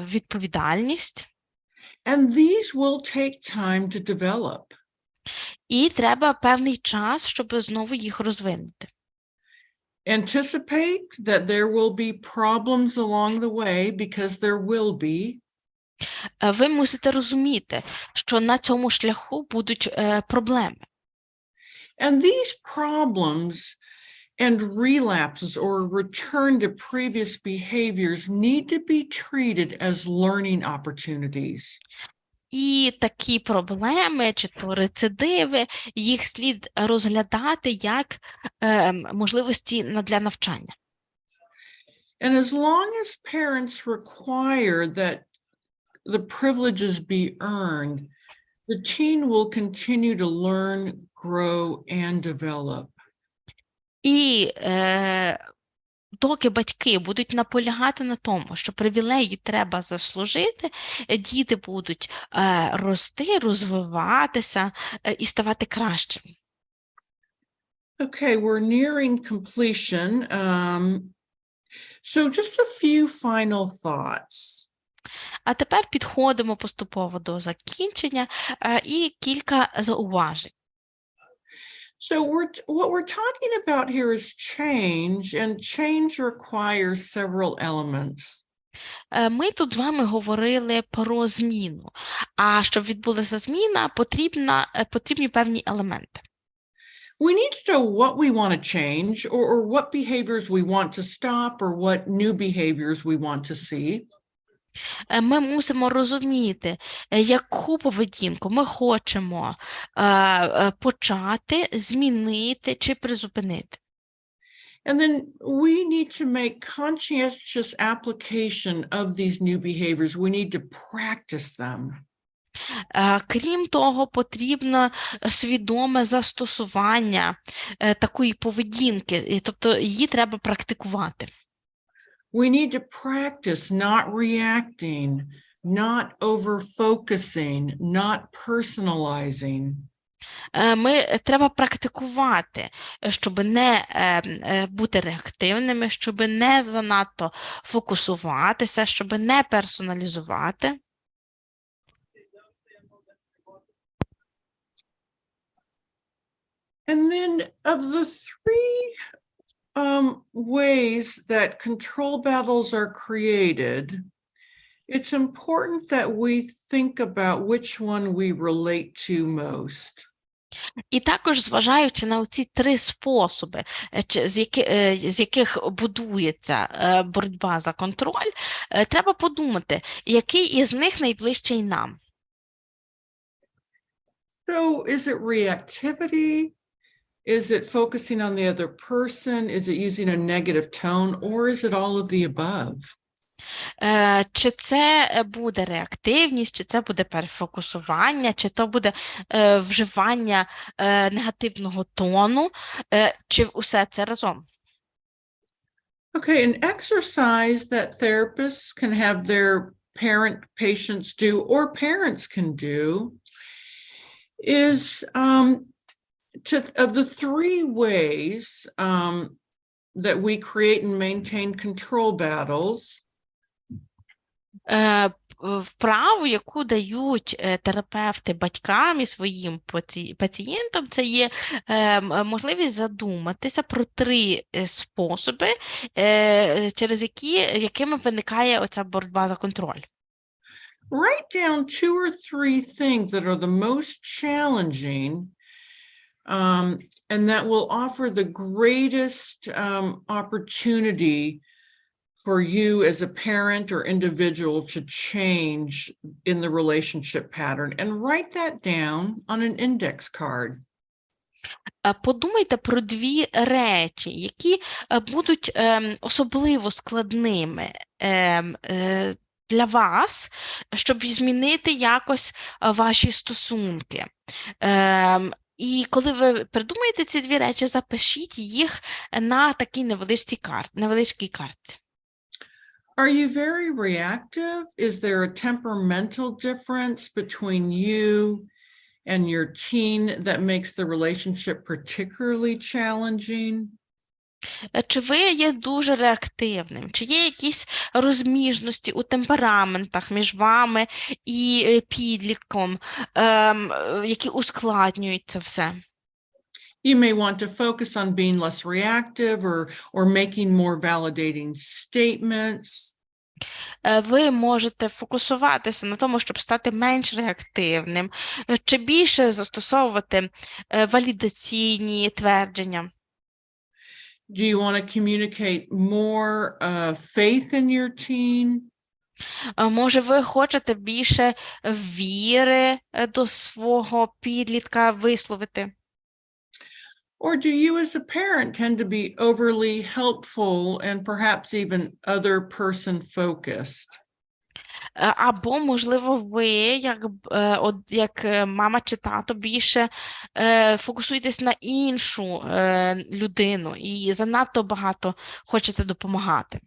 відповідальність. And these will take time to develop. І треба певний час, щоб знову їх розвинути. Anticipate that there will be problems along the way, because there will be. Ви мусите розуміти, що на цьому шляху будуть проблеми. And these problems and relapses or return to previous behaviors need to be treated as learning opportunities. І такі проблеми, чи то рецидиви, їх слід розглядати як можливості для навчання. And as long as parents require that the privileges be earned, the teen will continue to learn, grow, and develop. І доки батьки будуть наполягати на тому, що привілеї треба заслужити, діти будуть рости, розвиватися і ставати кращими. Okay, we're nearing completion. So just a few final thoughts. А тепер підходимо поступово до закінчення і кілька зауважень. So what we're talking about here is change, and change requires several elements. Ми тут з вами говорили про зміну, а щоб відбулася зміна, потрібні певні елементи. We need to know what we want to change, or what behaviors we want to stop, or what new behaviors we want to see. Ми мусимо розуміти, яку поведінку ми хочемо почати, змінити чи призупинити. And then we need to make conscientious application of these new behaviors. We need to practice them. Крім того, потрібно свідоме застосування такої поведінки, тобто її треба практикувати. We need to practice not reacting, not over-focusing, not personalizing. Треба практикувати, щоб не бути реактивними, щоб не занадто фокусуватися, щоб не персоналізувати. And then of the three ways that control battles are created, it's important that we think about which one we relate to most. І також, зважаючи на ці три способи, з яких будується боротьба за контроль, треба подумати, який із них найближчий нам. So is it reactivity? Is it focusing on the other person? Is it using a negative tone? Or is it all of the above? Чи це буде реактивність, чи це буде перефокусування, чи то буде вживання негативного тону, чи усе це разом? Okay, an exercise that therapists can have their patients do, or parents can do, is of the three ways that we create and maintain control battles. Вправу, яку дають терапевти батькам і своїм пацієнтам, це є можливість задуматися про три способи, якими виникає оця боротьба за контроль. Write down 2 or 3 things that are the most challenging, and that will offer the greatest opportunity for you as a parent or individual to change in the relationship pattern, and write that down on an index card. Подумайте про дві речі, які будуть особливо складними для вас, щоб змінити якось ваші стосунки. І коли ви придумаєте ці дві речі, запишіть їх на такій невеличкій картці. Are you very reactive? Is there a temperamental difference between you and your teen that makes the relationship particularly challenging? Чи ви є дуже реактивним? Чи є якісь розміжності у темпераментах між вами і підлітком, які ускладнюють це все? You may want to focus on being less reactive, or making more validating statements. Ви можете фокусуватися на тому, щоб стати менш реактивним, чи більше застосовувати валідаційні твердження. Do you want to communicate more faith in your teen? Може, ви хочете більше віри до свого підлітка висловити? Or do you as a parent tend to be overly helpful and perhaps even other person focused? Або, можливо, ви, як мама чи тато, більше фокусуєтесь на іншу людину і занадто багато хочете допомагати.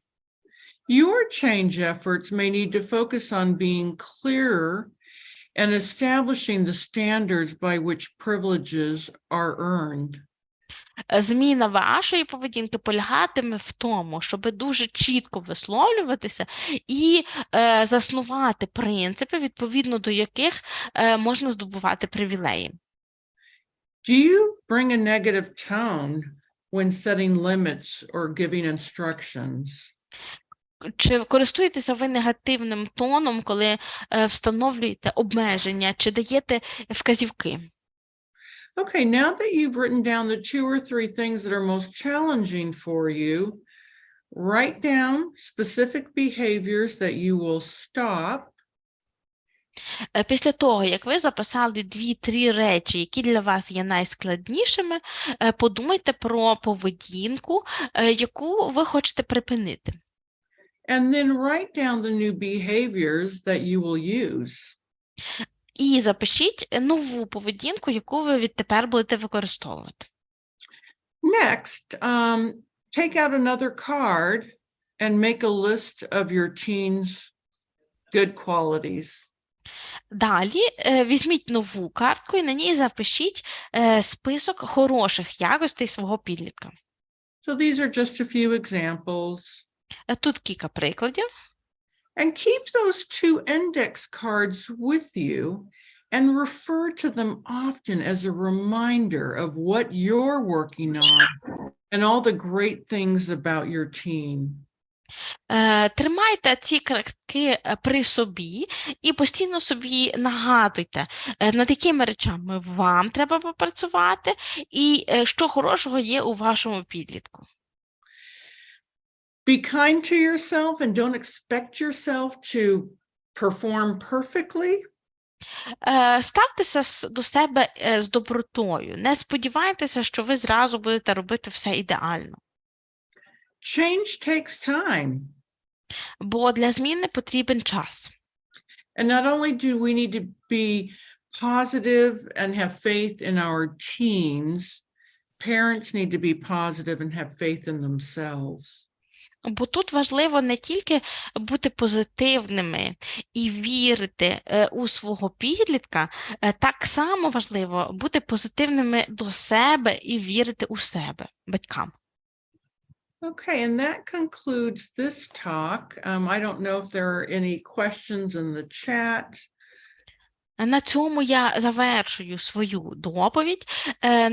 Your change efforts may need to focus on being clearer and establishing the standards by which privileges are earned. Зміна вашої поведінки полягатиме в тому, щоб дуже чітко висловлюватися і заснувати принципи, відповідно до яких можна здобувати привілеї. Do you bring a negative tone when setting limits or giving instructions? Чи користуєтеся ви негативним тоном, коли встановлюєте обмеження, чи даєте вказівки? Okay, now that you've written down the 2 or 3 things that are most challenging for you, write down specific behaviors that you will stop. Після того, як ви записали 2-3 речі, які для вас є найскладнішими, подумайте про поведінку, яку ви хочете припинити. And then write down the new behaviors that you will use. І запишіть нову поведінку, яку ви відтепер будете використовувати. Next, take out another card and make a list of your teen's good qualities. Далі візьміть нову картку і на ній запишіть список хороших якостей свого підлітка. So these are just a few examples. Тут кілька прикладів. And keep those 2 index cards with you and refer to them often as a reminder of what you're working on and all the great things about your teen. Тримайте ці картки при собі і постійно собі нагадуйте, над якими речами вам треба попрацювати і що хорошого є у вашому підлітку. Be kind to yourself and don't expect yourself to perform perfectly. Ставтеся до себе з добротою. Не сподівайтеся, що ви зразу будете робити все ідеально. Change takes time. Бо для зміни потрібен час. And not only do we need to be positive and have faith in our teens, parents need to be positive and have faith in themselves. Бо тут важливо не тільки бути позитивними і вірити у свого підлітка, так само важливо бути позитивними до себе і вірити у себе, батькам. Okay, and that concludes this talk. I don't know if there are any questions in the chat. На цьому я завершую свою доповідь.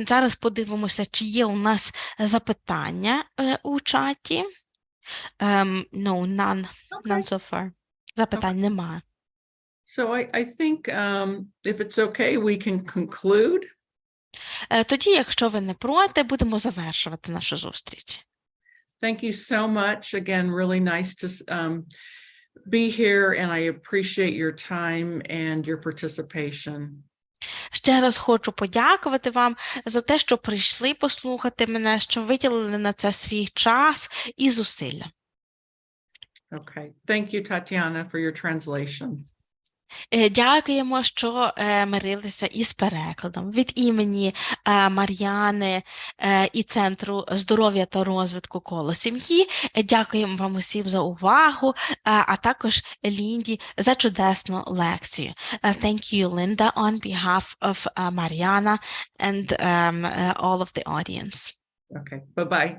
Зараз подивимося, чи є у нас запитання у чаті. No, none so far. Запитань немає. So I think if it's okay, we can conclude. Тоді, якщо ви не проти, будемо завершувати нашу зустріч. Thank you so much. Again, really nice to be here, and I appreciate your time and your participation. Ще раз хочу подякувати вам за те, що прийшли послухати мене, що виділили на це свій час і зусилля. Okay. Thank you, Tatiana, for your translation. Дякуємо, що мирилися із перекладом. Від імені Мар'яни і Центру здоров'я та розвитку коло сім'ї. Дякуємо вам усім за увагу, а також Лінді за чудесну лекцію. Thank you, Linda, on behalf of Mariana and all of the audience. Okay. Bye-bye.